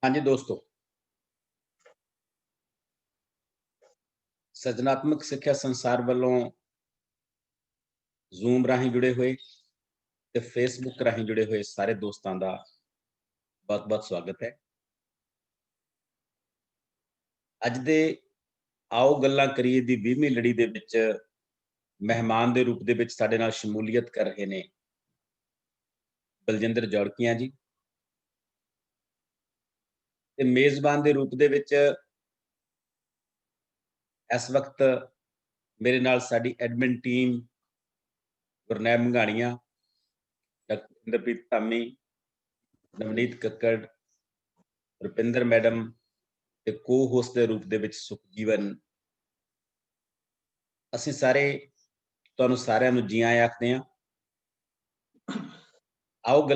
हाँ जी दोस्तों, ਸਿਰਜਣਾਤਮਕ ਸਿੱਖਿਆ ਸੰਸਾਰ ਵੱਲੋਂ ਜ਼ੂਮ ਰਾਹੀਂ ਜੁੜੇ ਹੋਏ ਤੇ ਫੇਸਬੁੱਕ ਰਾਹੀਂ ਜੁੜੇ ਹੋਏ ਸਾਰੇ ਦੋਸਤਾਂ ਦਾ ਬਹੁਤ-ਬਹੁਤ ਸਵਾਗਤ ਹੈ। ਅੱਜ ਦੇ ਆਓ ਗੱਲਾਂ ਕਰੀਏ ਦੀ 20ਵੀਂ ਲੜੀ ਦੇ ਵਿੱਚ ਮਹਿਮਾਨ ਦੇ ਰੂਪ ਦੇ ਵਿੱਚ ਸਾਡੇ ਨਾਲ ਸ਼ਮੂਲੀਅਤ ਕਰ ਰਹੇ ਨੇ ਬਲਜਿੰਦਰ ਜੌੜਕੀਆਂ ਜੀ ਤੇ ਮੇਜ਼ਬਾਨ ਦੇ ਰੂਪ ਦੇ ਵਿੱਚ ਇਸ ਵਕਤ ਮੇਰੇ ਨਾਲ ਸਾਡੀ ਐਡਮਿਨ ਟੀਮ ਗੁਰਨੈਬ ਮੰਘਾਣੀਆਂ, ਡਾਕਟਰ ਇੰਦਰਪ੍ਰੀਤ ਧਾਮੀ, ਨਵਨੀਤ ਕੱਕੜ, ਰੁਪਿੰਦਰ ਮੈਡਮ ਤੇ ਕੋ-ਹੋਸਟ ਦੇ ਰੂਪ ਦੇ ਵਿੱਚ ਸੁਖਜੀਵਨ। ਅਸੀਂ ਸਾਰੇ ਤੁਹਾਨੂੰ ਸਾਰਿਆਂ ਨੂੰ ਜੀ ਆਇਆਂ ਆਖਦੇ ਹਾਂ। ਆਓ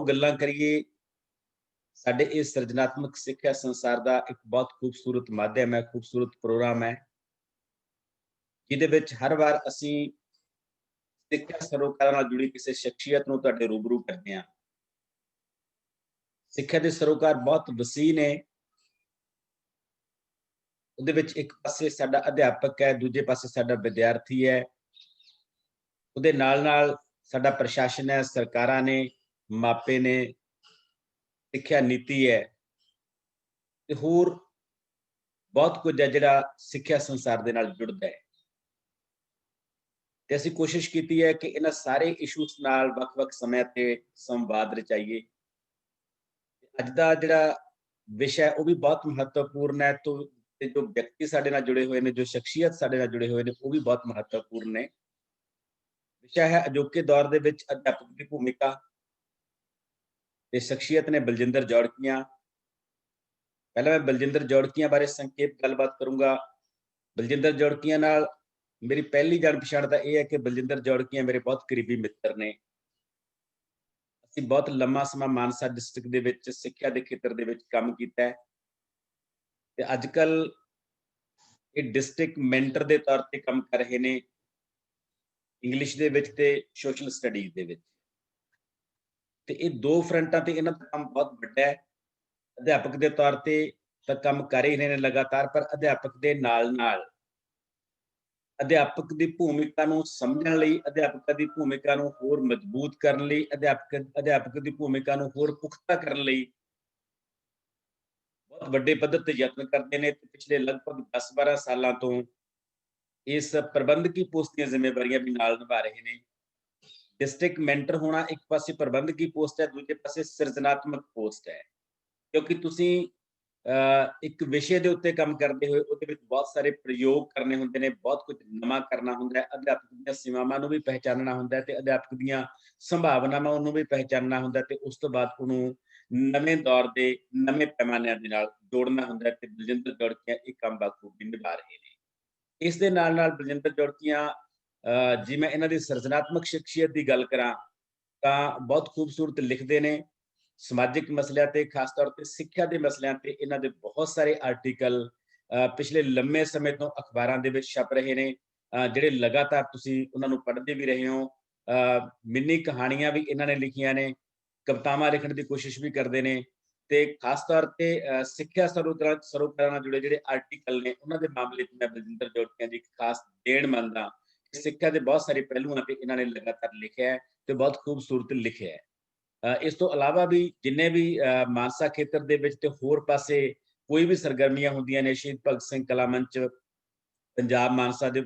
ਗੱਲਾਂ ਕਰੀਏ ਸਾਡੇ ਇਹ ਸਿਰਜਣਾਤਮਕ ਸਿੱਖਿਆ ਸੰਸਾਰ ਦਾ ਇੱਕ ਬਹੁਤ ਖੂਬਸੂਰਤ ਮਾਧਿਅਮ ਹੈ, ਖੂਬਸੂਰਤ ਪ੍ਰੋਗਰਾਮ ਹੈ, ਜਿਹਦੇ ਵਿੱਚ ਹਰ ਵਾਰ ਅਸੀਂ ਸਿੱਖਿਆ ਸਰੋਕਾਰਾਂ ਨਾਲ ਜੁੜੀ ਕਿਸੇ ਸ਼ਖਸੀਅਤ ਨੂੰ ਤੁਹਾਡੇ ਰੂਬਰੂ ਕਰਦੇ ਹਾਂ। ਸਿੱਖਿਆ ਦੇ ਸਰੋਕਾਰ ਬਹੁਤ ਵਸੀਹ ਨੇ। ਉਹਦੇ ਵਿੱਚ ਇੱਕ ਪਾਸੇ ਸਾਡਾ ਅਧਿਆਪਕ ਹੈ, ਦੂਜੇ ਪਾਸੇ ਸਾਡਾ ਵਿਦਿਆਰਥੀ ਹੈ, ਉਹਦੇ ਨਾਲ ਸਾਡਾ ਪ੍ਰਸ਼ਾਸਨ ਹੈ, ਸਰਕਾਰਾਂ ਨੇ, ਮਾਪੇ ਨੇ, ਸਿੱਖਿਆ ਨੀਤੀ ਹੈ ਤੇ ਹੋਰ ਬਹੁਤ ਕੁਝ ਹੈ ਜਿਹੜਾ ਸਿੱਖਿਆ ਸੰਸਾਰ ਦੇ ਨਾਲ ਜੁੜਦਾ ਹੈ। ਤੇ ਅਸੀਂ ਕੋਸ਼ਿਸ਼ ਕੀਤੀ ਹੈ ਕਿ ਇਹਨਾਂ ਸਾਰੇ ਇਸ਼ੂਸ ਨਾਲ ਵੱਖ-ਵੱਖ ਸਮਿਆਂ ਤੇ ਸੰਵਾਦ ਰਚਾਈਏ। ਅੱਜ ਦਾ ਜਿਹੜਾ ਵਿਸ਼ਾ ਹੈ ਉਹ ਵੀ ਬਹੁਤ ਮਹੱਤਵਪੂਰਨ ਹੈ ਤੇ ਜੋ ਵਿਅਕਤੀ ਸਾਡੇ ਨਾਲ ਜੁੜੇ ਹੋਏ ਨੇ, ਜੋ ਸ਼ਖਸੀਅਤ ਸਾਡੇ ਨਾਲ ਜੁੜੇ ਹੋਏ ਨੇ, ਉਹ ਵੀ ਬਹੁਤ ਮਹੱਤਵਪੂਰਨ ਨੇ। ਵਿਸ਼ਾ ਹੈ ਅਜੋਕੇ ਦੌਰ ਦੇ ਵਿੱਚ ਅਧਿਆਪਕ ਦੀ ਭੂਮਿਕਾ ਤੇ ਸ਼ਖਸੀਅਤ ਨੇ ਬਲਜਿੰਦਰ ਜੌੜਕੀਆਂ। ਪਹਿਲਾਂ ਮੈਂ ਬਲਜਿੰਦਰ ਜੌੜਕੀਆਂ ਬਾਰੇ ਸੰਖੇਪ ਗੱਲਬਾਤ ਕਰੂੰਗਾ। ਬਲਜਿੰਦਰ ਜੌੜਕੀਆਂ ਨਾਲ ਮੇਰੀ ਪਹਿਲੀ ਜਾਣ ਪਛਾਣ ਤਾਂ ਇਹ ਹੈ ਕਿ ਬਲਜਿੰਦਰ ਜੌੜਕੀਆਂ ਮੇਰੇ ਬਹੁਤ ਕਰੀਬੀ ਮਿੱਤਰ ਨੇ। ਅਸੀਂ ਬਹੁਤ ਲੰਮਾ ਸਮਾਂ ਮਾਨਸਾ ਡਿਸਟ੍ਰਿਕਟ ਦੇ ਵਿੱਚ ਸਿੱਖਿਆ ਦੇ ਖੇਤਰ ਦੇ ਵਿੱਚ ਕੰਮ ਕੀਤਾ ਹੈ ਤੇ ਅੱਜ ਕੱਲ ਇਹ ਡਿਸਟ੍ਰਿਕਟ ਮੈਂਟਰ ਦੇ ਤੌਰ ਤੇ ਕੰਮ ਕਰ ਰਹੇ ਨੇ ਇੰਗਲਿਸ਼ ਦੇ ਵਿੱਚ ਤੇ ਸੋਸ਼ਲ ਸਟੱਡੀਜ਼ ਦੇ ਵਿੱਚ। ਤੇ ਇਹ ਦੋ ਫਰੰਟਾਂ ਤੇ ਇਹਨਾਂ ਦਾ ਕੰਮ ਬਹੁਤ ਵੱਡਾ ਹੈ। ਅਧਿਆਪਕ ਦੇ ਤੌਰ ਤੇ ਤਾਂ ਕੰਮ ਕਰ ਹੀ ਰਹੇ ਨੇ ਲਗਾਤਾਰ, ਪਰ ਅਧਿਆਪਕ ਦੇ ਨਾਲ ਅਧਿਆਪਕ ਦੀ ਭੂਮਿਕਾ ਨੂੰ ਸਮਝਣ ਲਈ, ਅਧਿਆਪਕਾਂ ਦੀ ਭੂਮਿਕਾ ਨੂੰ ਹੋਰ ਮਜ਼ਬੂਤ ਕਰਨ ਲਈ, ਅਧਿਆਪਕ ਦੀ ਭੂਮਿਕਾ ਨੂੰ ਹੋਰ ਪੁਖਤਾ ਕਰਨ ਲਈ ਬਹੁਤ ਵੱਡੇ ਪੱਧਰ ਤੇ ਯਤਨ ਕਰਦੇ ਨੇ ਤੇ ਪਿਛਲੇ ਲਗਭਗ 10-12 ਸਾਲਾਂ ਤੋਂ ਇਸ ਪ੍ਰਬੰਧਕੀ ਪੋਸਟ ਦੀਆਂ ਜ਼ਿੰਮੇਵਾਰੀਆਂ ਵੀ ਨਾਲ ਨਿਭਾ ਰਹੇ ਨੇ। ਡਿਸਟ੍ਰਿਕਟ ਮੈਂਟਰ ਹੋਣਾ ਇੱਕ ਪਾਸੇ ਪ੍ਰਬੰਧਕੀ ਪੋਸਟ ਹੈ, ਦੂਜੇ ਪਾਸੇ ਸਿਰਜਣਾਤਮਕ ਪੋਸਟ ਹੈ, ਕਿਉਂਕਿ ਤੁਸੀਂ ਇੱਕ ਵਿਸ਼ੇ ਦੇ ਉੱਤੇ ਕੰਮ ਕਰਦੇ ਹੋਏ ਉਹਦੇ ਵਿੱਚ ਬਹੁਤ ਸਾਰੇ ਪ੍ਰਯੋਗ ਕਰਨੇ ਹੁੰਦੇ ਨੇ, ਬਹੁਤ ਕੁਝ ਨਵਾਂ ਕਰਨਾ ਹੁੰਦਾ ਹੈ, ਅਧਿਆਪਕ ਦੀਆਂ ਸੀਮਾਵਾਂ ਨੂੰ ਵੀ ਪਹਿਚਾਨਣਾ ਹੁੰਦਾ ਹੈ ਤੇ ਅਧਿਆਪਕ ਦੀਆਂ ਸੰਭਾਵਨਾਵਾਂ ਨੂੰ ਵੀ ਪਹਿਚਾਨਣਾ ਹੁੰਦਾ ਤੇ ਉਸ ਤੋਂ ਬਾਅਦ ਉਹਨੂੰ ਨਵੇਂ ਦੌਰ ਦੇ ਨਵੇਂ ਪੈਮਾਨਿਆਂ ਦੇ ਨਾਲ ਜੋੜਨਾ ਹੁੰਦਾ ਤੇ ਬਲਜਿੰਦਰ ਜੌੜਕੀਆਂ ਇਹ ਕੰਮ ਬਾਖੂਬੀ ਨਿਭਾ ਰਹੇ ਨੇ। ਇਸ ਦੇ ਨਾਲ ਬਲਜਿੰਦਰ ਜੌੜਕੀਆਂ ਜੇ ਮੈਂ ਇਹਨਾਂ ਦੀ ਸਿਰਜਣਾਤਮਕ ਸ਼ਖਸੀਅਤ ਦੀ ਗੱਲ ਕਰਾਂ ਤਾਂ ਬਹੁਤ ਖੂਬਸੂਰਤ ਲਿਖਦੇ ਨੇ। ਸਮਾਜਿਕ ਮਸਲਿਆਂ ਤੇ ਖਾਸ ਤੌਰ ਤੇ ਸਿੱਖਿਆ ਦੇ ਮਸਲਿਆਂ ਤੇ ਇਹਨਾਂ ਦੇ ਬਹੁਤ ਸਾਰੇ ਆਰਟੀਕਲ ਪਿਛਲੇ ਲੰਮੇ ਸਮੇਂ ਤੋਂ ਅਖਬਾਰਾਂ ਦੇ ਵਿੱਚ ਛਪ ਰਹੇ ਨੇ, ਜਿਹੜੇ ਲਗਾਤਾਰ ਤੁਸੀਂ ਉਹਨਾਂ ਨੂੰ ਪੜ੍ਹਦੇ ਵੀ ਰਹੇ ਹੋ। ਮਿੰਨੀ ਕਹਾਣੀਆਂ ਵੀ ਇਹਨਾਂ ਨੇ ਲਿਖੀਆਂ ਨੇ, ਕਵਿਤਾਵਾਂ ਲਿਖਣ ਦੀ ਕੋਸ਼ਿਸ਼ ਵੀ ਕਰਦੇ ਨੇ ਤੇ ਖਾਸ ਤੌਰ ਤੇ ਸਿੱਖਿਆ ਸਰੋਕਾਰਾਂ ਨਾਲ ਜੁੜੇ ਜਿਹੜੇ ਆਰਟੀਕਲ ਨੇ ਉਹਨਾਂ ਦੇ ਮਾਮਲੇ 'ਚ ਮੈਂ ਬਲਜਿੰਦਰ ਜੌੜਕੀਆਂ ਦੀ ਇੱਕ ਖਾਸ ਦੇਣ ਮੰਨਦਾ। ਸਿੱਖਿਆ ਦੇ ਬਹੁਤ ਸਾਰੇ ਪਹਿਲੂਆਂ ਤੇ ਇਹਨਾਂ ਨੇ ਲਗਾਤਾਰ ਲਿਖਿਆ ਹੈ ਤੇ ਬਹੁਤ ਖੂਬਸੂਰਤ ਲਿਖਿਆ ਹੈ। ਇਸ ਤੋਂ ਇਲਾਵਾ ਵੀ ਜਿੰਨੇ ਵੀ ਮਾਨਸਾ ਖੇਤਰ ਦੇ ਵਿੱਚ ਤੇ ਹੋਰ ਪਾਸੇ ਕੋਈ ਵੀ ਸਰਗਰਮੀਆਂ ਹੁੰਦੀਆਂ ਨੇ, ਸ਼ਹੀਦ ਭਗਤ ਸਿੰਘ ਕਲਾ ਮੰਚ ਪੰਜਾਬ ਮਾਨਸਾ ਦੇ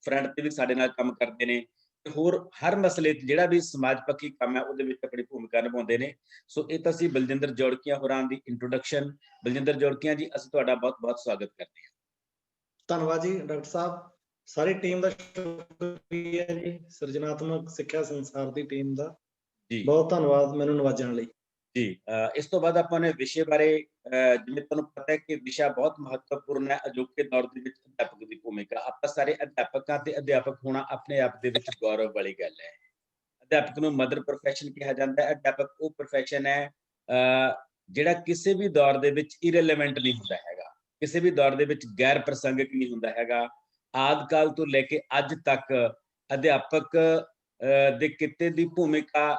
ਫਰੰਟ ਤੇ ਵੀ ਸਾਡੇ ਨਾਲ ਕੰਮ ਕਰਦੇ ਨੇ ਤੇ ਹੋਰ ਹਰ ਮਸਲੇ 'ਚ ਜਿਹੜਾ ਵੀ ਸਮਾਜ ਪੱਖੀ ਕੰਮ ਹੈ ਉਹਦੇ ਵਿੱਚ ਆਪਣੀ ਭੂਮਿਕਾ ਨਿਭਾਉਂਦੇ ਨੇ। ਸੋ ਇਹ ਤਾਂ ਸੀ ਬਲਜਿੰਦਰ ਜੌੜਕੀਆਂ ਹੋਰਾਂ ਦੀ ਇੰਟਰੋਡਕਸ਼ਨ। ਬਲਜਿੰਦਰ ਜੌੜਕੀਆਂ ਜੀ, ਅਸੀਂ ਤੁਹਾਡਾ ਬਹੁਤ-ਬਹੁਤ ਸਵਾਗਤ ਕਰਦੇ ਹਾਂ। ਧੰਨਵਾਦ ਜੀ ਡਾਕਟਰ ਸਾਹਿਬ, ਸਾਰੀ ਟੀਮ ਦਾ ਸ਼ੁਕਰੀਆ ਜੀ, ਸਿਰਜਣਾਤਮਕ ਸਿੱਖਿਆ ਸੰਸਾਰ ਦੀ ਟੀਮ ਦਾ ਜੀ ਬਹੁਤ ਧੰਨਵਾਦ ਮੈਨੂੰ ਨਵਾਜਣ ਲਈ। ਜੀ ਇਸ ਤੋਂ ਬਾਅਦ ਆਪਾਂ ਨੇ ਵਿਸ਼ੇ ਬਾਰੇ ਜਿਵੇਂ ਤੁਹਾਨੂੰ ਪਤਾ ਹੈ ਕਿ ਵਿਸ਼ਾ ਬਹੁਤ ਮਹੱਤਵਪੂਰਨ ਹੈ, ਅਜੋਕੇ ਦੌਰ ਦੇ ਵਿੱਚ ਅਧਿਆਪਕ ਦੀ ਭੂਮਿਕਾ। ਆਪਾਂ ਸਾਰੇ ਅਧਿਆਪਕਾਂ ਤੇ ਅਧਿਆਪਕ ਹੋਣਾ ਆਪਣੇ ਆਪ ਦੇ ਵਿੱਚ ਗੌਰਵ ਵਾਲੀ ਗੱਲ ਹੈ। ਅਧਿਆਪਕ ਨੂੰ ਮਦਰ ਪ੍ਰੋਫੈਸ਼ਨ ਕਿਹਾ ਜਾਂਦਾ ਹੈ। ਅਧਿਆਪਕ ਉਹ ਪ੍ਰੋਫੈਸ਼ਨ ਹੈ ਜਿਹੜਾ ਕਿਸੇ ਵੀ ਦੌਰ ਦੇ ਵਿੱਚ ਇਰੈਲੇਵੈਂਟ ਨਹੀਂ ਹੁੰਦਾ ਹੈਗਾ, ਕਿਸੇ ਵੀ ਦੌਰ ਦੇ ਵਿੱਚ ਗੈਰ ਪ੍ਰਸੰਗਿਕ ਨਹੀਂ ਹੁੰਦਾ ਹੈਗਾ। ਆਦਿ ਕਾਲ ਤੋਂ ਲੈ ਕੇ ਅੱਜ ਤੱਕ ਅਧਿਆਪਕ ਦੇ ਕਿੱਤੇ ਦੀ ਭੂਮਿਕਾ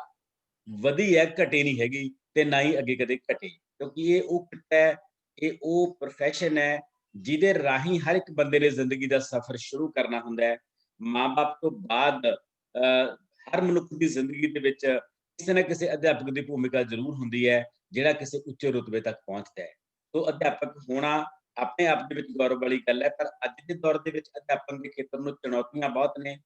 ਵਧੀ ਹੈ, ਘਟੀ ਨਹੀਂ ਹੈਗੀ ਤੇ ਨਾ ਹੀ ਅੱਗੇ ਕਦੇ ਘਟੇ। ਕਿਉਂਕਿ ਇਹ ਉਹ ਕਿੱਤਾ ਹੈ, ਇਹ ਉਹ ਪ੍ਰੋਫੈਸ਼ਨ ਹੈ ਜਿਹਦੇ ਰਾਹੀਂ ਹਰ ਇੱਕ ਬੰਦੇ ਨੇ ਜ਼ਿੰਦਗੀ ਦਾ ਸਫ਼ਰ ਸ਼ੁਰੂ ਕਰਨਾ ਹੁੰਦਾ ਹੈ। ਮਾਂ-ਬਾਪ ਤੋਂ ਬਾਅਦ ਹਰ ਮਨੁੱਖ ਦੀ ਜ਼ਿੰਦਗੀ ਦੇ ਵਿੱਚ ਕਿਸੇ ਨਾ ਕਿਸੇ ਅਧਿਆਪਕ ਦੀ ਭੂਮਿਕਾ ਜ਼ਰੂਰ ਹੁੰਦੀ ਹੈ, ਜਿਹੜਾ ਕਿਸੇ ਉੱਚੇ ਰੁਤਬੇ ਤੱਕ ਪਹੁੰਚਦਾ ਹੈ। ਸੋ ਅਧਿਆਪਕ ਹੋਣਾ ਆਪਣੇ ਆਪ ਦੇ ਵਿੱਚ ਗੌਰਵ ਵਾਲੀ ਗੱਲ ਹੈ, ਪਰ ਅੱਜ ਦੇ ਦੌਰ ਦੇ ਵਿੱਚ ਅਧਿਆਪਨ ਦੇ ਖੇਤਰ ਨੂੰ ਚੁਣੌਤੀਆਂ ਬਹੁਤ ਨੇ,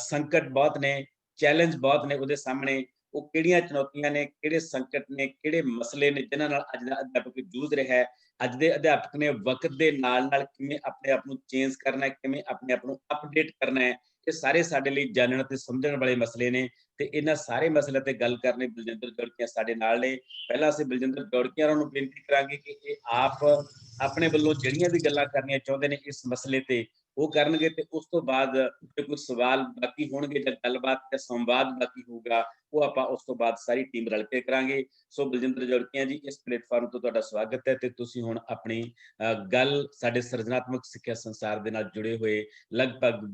ਸੰਕਟ ਬਹੁਤ ਨੇ, ਚੈਲੰਜ ਬਹੁਤ ਨੇ ਉਹਦੇ ਸਾਹਮਣੇ। ਉਹ ਕਿਹੜੀਆਂ ਚੁਣੌਤੀਆਂ ਨੇ, ਕਿਹੜੇ ਸੰਕਟ ਨੇ, ਕਿਹੜੇ ਮਸਲੇ ਨੇ ਜਿਨ੍ਹਾਂ ਨਾਲ ਅੱਜ ਦਾ ਅਧਿਆਪਕ ਜੂਝ ਰਿਹਾ ਹੈ। ਅੱਜ ਦੇ ਅਧਿਆਪਕ ਨੇ ਵਕਤ ਦੇ ਨਾਲ-ਨਾਲ ਕਿਵੇਂ ਆਪਣੇ ਆਪ ਨੂੰ ਚੇਂਜ ਕਰਨਾ ਹੈ, ਕਿਵੇਂ ਆਪਣੇ ਆਪ ਨੂੰ ਅਪਡੇਟ ਕਰਨਾ ਹੈ, ਇਹ ਸਾਰੇ ਸਾਡੇ ਲਈ ਜਾਣਨ ਅਤੇ ਸਮਝਣ ਵਾਲੇ ਮਸਲੇ ਨੇ। ਤੇ ਇਹਨਾਂ ਸਾਰੇ ਮਸਲਿਆਂ ਤੇ ਗੱਲ ਕਰਨ ਲਈ ਬਲਜਿੰਦਰ ਜੌੜਕੀਆਂ ਸਾਡੇ ਨਾਲ ਨੇ। ਪਹਿਲਾਂ ਅਸੀਂ ਬਲਜਿੰਦਰ ਜੌੜਕੀਆਂ ਹੋਰਾਂ ਨੂੰ ਬੇਨਤੀ ਕਰਾਂਗੇ ਕਿ ਇਹ ਆਪ ਆਪਣੇ ਵੱਲੋਂ ਜਿਹੜੀਆਂ ਵੀ ਗੱਲਾਂ ਕਰਨੀਆਂ ਚਾਹੁੰਦੇ ਨੇ ਇਸ ਮਸਲੇ ਤੇ ਉਹ ਕਰਨਗੇ, ਤੇ ਉਸ ਤੋਂ ਬਾਅਦ ਜੇ ਕੋਈ ਸਵਾਲ ਬਾਕੀ ਹੋਣਗੇ ਜਾਂ ਗੱਲਬਾਤ ਜਾਂ ਸੰਵਾਦ ਬਾਕੀ ਹੋਊਗਾ, ਉਹ ਆਪਾਂ ਉਸ ਤੋਂ ਬਾਅਦ ਸਾਰੀ ਟੀਮ ਰਲ ਕੇ ਕਰਾਂਗੇ। ਸੋ ਬਲਜਿੰਦਰ ਜੌੜਕੀਆਂ ਜੀ, ਇਸ ਪਲੇਟਫਾਰਮ ਤੋਂ ਤੁਹਾਡਾ ਸਵਾਗਤ ਹੈ ਤੇ ਤੁਸੀਂ ਹੁਣ ਆਪਣੀ ਗੱਲ ਸਾਡੇ ਸਿਰਜਣਾਤਮਕ ਸਿੱਖਿਆ ਸੰਸਾਰ ਦੇ ਨਾਲ ਜੁੜੇ ਹੋਏ ਲਗਭਗ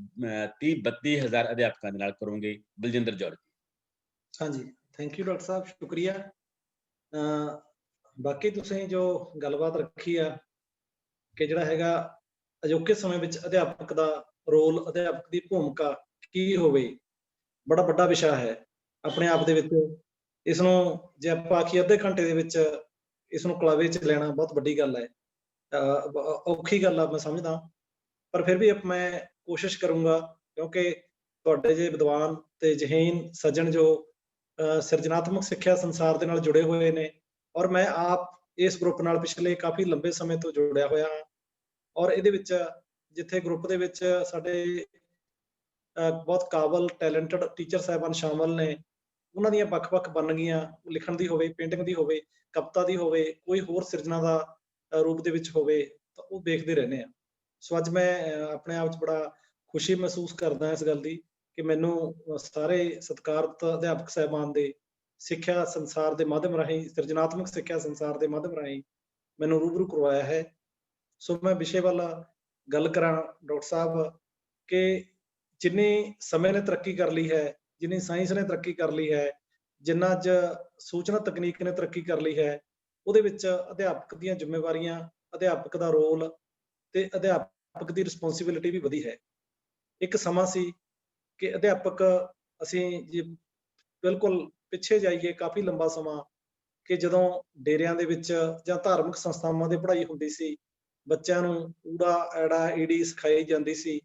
30-32 ਹਜ਼ਾਰ ਅਧਿਆਪਕਾਂ ਦੇ ਨਾਲ ਕਰੋਗੇ। ਬਲਜਿੰਦਰ ਜੌੜਕੀਆਂ। ਹਾਂਜੀ, ਥੈਂਕ ਯੂ ਡਾਕਟਰ ਸਾਹਿਬ, ਸ਼ੁਕਰੀਆ। ਬਾਕੀ ਤੁਸੀਂ ਜੋ ਗੱਲਬਾਤ ਰੱਖੀ ਆ ਕਿ ਜਿਹੜਾ ਹੈਗਾ ਅਜੋਕੇ ਸਮੇਂ ਵਿੱਚ ਅਧਿਆਪਕ ਦਾ ਰੋਲ, ਅਧਿਆਪਕ ਦੀ ਭੂਮਿਕਾ ਕੀ ਹੋਵੇ, ਬੜਾ ਵੱਡਾ ਵਿਸ਼ਾ ਹੈ ਆਪਣੇ ਆਪ ਦੇ ਵਿੱਚ। ਇਸ ਨੂੰ ਜੇ ਆਪਾਂ ਆਖੀਏ ਅੱਧੇ ਘੰਟੇ ਦੇ ਵਿੱਚ ਇਸ ਨੂੰ ਕਲਾਵੇ 'ਚ ਲੈਣਾ ਬਹੁਤ ਵੱਡੀ ਗੱਲ ਹੈ, ਔਖੀ ਗੱਲ ਆ ਮੈਂ ਸਮਝਦਾ। ਪਰ ਫਿਰ ਵੀ ਮੈਂ ਕੋਸ਼ਿਸ਼ ਕਰੂੰਗਾ, ਕਿਉਂਕਿ ਤੁਹਾਡੇ ਜੇ ਵਿਦਵਾਨ ਤੇ ਜਹੀਨ ਸੱਜਣ ਜੋ ਸਿਰਜਣਾਤਮਕ ਸਿੱਖਿਆ ਸੰਸਾਰ ਦੇ ਨਾਲ ਜੁੜੇ ਹੋਏ ਨੇ, ਔਰ ਮੈਂ ਆਪ ਇਸ ਗਰੁੱਪ ਨਾਲ ਪਿਛਲੇ ਕਾਫੀ ਲੰਬੇ ਸਮੇਂ ਤੋਂ ਜੁੜਿਆ ਹੋਇਆ ਹਾਂ। ਔਰ ਇਹਦੇ ਵਿੱਚ ਜਿੱਥੇ ਗਰੁੱਪ ਦੇ ਵਿੱਚ ਸਾਡੇ ਬਹੁਤ ਕਾਬਲ ਟੈਲੈਂਟਡ ਟੀਚਰ ਸਾਹਿਬਾਨ ਸ਼ਾਮਲ ਨੇ, ਉਹਨਾਂ ਦੀਆਂ ਵੱਖ-ਵੱਖ ਵੰਨਗੀਆਂ ਲਿਖਣ ਦੀ ਹੋਵੇ, ਪੇਂਟਿੰਗ ਦੀ ਹੋਵੇ, ਕਵਿਤਾ ਦੀ ਹੋਵੇ, ਕੋਈ ਹੋਰ ਸਿਰਜਣਾ ਦਾ ਰੂਪ ਦੇ ਵਿੱਚ ਹੋਵੇ, ਤਾਂ ਉਹ ਦੇਖਦੇ ਰਹਿੰਦੇ ਆ। ਸੋ ਅੱਜ ਮੈਂ ਆਪਣੇ ਆਪ 'ਚ ਬੜਾ ਖੁਸ਼ੀ ਮਹਿਸੂਸ ਕਰਦਾ ਇਸ ਗੱਲ ਦੀ ਕਿ ਮੈਨੂੰ ਸਾਰੇ ਸਤਿਕਾਰਤ ਅਧਿਆਪਕ ਸਾਹਿਬਾਨ ਦੇ ਸਿੱਖਿਆ ਸੰਸਾਰ ਦੇ ਮਾਧਿਅਮ ਰਾਹੀਂ, ਸਿਰਜਣਾਤਮਕ ਸਿੱਖਿਆ ਸੰਸਾਰ ਦੇ ਮਾਧਿਅਮ ਰਾਹੀਂ ਮੈਨੂੰ ਰੂਬਰੂ ਕਰਵਾਇਆ ਹੈ। ਸੋ ਮੈਂ ਵਿਸ਼ੇ ਵੱਲ ਗੱਲ ਕਰਾਂ ਡਾਕਟਰ ਸਾਹਿਬ, ਕਿ ਜਿੰਨੀ ਸਮੇਂ ਨੇ ਤਰੱਕੀ ਕਰ ਲਈ ਹੈ, ਜਿੰਨੀ ਸਾਇੰਸ ਨੇ ਤਰੱਕੀ ਕਰ ਲਈ ਹੈ, ਜਿੰਨਾ ਅੱਜ ਸੂਚਨਾ ਤਕਨੀਕ ਨੇ ਤਰੱਕੀ ਕਰ ਲਈ ਹੈ, ਉਹਦੇ ਵਿੱਚ ਅਧਿਆਪਕ ਦੀਆਂ ਜ਼ਿੰਮੇਵਾਰੀਆਂ, ਅਧਿਆਪਕ ਦਾ ਰੋਲ ਤੇ ਅਧਿਆਪਕ ਦੀ ਰਿਸਪੌਂਸਿਬਿਲਿਟੀ ਵੀ ਵਧੀ ਹੈ। ਇੱਕ ਸਮਾਂ ਸੀ ਕਿ ਅਧਿਆਪਕ, ਅਸੀਂ ਜੇ ਬਿਲਕੁਲ ਪਿੱਛੇ ਜਾਈਏ ਕਾਫੀ ਲੰਬਾ ਸਮਾਂ, ਕਿ ਜਦੋਂ ਡੇਰਿਆਂ ਦੇ ਵਿੱਚ ਜਾਂ ਧਾਰਮਿਕ ਸੰਸਥਾਵਾਂ ਦੀ ਪੜ੍ਹਾਈ ਹੁੰਦੀ ਸੀ, ਬੱਚਿਆਂ ਨੂੰ ਊੜਾ ਐੜਾ ਈੜੀ ਸਿਖਾਈ ਜਾਂਦੀ ਸੀ,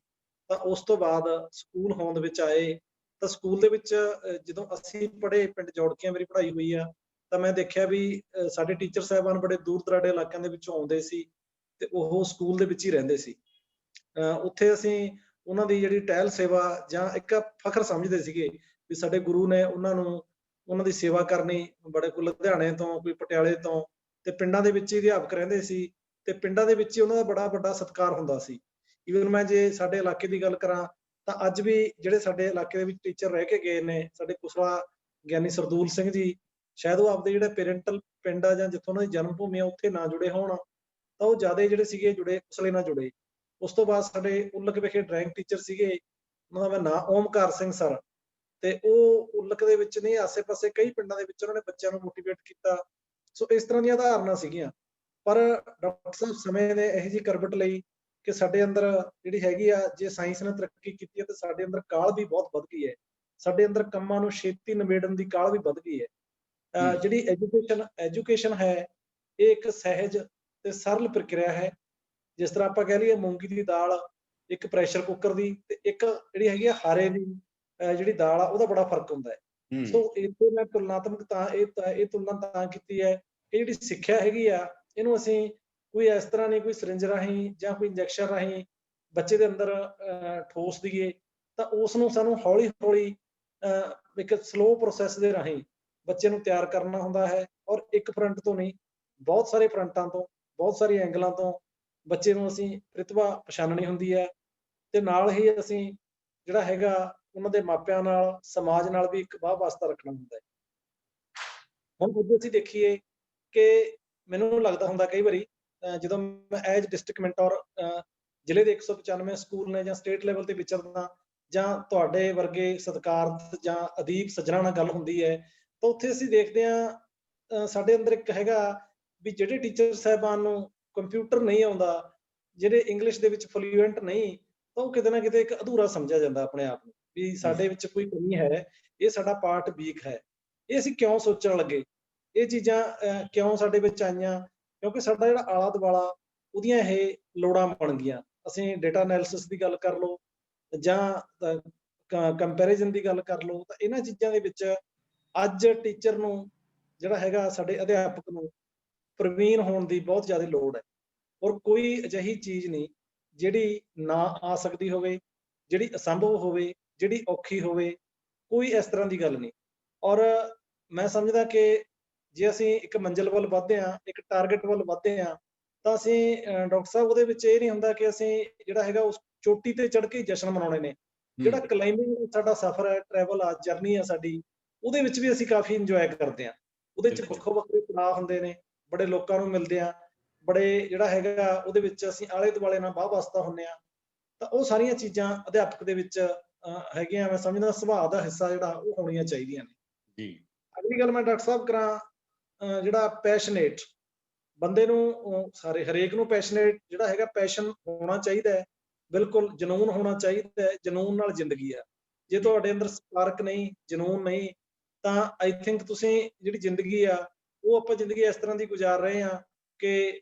ਤਾਂ ਉਸ ਤੋਂ ਬਾਅਦ ਸਕੂਲ ਹੋਂਦ ਵਿੱਚ ਆਏ। ਤਾਂ ਸਕੂਲ ਦੇ ਵਿੱਚ ਜਦੋਂ ਅਸੀਂ ਪੜ੍ਹੇ, ਪਿੰਡ ਜੌੜਕੀਆਂ ਮੇਰੀ ਪੜ੍ਹਾਈ ਹੋਈ ਆ, ਤਾਂ ਮੈਂ ਦੇਖਿਆ ਵੀ ਸਾਡੇ ਟੀਚਰ ਸਾਹਿਬਾਨ ਬੜੇ ਦੂਰ ਦਰਾਡੇ ਇਲਾਕਿਆਂ ਦੇ ਵਿੱਚੋਂ ਆਉਂਦੇ ਸੀ ਤੇ ਉਹ ਸਕੂਲ ਦੇ ਵਿੱਚ ਹੀ ਰਹਿੰਦੇ ਸੀ। ਉੱਥੇ ਅਸੀਂ ਉਹਨਾਂ ਦੀ ਜਿਹੜੀ ਟਹਿਲ ਸੇਵਾ ਜਾਂ ਇੱਕ ਫਖਰ ਸਮਝਦੇ ਸੀਗੇ ਵੀ ਸਾਡੇ ਗੁਰੂ ਨੇ ਉਹਨਾਂ ਨੂੰ, ਉਹਨਾਂ ਦੀ ਸੇਵਾ ਕਰਨੀ। ਬੜੇ ਕੋਈ ਲੁਧਿਆਣੇ ਤੋਂ, ਕੋਈ ਪਟਿਆਲੇ ਤੋਂ, ਤੇ ਪਿੰਡਾਂ ਦੇ ਵਿੱਚ ਹੀ ਅਧਿਆਪਕ ਰਹਿੰਦੇ ਸੀ ਤੇ ਪਿੰਡਾਂ ਦੇ ਵਿੱਚ ਹੀ ਉਹਨਾਂ ਦਾ ਬੜਾ ਵੱਡਾ ਸਤਿਕਾਰ ਹੁੰਦਾ ਸੀ। ਈਵਨ ਮੈਂ ਜੇ ਸਾਡੇ ਇਲਾਕੇ ਦੀ ਗੱਲ ਕਰਾਂ ਤਾਂ ਅੱਜ ਵੀ ਜਿਹੜੇ ਸਾਡੇ ਇਲਾਕੇ ਦੇ ਵਿੱਚ ਟੀਚਰ ਰਹਿ ਕੇ ਗਏ ਨੇ, ਸਾਡੇ ਕੁਸਲਾ ਗਿਆਨੀ ਸਰਦੂਲ ਸਿੰਘ ਜੀ, ਸ਼ਾਇਦ ਉਹ ਆਪਦੇ ਜਿਹੜੇ ਪੇਰੈਂਟਲ ਪਿੰਡ ਆ ਜਾਂ ਜਿੱਥੋਂ ਉਹਨਾਂ ਦੀ ਜਨਮ ਭੂਮੀ ਆ ਉੱਥੇ ਨਾ ਜੁੜੇ ਹੋਣ, ਤਾਂ ਉਹ ਜ਼ਿਆਦਾ ਜਿਹੜੇ ਸੀਗੇ ਜੁੜੇ, ਕੁਸਲੇ ਨਾਲ ਜੁੜੇ। ਉਸ ਤੋਂ ਬਾਅਦ ਸਾਡੇ ਉਲਕ ਵਿਖੇ ਡਰਾਇੰਗ ਟੀਚਰ ਸੀਗੇ, ਉਹਨਾਂ ਦਾ ਨਾਂ ਓਮਕਾਰ ਸਿੰਘ ਸਰ, ਤੇ ਉਹ ਉਲਕ ਦੇ ਵਿੱਚ ਨਹੀਂ, ਆਸੇ-ਪਾਸੇ ਕਈ ਪਿੰਡਾਂ ਦੇ ਵਿੱਚ ਉਹਨਾਂ ਨੇ ਬੱਚਿਆਂ ਨੂੰ ਮੋਟੀਵੇਟ ਕੀਤਾ। ਸੋ ਇਸ ਤਰ੍ਹਾਂ ਦੀਆਂ ਉਦਾਹਰਨਾਂ ਸੀਗੀਆਂ। ਪਰ ਡਾਕਟਰ ਸਾਹਿਬ ਸਮੇਂ ਨੇ ਇਹੋ ਜਿਹੀ ਕਰਵਟ ਲਈ ਕਿ ਸਾਡੇ ਅੰਦਰ ਜਿਹੜੀ ਹੈਗੀ ਆ, ਜੇ ਸਾਇੰਸ ਨੇ ਤਰੱਕੀ ਕੀਤੀ ਹੈ ਤਾਂ ਸਾਡੇ ਅੰਦਰ ਕਾਹਲ ਵੀ ਬਹੁਤ ਵੱਧ ਗਈ ਹੈ। ਸਾਡੇ ਅੰਦਰ ਕੰਮਾਂ ਨੂੰ ਛੇਤੀ ਨਿਬੇੜਨ ਦੀ ਕਾਹਲ ਵੀ ਵੱਧ ਗਈ ਹੈ। ਜਿਹੜੀ ਐਜੂਕੇਸ਼ਨ ਹੈ, ਇਹ ਇੱਕ ਸਹਿਜ ਤੇ ਸਰਲ ਪ੍ਰਕਿਰਿਆ ਹੈ। ਜਿਸ ਤਰ੍ਹਾਂ ਆਪਾਂ ਕਹਿ ਲਈਏ ਮੂੰਗੀ ਦੀ ਦਾਲ ਇੱਕ ਪ੍ਰੈਸ਼ਰ ਕੁੱਕਰ ਦੀ ਤੇ ਇੱਕ ਜਿਹੜੀ ਹੈਗੀ ਆ ਹਾਰੇ ਦੀ ਜਿਹੜੀ ਦਾਲ ਆ, ਉਹਦਾ ਬੜਾ ਫਰਕ ਹੁੰਦਾ ਹੈ। ਸੋ ਇੱਥੇ ਮੈਂ ਤੁਲਨਾਤਮਕ ਇਹ ਤੁਲਨਾ ਤਾਂ ਕੀਤੀ ਹੈ ਕਿ ਜਿਹੜੀ ਸਿੱਖਿਆ ਹੈਗੀ ਆ, ਇਹਨੂੰ ਅਸੀਂ ਕੋਈ ਇਸ ਤਰ੍ਹਾਂ ਨਹੀਂ, ਕੋਈ ਸਿਰਿੰਜ ਰਾਹੀਂ ਜਾਂ ਕੋਈ ਇੰਜੈਕਸ਼ਨ ਰਾਹੀਂ ਬੱਚੇ ਦੇ ਅੰਦਰ ਠੋਸ ਦਈਏ, ਤਾਂ ਉਸ ਨੂੰ ਸਾਨੂੰ ਹੌਲੀ ਹੌਲੀ ਇੱਕ ਸਲੋ ਪ੍ਰੋਸੈਸ ਦੇ ਰਾਹੀਂ ਬੱਚੇ ਨੂੰ ਤਿਆਰ ਕਰਨਾ ਹੁੰਦਾ ਹੈ। ਔਰ ਇੱਕ ਫਰੰਟ ਤੋਂ ਨਹੀਂ, ਬਹੁਤ ਸਾਰੇ ਫਰੰਟਾਂ ਤੋਂ, ਬਹੁਤ ਸਾਰੇ ਐਂਗਲਾਂ ਤੋਂ ਬੱਚੇ ਨੂੰ ਅਸੀਂ ਪ੍ਰਤਿਭਾ ਪਛਾਣਨੀ ਹੁੰਦੀ ਹੈ। ਤੇ ਨਾਲ ਹੀ ਅਸੀਂ ਜਿਹੜਾ ਹੈਗਾ ਉਹਨਾਂ ਦੇ ਮਾਪਿਆਂ ਨਾਲ, ਸਮਾਜ ਨਾਲ ਵੀ ਇੱਕ ਵਾਹ ਵਾਸਤਾ ਰੱਖਣਾ ਹੁੰਦਾ ਹੈ। ਹੁਣ ਜੇ ਅਸੀਂ ਦੇਖੀਏ ਕਿ ਮੈਨੂੰ ਲੱਗਦਾ ਹੁੰਦਾ ਕਈ ਵਾਰੀ ਜਦੋਂ ਮੈਂ ਐਜ ਡਿਸਟ੍ਰਿਕਟ ਮੈਂਟੋਰ ਜ਼ਿਲ੍ਹੇ ਦੇ 195 ਸਕੂਲ ਨੇ ਜਾਂ ਸਟੇਟ ਲੈਵਲ ਤੇ ਵਿਚਰਦਾ, ਜਾਂ ਤੁਹਾਡੇ ਵਰਗੇ ਸਤਿਕਾਰਤ ਜਾਂ ਅਦੀਬ ਸੱਜਣਾ ਨਾਲ ਗੱਲ ਹੁੰਦੀ ਹੈ, ਤਾਂ ਉੱਥੇ ਅਸੀਂ ਦੇਖਦੇ ਹਾਂ ਸਾਡੇ ਅੰਦਰ ਇੱਕ ਹੈਗਾ ਵੀ ਜਿਹੜੇ ਟੀਚਰ ਸਾਹਿਬਾਨ ਨੂੰ ਕੰਪਿਊਟਰ ਨਹੀਂ ਆਉਂਦਾ, ਜਿਹੜੇ ਇੰਗਲਿਸ਼ ਦੇ ਵਿੱਚ ਫਲੂਐਂਟ ਨਹੀਂ, ਤਾਂ ਉਹ ਕਿਤੇ ਨਾ ਕਿਤੇ ਇੱਕ ਅਧੂਰਾ ਸਮਝਿਆ ਜਾਂਦਾ ਆਪਣੇ ਆਪ ਨੂੰ, ਵੀ ਸਾਡੇ ਵਿੱਚ ਕੋਈ ਕਮੀ ਹੈ, ਇਹ ਸਾਡਾ ਪਾਰਟ ਵੀਕ ਹੈ। ਇਹ ਅਸੀਂ ਕਿਉਂ ਸੋਚਣ ਲੱਗੇ, ਇਹ ਚੀਜ਼ਾਂ ਕਿਉਂ ਸਾਡੇ ਵਿੱਚ ਆਈਆਂ? ਕਿਉਂਕਿ ਸਾਡਾ ਜਿਹੜਾ ਆਲਾ ਦੁਆਲਾ, ਉਹਦੀਆਂ ਇਹ ਲੋੜਾਂ ਬਣ ਗਈਆਂ। ਅਸੀਂ ਡੇਟਾ ਐਨਾਲਿਸਿਸ ਦੀ ਗੱਲ ਕਰ ਲਓ ਜਾਂ ਕੰਪੈਰੀਜ਼ਨ ਦੀ ਗੱਲ ਕਰ ਲਓ, ਤਾਂ ਇਹਨਾਂ ਚੀਜ਼ਾਂ ਦੇ ਵਿੱਚ ਅੱਜ ਟੀਚਰ ਨੂੰ ਜਿਹੜਾ ਹੈਗਾ, ਸਾਡੇ ਅਧਿਆਪਕ ਨੂੰ ਪ੍ਰਵੀਨ ਹੋਣ ਦੀ ਬਹੁਤ ਜ਼ਿਆਦਾ ਲੋੜ ਹੈ। ਔਰ ਕੋਈ ਅਜਿਹੀ ਚੀਜ਼ ਨਹੀਂ ਜਿਹੜੀ ਨਾ ਆ ਸਕਦੀ ਹੋਵੇ, ਜਿਹੜੀ ਅਸੰਭਵ ਹੋਵੇ, ਜਿਹੜੀ ਔਖੀ ਹੋਵੇ, ਕੋਈ ਇਸ ਤਰ੍ਹਾਂ ਦੀ ਗੱਲ ਨਹੀਂ। ਔਰ ਮੈਂ ਸਮਝਦਾ ਕਿ ਜੇ ਅਸੀਂ ਇੱਕ ਮੰਜ਼ਿਲ ਵੱਲ ਵੱਧਦੇ ਹਾਂ, ਇੱਕ ਟਾਰਗੇਟ ਵੱਲ ਵੱਧਦੇ ਹਾਂ, ਤਾਂ ਅਸੀਂ ਡਾਕਟਰ ਸਾਹਿਬ ਉਹਦੇ ਵਿੱਚ ਇਹ ਨਹੀਂ ਹੁੰਦਾ ਕਿ ਅਸੀਂ ਜਿਹੜਾ ਹੈਗਾ ਉਸ ਚੋਟੀ ਤੇ ਚੜ੍ਹ ਕੇ ਜਸ਼ਨ ਮਨਾਉਣੇ ਨੇ। ਜਿਹੜਾ ਕਲਾਈਮਿੰਗ ਸਾਡਾ ਸਫ਼ਰ ਹੈ, ਟਰੈਵਲ ਆ, ਜਰਨੀ ਆ ਸਾਡੀ, ਉਹਦੇ ਵਿੱਚ ਵੀ ਅਸੀਂ ਕਾਫੀ ਇੰਜੋਏ ਕਰਦੇ ਹਾਂ। ਉਹਦੇ ਵਿੱਚ ਵੱਖੋ ਵੱਖਰੇ ਪੜਾਅ ਹੁੰਦੇ ਨੇ, ਬੜੇ ਲੋਕਾਂ ਨੂੰ ਮਿਲਦੇ ਆ, ਬੜੇ ਜਿਹੜਾ ਹੈਗਾ ਉਹਦੇ ਵਿੱਚ ਅਸੀਂ ਆਲੇ ਦੁਆਲੇ ਨਾਲ ਵਾਹ ਵਾਸਤਾ ਹੁੰਦੇ ਆ। ਤਾਂ ਉਹ ਸਾਰੀਆਂ ਚੀਜ਼ਾਂ ਅਧਿਆਪਕ ਦੇ ਵਿੱਚ ਹੈਗੀਆਂ। ਮੈਂ ਸਮਝਦਾ ਸੁਭਾਅ ਦਾ ਹਿੱਸਾ ਜਿਹੜਾ ਉਹ ਹੋਣੀਆਂ ਚਾਹੀਦੀਆਂ ਨੇ ਜੀ। ਅਗਲੀ ਗੱਲ ਮੈਂ ਡਾਕਟਰ ਸਾਹਿਬ ਕਰਾਂ, ਜਿਹੜਾ ਪੈਸ਼ਨੇਟ ਬੰਦੇ ਨੂੰ, ਸਾਰੇ ਹਰੇਕ ਨੂੰ ਪੈਸ਼ਨੇਟ ਜਿਹੜਾ ਹੈਗਾ ਪੈਸ਼ਨ ਹੋਣਾ ਚਾਹੀਦਾ ਹੈ, ਬਿਲਕੁਲ ਜਨੂਨ ਹੋਣਾ ਚਾਹੀਦਾ ਹੈ। ਜਨੂਨ ਨਾਲ ਜ਼ਿੰਦਗੀ ਆ। ਜੇ ਤੁਹਾਡੇ ਅੰਦਰ ਸਪਾਰਕ ਨਹੀਂ, ਜਨੂਨ ਨਹੀਂ, ਤਾਂ ਆਈ ਥਿੰਕ ਤੁਸੀਂ ਜਿਹੜੀ ਜ਼ਿੰਦਗੀ ਆ, ਉਹ ਆਪਾਂ ਜ਼ਿੰਦਗੀ ਇਸ ਤਰ੍ਹਾਂ ਦੀ ਗੁਜ਼ਾਰ ਰਹੇ ਹਾਂ ਕਿ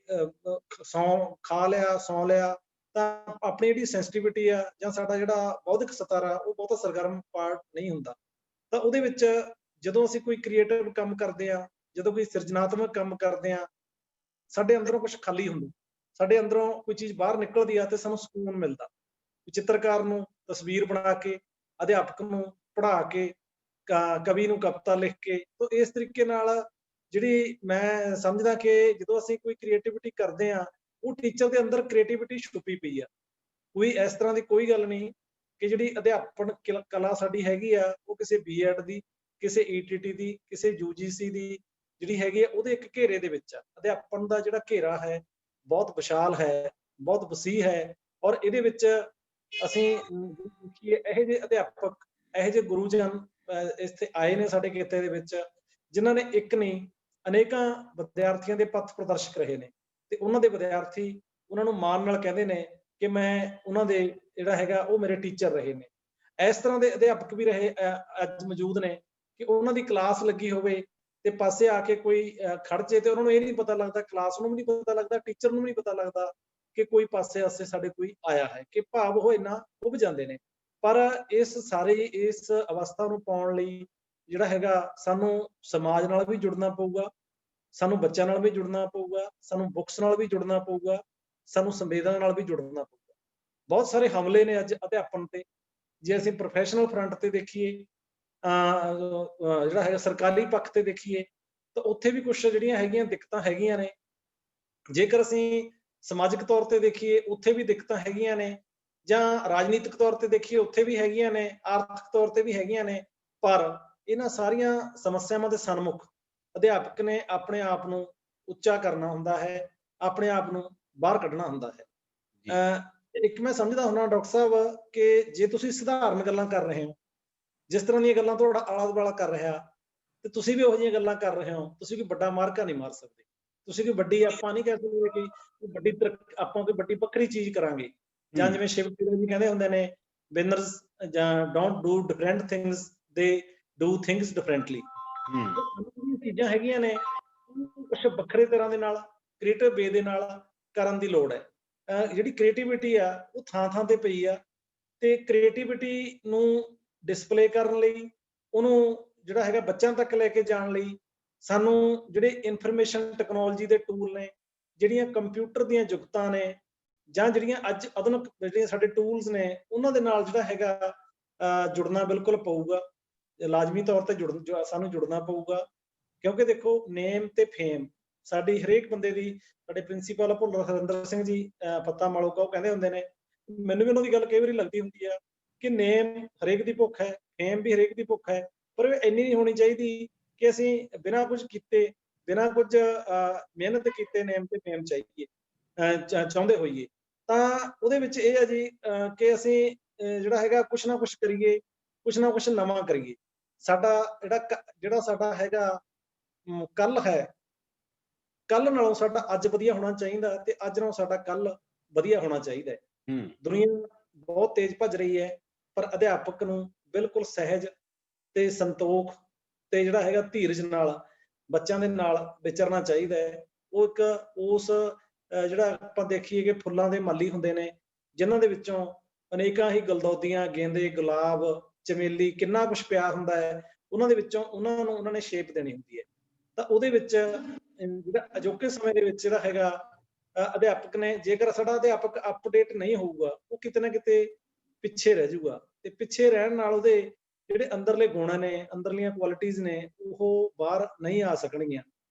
ਖਾ ਲਿਆ, ਸੌਂ ਲਿਆ, ਤਾਂ ਆਪਣੀ ਜਿਹੜੀ ਸੈਂਸਿਟੀਵਿਟੀ ਆ ਜਾਂ ਸਾਡਾ ਜਿਹੜਾ ਬੌਧਿਕ ਸਤਰ ਆ, ਉਹ ਬਹੁਤਾ ਸਰਗਰਮ ਪਾਰਟ ਨਹੀਂ ਹੁੰਦਾ। ਤਾਂ ਉਹਦੇ ਵਿੱਚ ਜਦੋਂ ਅਸੀਂ ਕੋਈ ਕ੍ਰੀਏਟਿਵ ਕੰਮ ਕਰਦੇ ਆ, ਜਦੋਂ ਕੋਈ ਸਿਰਜਣਾਤਮਕ ਕੰਮ ਕਰਦੇ ਆ, ਸਾਡੇ ਅੰਦਰੋਂ ਕੁਝ ਖਾਲੀ ਹੁੰਦਾ, ਸਾਡੇ ਅੰਦਰੋਂ ਕੋਈ ਚੀਜ਼ ਬਾਹਰ ਨਿਕਲਦੀ ਆ ਤੇ ਸਾਨੂੰ ਸਕੂਨ ਮਿਲਦਾ। ਚਿੱਤਰਕਾਰ ਨੂੰ ਤਸਵੀਰ ਬਣਾ ਕੇ, ਅਧਿਆਪਕ ਨੂੰ ਪੜ੍ਹਾ ਕੇ, ਕਵੀ ਨੂੰ ਕਵਿਤਾ ਲਿਖ ਕੇ, ਤਾਂ ਇਸ ਤਰੀਕੇ ਨਾਲ ਜਿਹੜੀ ਮੈਂ ਸਮਝਦਾ ਕਿ ਜਦੋਂ ਅਸੀਂ ਕੋਈ ਕ੍ਰੀਏਟਿਵਿਟੀ ਕਰਦੇ ਆ, ਉਹ ਟੀਚਰ ਦੇ ਅੰਦਰ ਕ੍ਰੀਏਟਿਵਿਟੀ ਛੁਪੀ ਪਈ ਆ। ਕੋਈ ਇਸ ਤਰ੍ਹਾਂ ਦੀ ਕੋਈ ਗੱਲ ਨਹੀਂ ਕਿ ਜਿਹੜੀ ਅਧਿਆਪਨ ਕਲਾ ਸਾਡੀ ਹੈਗੀ ਆ, ਉਹ ਕਿਸੇ ਬੀਐਡ ਦੀ, ਕਿਸੇ ਈਟੀਟੀ ਦੀ, ਕਿਸੇ ਯੂਜੀਸੀ ਦੀ ਜਿਹੜੀ ਹੈਗੀ ਆ, ਉਹਦੇ ਇੱਕ ਘੇਰੇ ਦੇ ਵਿੱਚ ਆ। ਅਧਿਆਪਨ ਦਾ ਜਿਹੜਾ ਘੇਰਾ ਹੈ ਬਹੁਤ ਵਿਸ਼ਾਲ ਹੈ, ਬਹੁਤ ਵਸੀਹ ਹੈ। ਔਰ ਇਹਦੇ ਵਿੱਚ ਅਸੀਂ ਇਹੋ ਜਿਹੇ ਅਧਿਆਪਕ, ਇਹੋ ਜਿਹੇ ਗੁਰੂਜਨ ਇੱਥੇ ਆਏ ਨੇ ਸਾਡੇ ਕਿੱਤੇ ਦੇ ਵਿੱਚ, ਜਿਨ੍ਹਾਂ ਨੇ ਇੱਕ ਨਹੀਂ ਅਨੇਕਾਂ ਵਿਦਿਆਰਥੀਆਂ ਦੇ ਪੱਥ ਪ੍ਰਦਰਸ਼ਕ ਰਹੇ ਨੇ, ਤੇ ਉਹਨਾਂ ਦੇ ਵਿਦਿਆਰਥੀ ਉਹਨਾਂ ਨੂੰ ਮਾਣ ਨਾਲ ਕਹਿੰਦੇ ਨੇ ਕਿ ਮੈਂ ਉਹਨਾਂ ਦੇ ਜਿਹੜਾ ਹੈਗਾ ਉਹ ਮੇਰੇ ਟੀਚਰ ਰਹੇ ਨੇ। ਇਸ ਤਰ੍ਹਾਂ ਦੇ ਅਧਿਆਪਕ ਵੀ ਰਹੇ ਅੱਜ ਮੌਜੂਦ ਨੇ ਕਿ ਉਹਨਾਂ ਦੀ ਕਲਾਸ ਲੱਗੀ ਹੋਵੇ ਤੇ ਪਾਸੇ ਆ ਕੇ ਕੋਈ ਖੜ ਜੇ, ਤੇ ਉਹਨਾਂ ਨੂੰ ਇਹ ਨਹੀਂ ਪਤਾ ਲੱਗਦਾ, ਕਲਾਸ ਨੂੰ ਵੀ ਨਹੀਂ ਪਤਾ ਲੱਗਦਾ, ਟੀਚਰ ਨੂੰ ਵੀ ਨਹੀਂ ਪਤਾ ਲੱਗਦਾ ਕਿ ਕੋਈ ਪਾਸੇ ਆਸੇ ਸਾਡੇ ਕੋਈ ਆਇਆ ਹੈ, ਕਿ ਭਾਵ ਉਹ ਇੰਨਾ ਉੱਭ ਜਾਂਦੇ ਨੇ। ਪਰ ਇਸ ਅਵਸਥਾ ਨੂੰ ਪਾਉਣ ਲਈ ਜਿਹੜਾ ਹੈਗਾ, ਸਾਨੂੰ ਸਮਾਜ ਨਾਲ ਵੀ ਜੁੜਨਾ ਪਊਗਾ, ਸਾਨੂੰ ਬੱਚਿਆਂ ਨਾਲ ਵੀ ਜੁੜਨਾ ਪਊਗਾ, ਸਾਨੂੰ ਬੁੱਕਸ ਨਾਲ ਵੀ ਜੁੜਨਾ ਪਊਗਾ, ਸਾਨੂੰ ਸੰਵੇਦਨਾ ਨਾਲ ਵੀ ਜੁੜਨਾ ਪਊਗਾ। ਬਹੁਤ ਸਾਰੇ ਹਮਲੇ ਨੇ ਅੱਜ ਅਧਿਆਪਨ ਤੇ। ਜੇ ਅਸੀਂ ਪ੍ਰੋਫੈਸ਼ਨਲ ਫਰੰਟ ਤੇ ਦੇਖੀਏ, ਜਿਹੜਾ ਹੈਗਾ ਸਰਕਾਰੀ ਪੱਖ ਤੇ ਦੇਖੀਏ, ਤਾਂ ਉੱਥੇ ਵੀ ਕੁਝ ਜਿਹੜੀਆਂ ਹੈਗੀਆਂ ਦਿੱਕਤਾਂ ਹੈਗੀਆਂ ਨੇ। ਜੇਕਰ ਅਸੀਂ ਸਮਾਜਿਕ ਤੌਰ ਤੇ ਦੇਖੀਏ, ਉੱਥੇ ਵੀ ਦਿੱਕਤਾਂ ਹੈਗੀਆਂ ਨੇ, ਜਾਂ ਰਾਜਨੀਤਿਕ ਤੌਰ ਤੇ ਦੇਖੀਏ, ਉੱਥੇ ਵੀ ਹੈਗੀਆਂ ਨੇ, ਆਰਥਿਕ ਤੌਰ ਤੇ ਵੀ ਹੈਗੀਆਂ ਨੇ। ਪਰ ਇਹਨਾਂ ਸਾਰੀਆਂ ਸਮੱਸਿਆਵਾਂ ਦੇ ਸਨਮੁਖ ਅਧਿਆਪਕ ਨੇ ਆਪਣੇ ਆਪ ਨੂੰ ਉੱਚਾ ਕਰਨਾ ਹੁੰਦਾ ਹੈ, ਆਪਣੇ ਆਪ ਨੂੰ ਬਾਹਰ ਕੱਢਣਾ ਹੁੰਦਾ ਹੈ। ਇੱਕ ਮੈਂ ਸਮਝਦਾ ਹੁੰਦਾ ਡਾਕਟਰ ਸਾਹਿਬ ਕਿ ਜੇ ਤੁਸੀਂ ਸਧਾਰਨ ਗੱਲਾਂ ਕਰ ਰਹੇ ਹੋ, ਜਿਸ ਤਰ੍ਹਾਂ ਦੀਆਂ ਗੱਲਾਂ ਤੁਹਾਡਾ ਆਲਾ ਦੁਆਲਾ ਕਰ ਰਿਹਾ, ਤੇ ਤੁਸੀਂ ਵੀ ਉਹੋ ਜਿਹੀਆਂ ਗੱਲਾਂ ਕਰ ਰਹੇ ਹੋ, ਤੁਸੀਂ ਕੋਈ ਵੱਡਾ ਮਾਰਕਾ ਨਹੀਂ ਮਾਰ ਸਕਦੇ। ਤੁਸੀਂ ਕੋਈ ਵੱਡੀ, ਆਪਾਂ ਨਹੀਂ ਕਹਿ ਸਕਦੇ ਕਿ ਵੱਡੀ ਆਪਾਂ ਕੋਈ ਵੱਡੀ ਵੱਖਰੀ ਚੀਜ਼ ਕਰਾਂਗੇ, ਜਾਂ ਜਿਵੇਂ ਸ਼ਿਵ ਜੀ ਕਹਿੰਦੇ ਹੁੰਦੇ ਨੇ, ਵਿਨਰਸ ਜਾਂ ਡੋਂਟ ਡੂ ਡਿਫਰੈਂਟ ਥਿੰਗਸ, ਦੇ ਡੂ ਥਿੰਗਸ ਡਿਫਰੈਂਟਲੀ। ਚੀਜ਼ਾਂ ਹੈਗੀਆਂ ਨੇ, ਕੁਝ ਵੱਖਰੇ ਤਰ੍ਹਾਂ ਦੇ ਨਾਲ, ਕ੍ਰੀਏਟਿਵ ਵੇ ਦੇ ਨਾਲ ਕਰਨ ਦੀ ਲੋੜ ਹੈ। ਜਿਹੜੀ ਕ੍ਰੀਏਟਿਵਿਟੀ ਆ ਉਹ ਥਾਂ ਥਾਂ ਤੇ ਪਈ ਆ, ਤੇ ਕ੍ਰੀਏਟਿਵਿਟੀ ਨੂੰ ਡਿਸਪਲੇ ਕਰਨ ਲਈ, ਉਹਨੂੰ ਜਿਹੜਾ ਹੈਗਾ ਬੱਚਿਆਂ ਤੱਕ ਲੈ ਕੇ ਜਾਣ ਲਈ, ਸਾਨੂੰ ਜਿਹੜੇ ਇਨਫੋਰਮੇਸ਼ਨ ਟੈਕਨੋਲੋਜੀ ਦੇ ਟੂਲ ਨੇ, ਜਿਹੜੀਆਂ ਕੰਪਿਊਟਰ ਦੀਆਂ ਜੁਗਤਾਂ ਨੇ, ਜਾਂ ਜਿਹੜੀਆਂ ਅੱਜ ਆਧੁਨਿਕ ਜਿਹੜੀਆਂ ਸਾਡੇ ਟੂਲਸ ਨੇ, ਉਹਨਾਂ ਦੇ ਨਾਲ ਜਿਹੜਾ ਹੈਗਾ ਜੁੜਨਾ ਬਿਲਕੁਲ ਪਊਗਾ। ਲਾਜ਼ਮੀ ਤੌਰ ਤੇ ਸਾਨੂੰ ਜੁੜਨਾ ਪਊਗਾ। ਕਿਉਂਕਿ ਦੇਖੋ, ਨੇਮ ਤੇ ਫੇਮ ਸਾਡੀ ਹਰੇਕ ਬੰਦੇ ਦੀ, ਸਾਡੇ ਪ੍ਰਿੰਸੀਪਲ ਭੁੱਲਰ ਹਰਿੰਦਰ ਸਿੰਘ ਜੀ ਪੱਤਾ ਮਾਲੋਕਾ, ਉਹ ਕਹਿੰਦੇ ਹੁੰਦੇ ਨੇ, ਮੈਨੂੰ ਵੀ ਉਹਨਾਂ ਦੀ ਗੱਲ ਕਈ ਵਾਰੀ ਲੱਗਦੀ ਹੁੰਦੀ ਆ ਕਿ ਨੇਮ ਹਰੇਕ ਦੀ ਭੁੱਖ ਹੈ, ਫੇਮ ਵੀ ਹਰੇਕ ਦੀ ਭੁੱਖ ਹੈ, ਪਰ ਇੰਨੀ ਨਹੀਂ ਹੋਣੀ ਚਾਹੀਦੀ ਕਿ ਅਸੀਂ ਬਿਨਾਂ ਕੁਝ ਕੀਤੇ, ਬਿਨਾਂ ਕੁਝ ਮਿਹਨਤ ਕੀਤੇ ਨੇਮ ਤੇ ਫੇਮ ਚਾਹੁੰਦੇ ਹੋਈਏ। ਤਾਂ ਉਹਦੇ ਵਿੱਚ ਇਹ ਹੈ ਜੀ ਕਿ ਅਸੀਂ ਜਿਹੜਾ ਹੈਗਾ ਕੁਛ ਨਾ ਕੁਛ ਕਰੀਏ, ਕੁਛ ਨਾ ਕੁਛ ਨਵਾਂ ਕਰੀਏ। ਸਾਡਾ ਜਿਹੜਾ ਸਾਡਾ ਹੈਗਾ ਕੱਲ ਹੈ, ਕੱਲ ਨਾਲੋਂ ਸਾਡਾ ਅੱਜ ਵਧੀਆ ਹੋਣਾ ਚਾਹੀਦਾ ਤੇ ਅੱਜ ਨਾਲੋਂ ਸਾਡਾ ਕੱਲ ਵਧੀਆ ਹੋਣਾ ਚਾਹੀਦਾ ਹੈ। ਦੁਨੀਆ ਬਹੁਤ ਤੇਜ਼ ਭੱਜ ਰਹੀ ਹੈ, ਪਰ ਅਧਿਆਪਕ ਨੂੰ ਬਿਲਕੁਲ ਸਹਿਜ ਤੇ ਸੰਤੋਖ ਤੇ ਜਿਹੜਾ ਹੈਗਾ ਧੀਰਜ ਨਾਲ ਬੱਚਿਆਂ ਦੇ ਨਾਲ ਵਿਚਰਨਾ ਚਾਹੀਦਾ ਹੈ। ਉਹ ਇੱਕ ਉਸ ਜਿਹੜਾ ਆਪਾਂ ਦੇਖੀਏ ਕਿ ਫੁੱਲਾਂ ਦੇ ਮਾਲੀ ਹੁੰਦੇ ਨੇ, ਜਿਨ੍ਹਾਂ ਦੇ ਵਿੱਚੋਂ ਅਨੇਕਾਂ ਹੀ ਗੁਲਦੌਦੀਆਂ, ਗੇਂਦੇ, ਗੁਲਾਬ, ਚਮੇਲੀ, ਕਿੰਨਾ ਕੁਛ ਪਿਆ ਹੁੰਦਾ ਹੈ। ਉਹਨਾਂ ਦੇ ਵਿੱਚੋਂ ਉਹਨਾਂ ਨੂੰ ਉਹਨਾਂ ਨੇ ਸ਼ੇਪ ਦੇਣੀ ਹੁੰਦੀ ਹੈ। ਤਾਂ ਉਹਦੇ ਵਿੱਚ ਜਿਹੜਾ ਅਜੋਕੇ ਸਮੇਂ ਦੇ ਵਿੱਚ ਜਿਹੜਾ ਹੈਗਾ ਅਧਿਆਪਕ ਨੇ, ਜੇਕਰ ਸਾਡਾ ਅਧਿਆਪਕ ਅਪਡੇਟ ਨਹੀਂ ਹੋਊਗਾ, ਉਹ ਕਿਤੇ ਨਾ ਕਿਤੇ ਪਿੱਛੇ ਰਹਿ ਜਾਊਗਾ ਤੇ ਪਿੱਛੇ ਰਹਿਣ ਨਾਲ ਉਹਦੇ ਜਿਹੜੇ ਅੰਦਰਲੇ ਗੁਣ ਨੇ, ਅੰਦਰਲੀਆਂ ਕੁਆਲਿਟੀਆਂ ਨੇ, ਉਹ ਬਾਹਰ ਨਹੀਂ ਆ ਸਕਣਗੀਆਂ।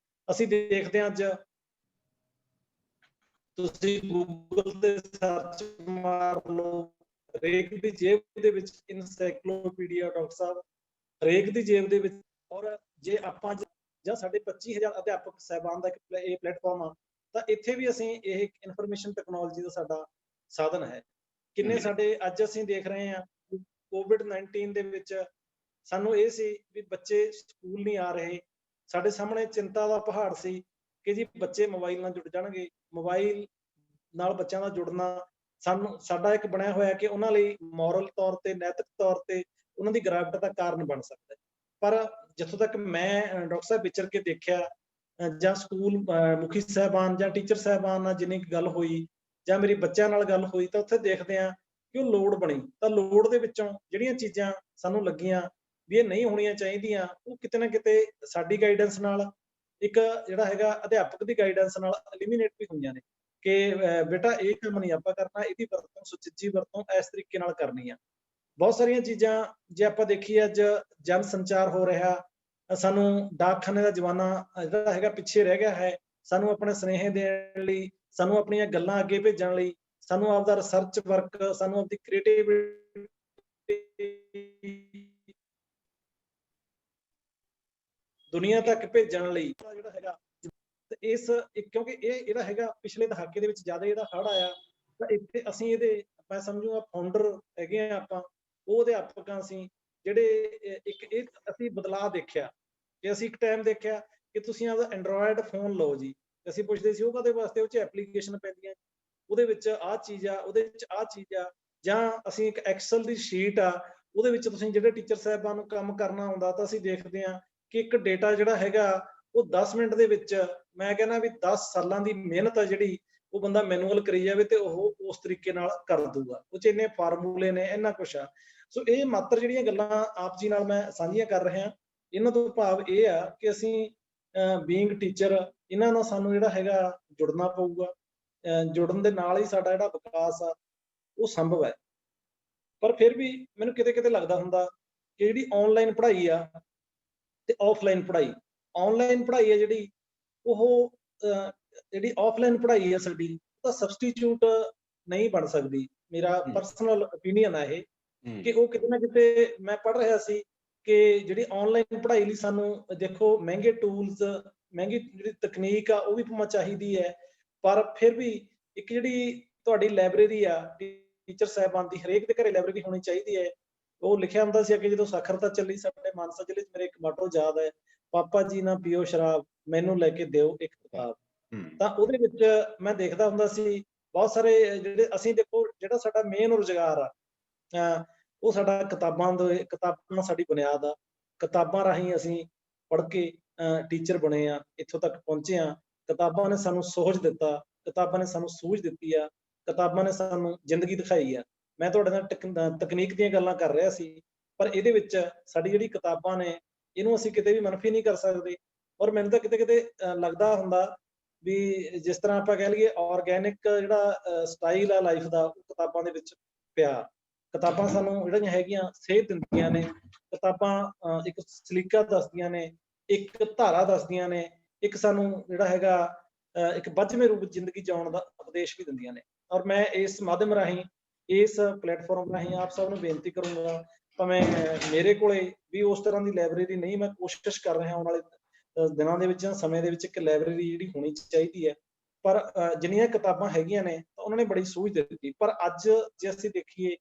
ਅਸੀਂ ਦੇਖਦੇ ਹਾਂ ਅੱਜ ਤੁਸੀਂ ਗੂਗਲ ਤੇ ਸਰਚ ਮਾਰ ਲਓ, ਹਰੇਕ ਦੀ ਜੇਬ ਦੇ ਵਿੱਚ ਇਨਸਾਈਕਲੋਪੀਡੀਆ ਡਾਕਟਰ ਸਾਹਿਬ, ਹਰੇਕ ਦੀ ਜੇਬ ਦੇ ਵਿੱਚ। ਔਰ ਜੇ ਆਪਾਂ ਜਾਂ ਸਾਡੇ 25,000 ਅਧਿਆਪਕ ਸਾਹਿਬਾਨ ਦਾ ਇਹ ਪਲੇਟਫਾਰਮ ਆ, ਤਾਂ ਇੱਥੇ ਵੀ ਅਸੀਂ ਇਹ ਇਨਫੋਰਮੇਸ਼ਨ ਟੈਕਨੋਲੋਜੀ ਦਾ ਸਾਡਾ ਸਾਧਨ ਹੈ। ਕਿੰਨੇ ਸਾਡੇ ਅੱਜ ਅਸੀਂ ਦੇਖ ਰਹੇ ਹਾਂ COVID-19 ਦੇ ਵਿੱਚ ਸਾਨੂੰ ਇਹ ਸੀ ਵੀ ਬੱਚੇ ਸਕੂਲ ਨਹੀਂ ਆ ਰਹੇ, ਸਾਡੇ ਸਾਹਮਣੇ ਚਿੰਤਾ ਦਾ ਪਹਾੜ ਸੀ ਕਿ ਜੀ ਬੱਚੇ ਮੋਬਾਈਲ ਨਾਲ ਜੁੜ ਜਾਣਗੇ। ਮੋਬਾਈਲ ਨਾਲ ਬੱਚਿਆਂ ਦਾ ਜੁੜਨਾ ਸਾਡਾ ਇੱਕ ਬਣਿਆ ਹੋਇਆ ਕਿ ਉਹਨਾਂ ਲਈ ਮੋਰਲ ਤੌਰ ਤੇ, ਨੈਤਿਕ ਤੌਰ ਤੇ ਉਹਨਾਂ ਦੀ ਗਿਰਾਵਟ ਦਾ ਕਾਰਨ ਬਣ ਸਕਦਾ ਹੈ। ਪਰ ਜਿੱਥੋਂ ਤੱਕ ਮੈਂ ਡਾਕਟਰ ਸਾਹਿਬ ਵਿਚਰ ਕੇ ਦੇਖਿਆ, ਜਾਂ ਸਕੂਲ ਮੁਖੀ ਸਾਹਿਬਾਨ ਜਾਂ ਟੀਚਰ ਸਾਹਿਬਾਨ ਨਾਲ ਜਿੰਨੀ ਗੱਲ ਹੋਈ, ਜਾਂ ਮੇਰੀ ਬੱਚਿਆਂ ਨਾਲ ਗੱਲ ਹੋਈ, ਤਾਂ ਉੱਥੇ ਦੇਖਦੇ ਹਾਂ ਕਿ ਉਹ ਲੋੜ ਬਣੀ। ਤਾਂ ਲੋੜ ਦੇ ਵਿੱਚੋਂ ਜਿਹੜੀਆਂ ਚੀਜ਼ਾਂ ਸਾਨੂੰ ਲੱਗੀਆਂ ਵੀ ਇਹ ਨਹੀਂ ਹੋਣੀਆਂ ਚਾਹੀਦੀਆਂ, ਉਹ ਕਿਤੇ ਨਾ ਕਿਤੇ ਸਾਡੀ ਗਾਈਡੈਂਸ ਨਾਲ, ਇੱਕ ਜਿਹੜਾ ਹੈਗਾ ਅਧਿਆਪਕ ਦੀ ਗਾਈਡੈਂਸ ਨਾਲ ਐਲੀਮੀਨੇਟ ਵੀ ਹੋਈਆਂ ਨੇ ਕਿ ਬੇਟਾ ਇਹ ਕੰਮ ਨਹੀਂ ਆਪਾਂ ਕਰਨਾ, ਇਹਦੀ ਵਰਤੋਂ ਸੁਚੱਜੀ ਵਰਤੋਂ ਇਸ ਤਰੀਕੇ ਨਾਲ ਕਰਨੀ ਆ। ਬਹੁਤ ਸਾਰੀਆਂ ਚੀਜ਼ਾਂ ਜੇ ਆਪਾਂ ਦੇਖੀਏ, ਅੱਜ ਜਨ ਸੰਚਾਰ ਹੋ ਰਿਹਾ, ਸਾਨੂੰ ਡਾਕਖਾਨੇ ਦਾ ਜ਼ਮਾਨਾ ਜਿਹੜਾ ਹੈਗਾ ਪਿੱਛੇ ਰਹਿ ਗਿਆ ਹੈ। ਸਾਨੂੰ ਆਪਣੇ ਸੁਨੇਹੇ ਦੇਣ ਲਈ, ਸਾਨੂੰ ਆਪਣੀਆਂ ਗੱਲਾਂ ਅੱਗੇ ਭੇਜਣ ਲਈ, ਸਾਨੂੰ ਆਪਦਾ ਰਿਸਰਚ ਵਰਕ, ਸਾਨੂੰ ਆਪਦੀ ਕ੍ਰੀਏਟਿਵਿਟੀ ਦੁਨੀਆ ਤੱਕ ਭੇਜਣ ਲਈ ਜਿਹੜਾ ਹੈਗਾ ਇਸ ਕਿਉਂਕਿ ਇਹ ਜਿਹੜਾ ਹੈਗਾ ਪਿਛਲੇ ਦਹਾਕੇ ਦੇ ਵਿੱਚ ਜ਼ਿਆਦਾ ਜਿਹੜਾ ਹੜ੍ਹ ਆਇਆ, ਤਾਂ ਇੱਥੇ ਅਸੀਂ ਇਹਦੇ ਮੈਂ ਸਮਝੂਗਾ ਫਾਊਂਡਰ ਹੈਗੇ ਆ ਆਪਾਂ, ਉਹ ਅਧਿਆਪਕ ਅਸੀਂ ਜਿਹੜੇ ਇੱਕ ਇਹ ਅਸੀਂ ਬਦਲਾਅ ਦੇਖਿਆ ਕਿ ਅਸੀਂ ਇੱਕ ਟਾਈਮ ਦੇਖਿਆ ਕਿ ਤੁਸੀਂ ਆਪਦਾ ਐਂਡਰੋਇਡ ਫੋਨ ਲਓ ਜੀ, ਅਸੀਂ ਪੁੱਛਦੇ ਸੀ ਉਹ ਕਾਹਦੇ ਵਾਸਤੇ, ਉਹ 'ਚ ਐਪਲੀਕੇਸ਼ਨ ਪੈਂਦੀਆਂ, ਉਹਦੇ ਵਿੱਚ ਆਹ ਚੀਜ਼ ਆ, ਉਹਦੇ ਵਿੱਚ ਆਹ ਚੀਜ਼ ਆ। ਜਾਂ ਅਸੀਂ ਇੱਕ ਐਕਸਲ ਦੀ ਸ਼ੀਟ ਆ, ਉਹਦੇ ਵਿੱਚ ਤੁਸੀਂ ਜਿਹੜੇ ਟੀਚਰ ਸਾਹਿਬਾਨ ਨੂੰ ਕੰਮ ਕਰਨਾ ਆਉਂਦਾ, ਤਾਂ ਅਸੀਂ ਦੇਖਦੇ ਹਾਂ ਕਿ ਇੱਕ ਡੇਟਾ ਜਿਹੜਾ ਹੈਗਾ ਉਹ 10 ਮਿੰਟ ਦੇ ਵਿੱਚ, ਮੈਂ ਕਹਿੰਦਾ ਵੀ 10 ਸਾਲਾਂ ਦੀ ਮਿਹਨਤ ਆ ਜਿਹੜੀ ਉਹ ਬੰਦਾ ਮੈਨੂਅਲ ਕਰੀ ਜਾਵੇ ਤੇ ਉਹ ਉਸ ਤਰੀਕੇ ਨਾਲ ਕਰ ਦੂਗਾ। ਉਹ 'ਚ ਇੰਨੇ ਫਾਰਮੂਲੇ ਨੇ, ਇੰਨਾ ਕੁਛ ਆ। ਸੋ ਇਹ ਮਾਤਰ ਜਿਹੜੀਆਂ ਗੱਲਾਂ ਆਪ ਜੀ ਨਾਲ ਮੈਂ ਸਾਂਝੀਆਂ ਕਰ ਰਿਹਾ, ਇਹਨਾਂ ਤੋਂ ਭਾਵ ਇਹ ਆ ਕਿ ਅਸੀਂ ਬੀਇੰਗ ਟੀਚਰ, ਇਹਨਾਂ ਨਾਲ ਸਾਨੂੰ ਜਿਹੜਾ ਹੈਗਾ ਜੁੜਨਾ ਪਊਗਾ। ਜੁੜਨ ਦੇ ਨਾਲ ਹੀ ਸਾਡਾ ਜਿਹੜਾ ਵਿਕਾਸ ਆ ਉਹ ਸੰਭਵ ਹੈ। ਪਰ ਫਿਰ ਵੀ ਮੈਨੂੰ ਕਿਤੇ ਕਿਤੇ ਲੱਗਦਾ ਹੁੰਦਾ ਕਿ ਜਿਹੜੀ ਆਨਲਾਈਨ ਪੜ੍ਹਾਈ ਆ ਤੇ ਆਫਲਾਈਨ ਪੜ੍ਹਾਈ, ਆਨਲਾਈਨ ਪੜ੍ਹਾਈ ਹੈ ਜਿਹੜੀ, ਉਹ ਜਿਹੜੀ ਆਫਲਾਈਨ ਪੜ੍ਹਾਈ ਹੈ ਸਾਡੀ, ਉਹਦਾ ਸਬਸਟੀਚਿਊਟ ਨਹੀਂ ਬਣ ਸਕਦੀ। ਮੇਰਾ ਪਰਸਨਲ ਓਪੀਨੀਅਨ ਹੈ ਇਹ ਕਿ ਉਹ ਕਿਤੇ ਨਾ ਕਿਤੇ ਮੈਂ ਪੜ੍ਹ ਰਿਹਾ ਸੀ ਕਿ ਜਿਹੜੀ ਆਨਲਾਈਨ ਪੜ੍ਹਾਈ ਲਈ ਸਾਨੂੰ ਦੇਖੋ ਮਹਿੰਗੇ ਟੂਲਸ, ਮਹਿੰਗੀ ਜਿਹੜੀ ਤਕਨੀਕ ਆ ਉਹ ਵੀ ਭਾਵੇਂ ਚਾਹੀਦੀ ਹੈ, ਪਰ ਫਿਰ ਵੀ ਇੱਕ ਜਿਹੜੀ ਤੁਹਾਡੀ ਲਾਇਬ੍ਰੇਰੀ ਆ ਟੀਚਰ ਸਾਹਿਬਾਨ ਦੀ, ਹਰੇਕ ਦੇ ਘਰੇ ਲਾਇਬ੍ਰੇਰੀ ਹੋਣੀ ਚਾਹੀਦੀ ਹੈ। ਉਹ ਲਿਖਿਆ ਹੁੰਦਾ ਸੀ ਅੱਗੇ ਜਦੋਂ ਸਾਖਰਤਾ ਚੱਲੀ ਸਾਡੇ ਮਾਨਸਾ ਜ਼ਿਲ੍ਹੇ 'ਚ, ਮੇਰੇ ਇੱਕ ਮਾਟੋ ਯਾਦ ਹੈ, ਪਾਪਾ ਜੀ ਨਾ ਪੀਓ ਸ਼ਰਾਬ, ਮੈਨੂੰ ਲੈ ਕੇ ਦਿਓ ਇੱਕ ਕਿਤਾਬ। ਤਾਂ ਉਹਦੇ ਵਿੱਚ ਮੈਂ ਦੇਖਦਾ ਹੁੰਦਾ ਸੀ ਬਹੁਤ ਸਾਰੇ ਜਿਹੜੇ ਅਸੀਂ ਦੇਖੋ ਜਿਹੜਾ ਸਾਡਾ ਮੇਨ ਰੁਜ਼ਗਾਰ ਆ ਉਹ ਸਾਡਾ ਕਿਤਾਬਾਂ ਸਾਡੀ ਬੁਨਿਆਦ ਆ। ਕਿਤਾਬਾਂ ਰਾਹੀਂ ਅਸੀਂ ਪੜ੍ਹ ਕੇ ਟੀਚਰ ਬਣੇ ਆ, ਇੱਥੋਂ ਤੱਕ ਪਹੁੰਚੇ ਆ। ਕਿਤਾਬਾਂ ਨੇ ਸਾਨੂੰ ਸੋਝ ਦਿੱਤਾ, ਕਿਤਾਬਾਂ ਨੇ ਸਾਨੂੰ ਸੂਝ ਦਿੱਤੀ ਆ, ਕਿਤਾਬਾਂ ਨੇ ਸਾਨੂੰ ਜ਼ਿੰਦਗੀ ਦਿਖਾਈ ਆ। ਮੈਂ ਤੁਹਾਡੇ ਨਾਲ ਤਕਨੀਕ ਦੀਆਂ ਗੱਲਾਂ ਕਰ ਰਿਹਾ ਸੀ, ਪਰ ਇਹਦੇ ਵਿੱਚ ਸਾਡੀ ਜਿਹੜੀ ਕਿਤਾਬਾਂ ਨੇ ਇਹਨੂੰ ਅਸੀਂ ਕਿਤੇ ਵੀ ਮਨਫੀ ਨਹੀਂ ਕਰ ਸਕਦੇ। ਔਰ ਮੈਨੂੰ ਤਾਂ ਕਿਤੇ ਕਿਤੇ ਲੱਗਦਾ ਹੁੰਦਾ ਵੀ ਜਿਸ ਤਰ੍ਹਾਂ ਆਪਾਂ ਕਹਿ ਲਈਏ ਆਰਗੈਨਿਕ ਜਿਹੜਾ ਸਟਾਈਲ ਆ ਲਾਈਫ ਦਾ, ਉਹ ਕਿਤਾਬਾਂ ਦੇ ਵਿੱਚ ਪਿਆ। ਕਿਤਾਬਾਂ ਸਾਨੂੰ ਜਿਹੜੀਆਂ ਹੈਗੀਆਂ ਸੇਧ ਦਿੰਦੀਆਂ ਨੇ, ਕਿਤਾਬਾਂ ਇੱਕ ਸਲੀਕਾ ਦੱਸਦੀਆਂ ਨੇ, ਇੱਕ ਧਾਰਾ ਦੱਸਦੀਆਂ ਨੇ, ਇੱਕ ਸਾਨੂੰ ਜਿਹੜਾ ਹੈਗਾ ਇੱਕ ਬੱਝਵੇਂ ਰੂਪ ਜ਼ਿੰਦਗੀ ਜਿਉਣ ਦਾ ਉਪਦੇਸ਼ ਵੀ ਦਿੰਦੀਆਂ ਨੇ। ਔਰ ਮੈਂ ਇਸ ਮਾਧਿਅਮ ਰਾਹੀਂ, ਇਸ ਪਲੇਟਫਾਰਮ ਰਾਹੀਂ ਆਪ ਸਭ ਨੂੰ ਬੇਨਤੀ ਕਰੂੰਗਾ, ਭਾਵੇਂ ਮੇਰੇ ਕੋਲੇ ਵੀ ਉਸ ਤਰ੍ਹਾਂ ਦੀ ਲਾਇਬ੍ਰੇਰੀ ਨਹੀਂ, ਮੈਂ ਕੋਸ਼ਿਸ਼ ਕਰ ਰਿਹਾ ਆਉਣ ਵਾਲੇ ਦਿਨਾਂ ਦੇ ਵਿੱਚ, ਸਮੇਂ ਦੇ ਵਿੱਚ ਇੱਕ ਲਾਇਬ੍ਰੇਰੀ ਜਿਹੜੀ ਹੋਣੀ ਚਾਹੀਦੀ ਹੈ। ਪਰ ਜਿੰਨੀਆਂ ਕਿਤਾਬਾਂ ਹੈਗੀਆਂ ਨੇ ਉਹਨਾਂ ਨੇ ਬੜੀ ਸੂਝ ਦਿੱਤੀ। ਪਰ ਅੱਜ ਜੇ ਅਸੀਂ ਦੇਖੀਏ,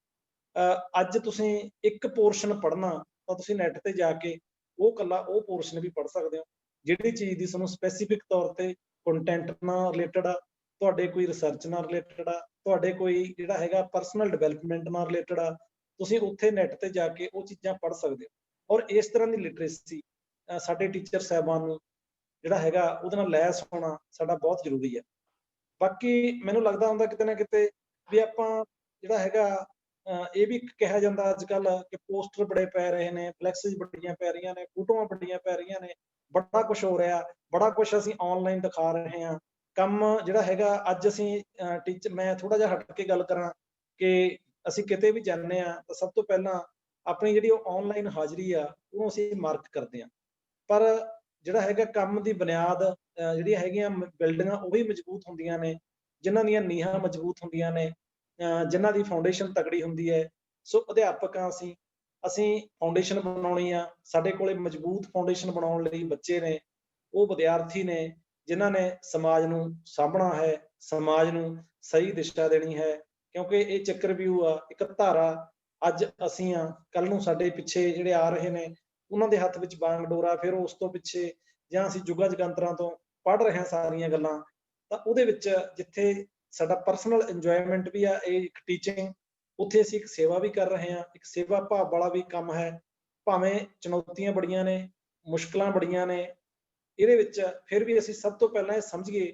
ਅੱਜ ਤੁਸੀਂ ਇੱਕ ਪੋਰਸ਼ਨ ਪੜ੍ਹਨਾ ਤਾਂ ਤੁਸੀਂ ਨੈਟ ਤੇ ਜਾ ਕੇ ਉਹ ਪੋਰਸ਼ਨ ਵੀ ਪੜ੍ਹ ਸਕਦੇ ਹੋ, ਜਿਹੜੀ ਚੀਜ਼ ਦੀ ਤੁਹਾਨੂੰ ਸਪੈਸੀਫਿਕ ਤੌਰ ਤੇ ਕੰਟੈਂਟ ਨਾਲ ਰਿਲੇਟਡ ਆ, ਤੁਹਾਡੇ ਕੋਈ ਰਿਸਰਚ ਨਾਲ ਰਿਲੇਟਡ ਆ, ਤੁਹਾਡੇ ਕੋਈ ਜਿਹੜਾ ਹੈਗਾ ਪਰਸਨਲ ਡਿਵੈਲਪਮੈਂਟ ਨਾਲ ਰਿਲੇਟਡ ਆ, ਤੁਸੀਂ ਉੱਥੇ ਨੈਟ ਤੇ ਜਾ ਕੇ ਉਹ ਚੀਜ਼ਾਂ ਪੜ੍ਹ ਸਕਦੇ ਹੋ। ਔਰ ਇਸ ਤਰ੍ਹਾਂ ਦੀ ਲਿਟਰੇਸੀ ਸਾਡੇ ਟੀਚਰ ਸਾਹਿਬਾਨ ਨੂੰ ਜਿਹੜਾ ਹੈਗਾ ਉਹਦੇ ਨਾਲ ਲੈਸ ਹੋਣਾ ਸਾਡਾ ਬਹੁਤ ਜ਼ਰੂਰੀ ਹੈ। ਬਾਕੀ ਮੈਨੂੰ ਲੱਗਦਾ ਹੁੰਦਾ ਕਿਤੇ ਨਾ ਕਿਤੇ ਵੀ ਆਪਾਂ ਜਿਹੜਾ ਹੈਗਾ ਇਹ ਵੀ ਕਿਹਾ ਜਾਂਦਾ ਅੱਜ ਕੱਲ ਕਿ ਪੋਸਟਰ ਬੜੇ ਪੈ ਰਹੇ ਨੇ, ਫਲੈਕਸਿਸ ਬੜੀਆਂ ਪੈ ਰਹੀਆਂ ਨੇ, ਫੋਟੋਆਂ ਬੜੀਆਂ ਪੈ ਰਹੀਆਂ ਨੇ, ਬੜਾ ਕੁਝ ਹੋ ਰਿਹਾ, ਬੜਾ ਕੁਝ ਅਸੀਂ ਆਨਲਾਈਨ ਦਿਖਾ ਰਹੇ ਹਾਂ। ਕੰਮ ਜਿਹੜਾ ਹੈਗਾ ਅੱਜ ਅਸੀਂ ਟੀਚਰ, ਮੈਂ ਥੋੜਾ ਜਿਹਾ ਹਟ ਕੇ ਗੱਲ ਕਰਾਂ ਕਿ ਅਸੀਂ ਕਿਤੇ ਵੀ ਜਾਂਦੇ ਆ ਤਾਂ ਸਭ ਤੋਂ ਪਹਿਲਾਂ ਆਪਣੀ ਜਿਹੜੀ ਉਹ ਆਨਲਾਈਨ ਹਾਜ਼ਰੀ ਆ ਉਹਨੂੰ ਅਸੀਂ ਮਾਰਕ ਕਰਦੇ ਆ, ਪਰ ਜਿਹੜਾ ਹੈਗਾ ਕੰਮ ਦੀ ਬੁਨਿਆਦ ਜਿਹੜੀਆਂ ਹੈਗੀਆਂ ਬਿਲਡਿੰਗਾਂ ਉਹ ਵੀ ਮਜ਼ਬੂਤ ਹੁੰਦੀਆਂ ਨੇ, ਜਿਨ੍ਹਾਂ ਦੀਆਂ ਨੀਹਾਂ ਮਜ਼ਬੂਤ ਹੁੰਦੀਆਂ ਨੇ, ਜਿਨ੍ਹਾਂ ਦੀ ਫਾਊਂਡੇਸ਼ਨ ਤਕੜੀ ਹੁੰਦੀ ਹੈ। ਸੋ ਅਧਿਆਪਕ ਆ ਅਸੀਂ ਫਾਊਂਡੇਸ਼ਨ ਬਣਾਉਣੀ ਆ, ਸਾਡੇ ਕੋਲੇ ਮਜ਼ਬੂਤ ਫਾਊਂਡੇਸ਼ਨ ਬਣਾਉਣ ਲਈ ਬੱਚੇ ਨੇ, ਉਹ ਵਿਦਿਆਰਥੀ ਨੇ ਜਿਨ੍ਹਾਂ ਨੇ ਸਮਾਜ ਨੂੰ ਸਾਂਭਣਾ ਹੈ, ਸਮਾਜ ਨੂੰ ਸਹੀ ਦਿਸ਼ਾ ਦੇਣੀ ਹੈ। ਕਿਉਂਕਿ ਇਹ ਚੱਕਰਵਿਊਹ ਆ, ਇੱਕ ਧਾਰਾ, ਅੱਜ ਅਸੀਂ ਆ, ਕੱਲ ਨੂੰ ਸਾਡੇ ਪਿੱਛੇ ਜਿਹੜੇ ਆ ਰਹੇ ਨੇ ਉਹਨਾਂ ਦੇ ਹੱਥ ਵਿੱਚ ਬਾਂਗ ਡੋਰਾ, ਫਿਰ ਉਸ ਤੋਂ ਪਿੱਛੇ ਜਾਂ ਅਸੀਂ ਜੁਗਾਂ ਜਗੰਤਰਾਂ ਤੋਂ ਪੜ੍ਹ ਰਹੇ ਹਾਂ ਸਾਰੀਆਂ ਗੱਲਾਂ, ਤਾਂ ਉਹਦੇ ਵਿੱਚ ਜਿੱਥੇ ਸਾਡਾ ਪਰਸਨਲ ਇੰਜੋਇਮੈਂਟ ਵੀ ਆ, ਇਹ ਇੱਕ ਟੀਚਿੰਗ, ਉੱਥੇ ਅਸੀਂ ਇੱਕ ਸੇਵਾ ਵੀ ਕਰ ਰਹੇ ਹਾਂ, ਇੱਕ ਸੇਵਾ ਭਾਵ ਵਾਲਾ ਵੀ ਕੰਮ ਹੈ। ਭਾਵੇਂ ਚੁਣੌਤੀਆਂ ਬੜੀਆਂ ਨੇ, ਮੁਸ਼ਕਲਾਂ ਬੜੀਆਂ ਨੇ, ਇਹਦੇ ਵਿੱਚ ਫਿਰ ਵੀ ਅਸੀਂ ਸਭ ਤੋਂ ਪਹਿਲਾਂ ਇਹ ਸਮਝੀਏ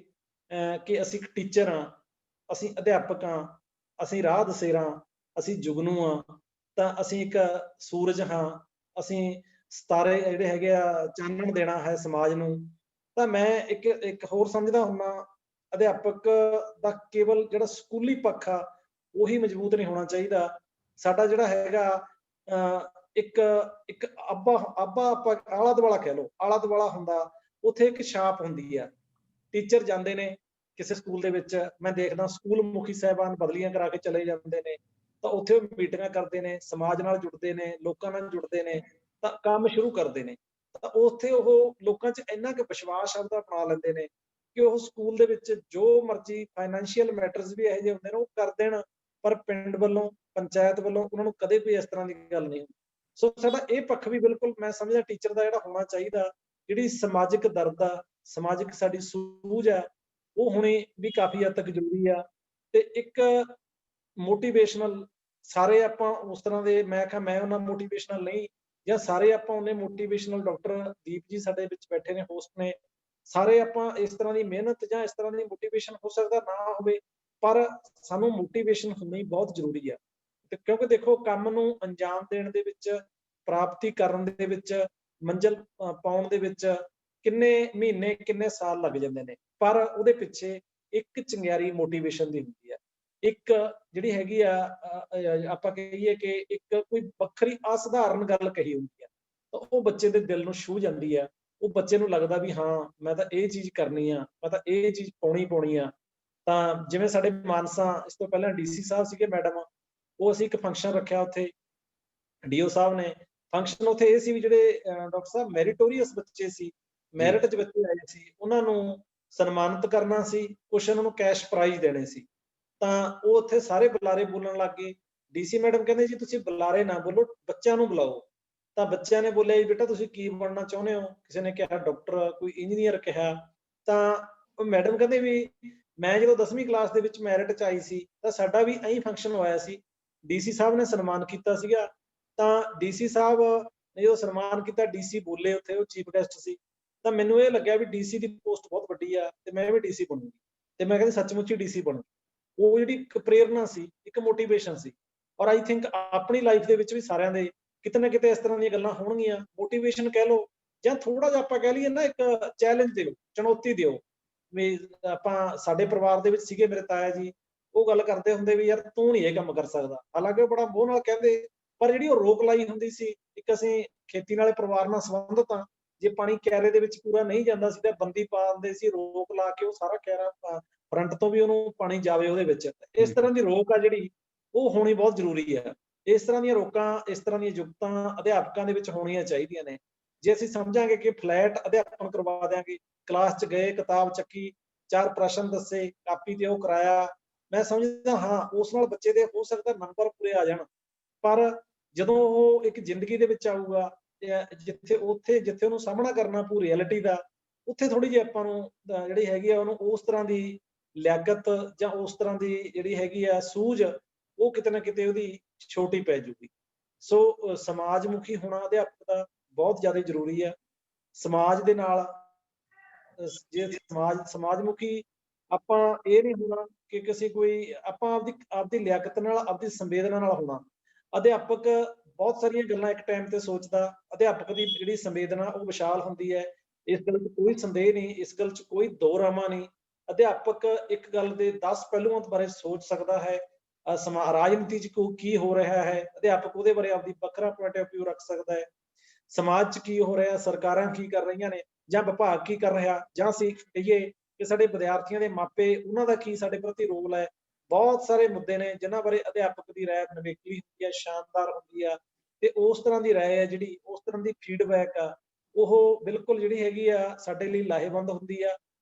ਕਿ ਅਸੀਂ ਇੱਕ ਟੀਚਰ ਹਾਂ, ਅਸੀਂ ਅਧਿਆਪਕ ਹਾਂ, ਅਸੀਂ ਰਾਹ ਦਸੇਰਾ, ਅਸੀਂ ਜੁਗਨੂ ਹਾਂ, ਤਾਂ ਅਸੀਂ ਇੱਕ ਸੂਰਜ ਹਾਂ, ਅਸੀਂ ਸਿਤਾਰੇ ਜਿਹੜੇ ਹੈਗੇ ਆ, ਚਾਨਣ ਦੇਣਾ ਹੈ ਸਮਾਜ ਨੂੰ। ਤਾਂ ਮੈਂ ਇੱਕ ਹੋਰ ਸਮਝਦਾ ਹੁੰਦਾ, ਅਧਿਆਪਕ ਦਾ ਕੇਵਲ ਜਿਹੜਾ ਸਕੂਲੀ ਪੱਖ ਆ ਉਹੀ ਮਜ਼ਬੂਤ ਨਹੀਂ ਹੋਣਾ ਚਾਹੀਦਾ। ਸਾਡਾ ਜਿਹੜਾ ਹੈਗਾ ਇੱਕ ਇੱਕ ਆਬਾ ਆਪਾਂ ਆਲਾ ਦੁਆਲਾ ਕਹਿ ਲਓ, ਆਲਾ ਦੁਆਲਾ ਹੁੰਦਾ, ਉੱਥੇ ਇੱਕ ਛਾਪ ਹੁੰਦੀ ਆ। ਟੀਚਰ ਜਾਂਦੇ ਨੇ ਕਿਸੇ ਸਕੂਲ ਦੇ ਵਿੱਚ, ਮੈਂ ਦੇਖਦਾ ਸਕੂਲ ਮੁਖੀ ਸਾਹਿਬਾਨ ਬਦਲੀਆਂ ਕਰਾ ਕੇ ਚਲੇ ਜਾਂਦੇ ਨੇ, ਤਾਂ ਉੱਥੇ ਮੀਟਿੰਗਾਂ ਕਰਦੇ ਨੇ, ਸਮਾਜ ਨਾਲ ਜੁੜਦੇ ਨੇ, ਲੋਕਾਂ ਨਾਲ ਜੁੜਦੇ ਨੇ, ਤਾਂ ਕੰਮ ਸ਼ੁਰੂ ਕਰਦੇ ਨੇ। ਤਾਂ ਉੱਥੇ ਉਹ ਲੋਕਾਂ 'ਚ ਇੰਨਾ ਕੁ ਵਿਸ਼ਵਾਸ ਆਪਦਾ ਬਣਾ ਲੈਂਦੇ ਨੇ ਕਿ ਉਹ ਸਕੂਲ ਦੇ ਵਿੱਚ ਜੋ ਮਰਜ਼ੀ ਫਾਈਨੈਂਸ਼ੀਅਲ ਮੈਟਰਸ ਵੀ ਇਹੋ ਜਿਹੇ ਹੁੰਦੇ ਨੇ ਉਹ ਕਰ ਦੇਣ, ਪਰ ਪਿੰਡ ਵੱਲੋਂ, ਪੰਚਾਇਤ ਵੱਲੋਂ ਉਹਨਾਂ ਨੂੰ ਕਦੇ ਕੋਈ ਇਸ ਤਰ੍ਹਾਂ ਦੀ ਗੱਲ ਨਹੀਂ ਹੁੰਦੀ। ਸੋ ਸਾਡਾ ਇਹ ਪੱਖ ਵੀ ਬਿਲਕੁਲ ਮੈਂ ਸਮਝਦਾ ਟੀਚਰ ਦਾ ਜਿਹੜਾ ਹੋਣਾ ਚਾਹੀਦਾ, ਜਿਹੜੀ ਸਮਾਜਿਕ ਦਰਦ ਆ, ਸਮਾਜਿਕ ਸਾਡੀ ਸੂਝ ਆ, ਉਹ ਹੋਣੀ ਵੀ ਕਾਫੀ ਹੱਦ ਤੱਕ ਜ਼ਰੂਰੀ ਆ। ਤੇ ਇੱਕ ਮੋਟੀਵੇਸ਼ਨਲ, ਸਾਰੇ ਆਪਾਂ ਉਸ ਤਰ੍ਹਾਂ ਦੇ, ਮੈਂ ਕਿਹਾ ਮੈਂ ਉਹਨਾਂ ਮੋਟੀਵੇਸ਼ਨਲ ਨਹੀਂ, ਜਾਂ ਸਾਰੇ ਆਪਾਂ ਉਹਨੇ ਮੋਟੀਵੇਸ਼ਨਲ, ਡਾਕਟਰ ਦੀਪ ਜੀ ਸਾਡੇ ਵਿੱਚ ਬੈਠੇ ਨੇ, ਹੋਸਟ ਨੇ, ਸਾਰੇ ਆਪਾਂ ਇਸ ਤਰ੍ਹਾਂ ਦੀ ਮਿਹਨਤ ਜਾਂ ਇਸ ਤਰ੍ਹਾਂ ਦੀ ਮੋਟੀਵੇਸ਼ਨ ਹੋ ਸਕਦਾ ਨਾ ਹੋਵੇ, ਪਰ ਸਾਨੂੰ ਮੋਟੀਵੇਸ਼ਨ ਹੋਣੀ ਬਹੁਤ ਜ਼ਰੂਰੀ ਆ। ਤੇ ਕਿਉਂਕਿ ਦੇਖੋ ਕੰਮ ਨੂੰ ਅੰਜਾਮ ਦੇਣ ਦੇ ਵਿੱਚ, ਪ੍ਰਾਪਤੀ ਕਰਨ ਦੇ ਵਿੱਚ, ਮੰਜ਼ਿਲ ਪਾਉਣ ਦੇ ਵਿੱਚ ਕਿੰਨੇ ਮਹੀਨੇ, ਕਿੰਨੇ ਸਾਲ ਲੱਗ ਜਾਂਦੇ ਨੇ, ਪਰ ਉਹਦੇ ਪਿੱਛੇ ਇੱਕ ਚੰਗਿਆਰੀ ਮੋਟੀਵੇਸ਼ਨ ਦੀ ਹੁੰਦੀ ਆ। ਇੱਕ ਜਿਹੜੀ ਹੈਗੀ ਆ ਆਪਾਂ ਕਹੀਏ ਕਿ ਇੱਕ ਕੋਈ ਵੱਖਰੀ ਅਸਧਾਰਨ ਗੱਲ ਕਹੀ ਹੁੰਦੀ ਆ, ਤਾਂ ਉਹ ਬੱਚੇ ਦੇ ਦਿਲ ਨੂੰ ਛੂਹ ਜਾਂਦੀ ਆ। ਉਹ ਬੱਚੇ ਨੂੰ ਲੱਗਦਾ ਵੀ ਹਾਂ ਮੈਂ ਤਾਂ ਇਹ ਚੀਜ਼ ਕਰਨੀ ਆ, ਮੈਂ ਤਾਂ ਇਹ ਚੀਜ਼ ਪਾਉਣੀ ਆ। ਤਾਂ ਜਿਵੇਂ ਸਾਡੇ ਮਾਨਸਾ, ਇਸ ਤੋਂ ਪਹਿਲਾਂ ਡੀਸੀ ਸਾਹਿਬ ਸੀਗੇ ਮੈਡਮ, ਉਹ ਅਸੀਂ ਇੱਕ ਫੰਕਸ਼ਨ ਰੱਖਿਆ ਉੱਥੇ, ਡੀਓ ਸਾਹਿਬ ਨੇ ਫੰਕਸ਼ਨ ਉੱਥੇ ਇਹ ਸੀ ਵੀ ਜਿਹੜੇ ਡਾਕਟਰ ਸਾਹਿਬ ਮੈਰੀਟੋਰੀਅਸ ਬੱਚੇ ਸੀ, ਮੈਰਿਟ 'ਚ ਬੱਚੇ ਆਏ ਸੀ, ਉਹਨਾਂ ਨੂੰ ਸਨਮਾਨਿਤ ਕਰਨਾ ਸੀ, ਕੁਛ ਉਹਨਾਂ ਨੂੰ ਕੈਸ਼ ਪ੍ਰਾਈਜ਼ ਦੇਣੇ ਸੀ। ਤਾਂ ਉਹ ਉੱਥੇ ਸਾਰੇ ਬੁਲਾਰੇ ਬੋਲਣ ਲੱਗ ਗਏ। ਡੀਸੀ ਮੈਡਮ ਕਹਿੰਦੇ ਜੀ ਤੁਸੀਂ ਬੁਲਾਰੇ ਨਾ ਬੋਲੋ, ਬੱਚਿਆਂ ਨੂੰ ਬੁਲਾਓ। ਤਾਂ ਬੱਚਿਆਂ ਨੇ ਬੋਲਿਆ ਜੀ ਬੇਟਾ ਤੁਸੀਂ ਕੀ ਬਣਨਾ ਚਾਹੁੰਦੇ ਹੋ? ਕਿਸੇ ਨੇ ਕਿਹਾ ਡਾਕਟਰ, ਕੋਈ ਇੰਜੀਨੀਅਰ ਕਿਹਾ। ਤਾਂ ਉਹ ਮੈਡਮ ਕਹਿੰਦੇ ਵੀ ਮੈਂ ਜਦੋਂ 10ਵੀਂ ਕਲਾਸ ਦੇ ਵਿੱਚ ਮੈਰਿਟ 'ਚ ਆਈ ਸੀ ਤਾਂ ਸਾਡਾ ਵੀ ਐਂ ਫੰਕਸ਼ਨ ਹੋਇਆ ਸੀ, ਡੀਸੀ ਸਾਹਿਬ ਨੇ ਸਨਮਾਨ ਕੀਤਾ ਸੀਗਾ। ਤਾਂ ਡੀਸੀ ਸਾਹਿਬ ਨੇ ਜਦੋਂ ਸਨਮਾਨ ਕੀਤਾ, ਡੀਸੀ ਬੋਲੇ ਉੱਥੇ, ਉਹ ਚੀਫ ਗੈਸਟ ਸੀ, ਤਾਂ ਮੈਨੂੰ ਇਹ ਲੱਗਿਆ ਵੀ ਡੀਸੀ ਦੀ ਪੋਸਟ ਬਹੁਤ ਵੱਡੀ ਆ ਤੇ ਮੈਂ ਵੀ ਡੀਸੀ ਬਣੂੰਗੀ, ਤੇ ਮੈਂ ਕਹਿੰਦੀ ਸੱਚਮੁੱਚ ਹੀ ਡੀਸੀ ਬਣੂ। ਉਹ ਜਿਹੜੀ ਇੱਕ ਪ੍ਰੇਰਨਾ ਸੀ, ਇੱਕ ਮੋਟੀਵੇਸ਼ਨ ਸੀ। ਔਰ ਆਈ ਥਿੰਕ ਆਪਣੀ ਲਾਈਫ ਦੇ ਵਿੱਚ ਵੀ ਸਾਰਿਆਂ ਦੇ ਕਿਤੇ ਨਾ ਕਿਤੇ ਇਸ ਤਰ੍ਹਾਂ ਦੀਆਂ ਗੱਲਾਂ ਹੋਣਗੀਆਂ। ਮੋਟੀਵੇਸ਼ਨ ਕਹਿ ਲਓ ਜਾਂ ਥੋੜਾ ਜਿਹਾ ਆਪਾਂ ਕਹਿ ਲਈਏ ਨਾ, ਇੱਕ ਚੈਲੰਜ ਦਿਓ, ਚੁਣੌਤੀ ਦਿਓ। ਵੀ ਆਪਾਂ ਸਾਡੇ ਪਰਿਵਾਰ ਦੇ ਵਿੱਚ ਸੀਗੇ ਮੇਰੇ ਤਾਇਆ ਜੀ, ਉਹ ਗੱਲ ਕਰਦੇ ਹੁੰਦੇ ਵੀ ਯਾਰ ਤੂੰ ਨਹੀਂ ਇਹ ਕੰਮ ਕਰ ਸਕਦਾ, ਹਾਲਾਂਕਿ ਉਹ ਬੜਾ ਮੋਹ ਨਾਲ ਕਹਿੰਦੇ, ਪਰ ਜਿਹੜੀ ਉਹ ਰੋਕ ਲਾਈ ਹੁੰਦੀ ਸੀ, ਇੱਕ ਅਸੀਂ ਖੇਤੀ ਨਾਲੇ ਪਰਿਵਾਰ ਨਾਲ ਸੰਬੰਧਿਤ ਹਾਂ, ਜੇ ਪਾਣੀ ਕਿਆਰੇ ਦੇ ਵਿੱਚ ਪੂਰਾ ਨਹੀਂ ਜਾਂਦਾ ਸੀ ਤਾਂ ਬੰਦੀ ਪਾ ਦਿੰਦੇ ਸੀ, ਰੋਕ ਲਾ ਕੇ ਉਹ ਸਾਰਾ ਕਿਆਰਾ ਫਰੰਟ ਤੋਂ ਵੀ ਉਹਨੂੰ ਪਾਣੀ ਜਾਵੇ ਉਹਦੇ ਵਿੱਚ। ਇਸ ਤਰ੍ਹਾਂ ਦੀ ਰੋਕ ਆ ਜਿਹੜੀ, ਉਹ ਹੋਣੀ ਬਹੁਤ ਜ਼ਰੂਰੀ ਹੈ। ਇਸ ਤਰ੍ਹਾਂ ਦੀਆਂ ਰੋਕਾਂ, ਇਸ ਤਰ੍ਹਾਂ ਦੀਆਂ ਯੁਕਤਾਂ ਅਧਿਆਪਕਾਂ ਦੇ ਵਿੱਚ ਹੋਣੀਆਂ ਚਾਹੀਦੀਆਂ ਨੇ। ਜੇ ਅਸੀਂ ਸਮਝਾਂਗੇ ਕਿ ਫਲੈਟ ਅਧਿਆਪਨ ਕਰਵਾ ਦਿਆਂਗੇ, ਕਲਾਸ 'ਚ ਗਏ, ਕਿਤਾਬ ਚੱਕੀ, 4 ਪ੍ਰਸ਼ਨ ਦੱਸੇ, ਕਾਪੀ ਤੇ ਉਹ ਕਰਾਇਆ, ਮੈਂ ਸਮਝਦਾ ਹਾਂ ਉਸ ਨਾਲ ਬੱਚੇ ਦੇ ਹੋ ਸਕਦਾ ਨੰਬਰ ਪੂਰੇ ਆ ਜਾਣ, ਪਰ ਜਦੋਂ ਉਹ ਇੱਕ ਜ਼ਿੰਦਗੀ ਦੇ ਵਿੱਚ ਆਊਗਾ, ਜਿੱਥੇ ਉਹਨੂੰ ਸਾਹਮਣਾ ਕਰਨਾ ਪਊ ਰਿਐਲਿਟੀ ਦਾ, ਉੱਥੇ ਥੋੜੀ ਜਿਹੀ ਆਪਾਂ ਨੂੰ ਜਿਹੜੀ ਹੈਗੀ ਆ ਉਹਨੂੰ ਉਸ ਤਰ੍ਹਾਂ ਦੀ ਲਿਆਕਤ ਜਾਂ ਉਸ ਤਰ੍ਹਾਂ ਦੀ ਜਿਹੜੀ ਹੈਗੀ ਆ ਸੂਝ, ਉਹ ਕਿਤੇ ਨਾ ਕਿਤੇ ਉਹਦੀ ਛੋਟੀ ਪੈ ਜੂਗੀ। ਸੋ ਸਮਾਜ ਮੁਖੀ ਹੋਣਾ ਅਧਿਆਪਕ ਦਾ ਬਹੁਤ ਜ਼ਿਆਦਾ ਜ਼ਰੂਰੀ ਆ। ਸਮਾਜ ਦੇ ਨਾਲ ਜੇ ਸਮਾਜ ਮੁਖੀ ਆਪਾਂ ਇਹ ਨਹੀਂ ਹੋਣਾ ਕਿ ਕਿਸੇ ਕੋਈ ਆਪਾਂ ਆਪਦੀ ਲਿਆਕਤ ਨਾਲ, ਆਪਦੀ ਸੰਵੇਦਨਾ ਨਾਲ ਹੋਣਾ। ਅਧਿਆਪਕ ਬਹੁਤ ਸਾਰੀਆਂ ਗੱਲਾਂ ਇੱਕ ਟਾਈਮ ਤੇ ਸੋਚਦਾ। ਅਧਿਆਪਕ ਦੀ ਜਿਹੜੀ ਸੰਵੇਦਨਾ ਉਹ ਵਿਸ਼ਾਲ ਹੁੰਦੀ ਹੈ, ਇਸ ਗੱਲ 'ਚ ਕੋਈ ਸੰਦੇਹ ਨਹੀਂ, ਇਸ ਗੱਲ 'ਚ ਕੋਈ ਦੋ ਰਾਮਾ ਨਹੀਂ। ਅਧਿਆਪਕ ਇੱਕ ਗੱਲ ਦੇ 10 ਪਹਿਲੂਆਂ ਬਾਰੇ ਸੋਚ ਸਕਦਾ ਹੈ। ਰਾਜਨੀਤੀ 'ਚ ਕੀ ਹੋ ਰਿਹਾ ਹੈ, ਅਧਿਆਪਕ ਉਹਦੇ ਬਾਰੇ ਆਪਦੀ ਵੱਖਰਾ ਪੁਆਇੰਟ ਆਫ ਵਿਊ ਰੱਖ ਸਕਦਾ ਹੈ। ਸਮਾਜ 'ਚ ਕੀ ਹੋ ਰਿਹਾ, ਸਰਕਾਰਾਂ ਕੀ ਕਰ ਰਹੀਆਂ ਨੇ ਜਾਂ ਵਿਭਾਗ ਕੀ ਕਰ ਰਿਹਾ, ਜਾਂ ਅਸੀਂ ਕਹੀਏ ਕਿ ਸਾਡੇ ਵਿਦਿਆਰਥੀਆਂ ਦੇ ਮਾਪੇ, ਉਹਨਾਂ ਦਾ ਕੀ ਸਾਡੇ ਪ੍ਰਤੀ ਰੋਲ ਹੈ। ਬਹੁਤ ਸਾਰੇ ਮੁੱਦੇ ਨੇ ਜਿਨ੍ਹਾਂ ਬਾਰੇ ਅਧਿਆਪਕ ਦੀ ਰਾਏ ਨਿਵੇਕਲੀ ਹੁੰਦੀ ਹੈ, ਸ਼ਾਨਦਾਰ ਹੁੰਦੀ ਆ, ਤੇ ਉਸ ਤਰ੍ਹਾਂ ਦੀ ਰਾਏ ਹੈ ਜਿਹੜੀ, ਉਸ ਤਰ੍ਹਾਂ ਦੀ ਫੀਡਬੈਕ ਆ, ਉਹ ਬਿਲਕੁਲ ਜਿਹੜੀ ਹੈਗੀ ਆ ਸਾਡੇ ਲਈ ਲਾਹੇਵੰਦ ਹੁੰਦੀ ਆ।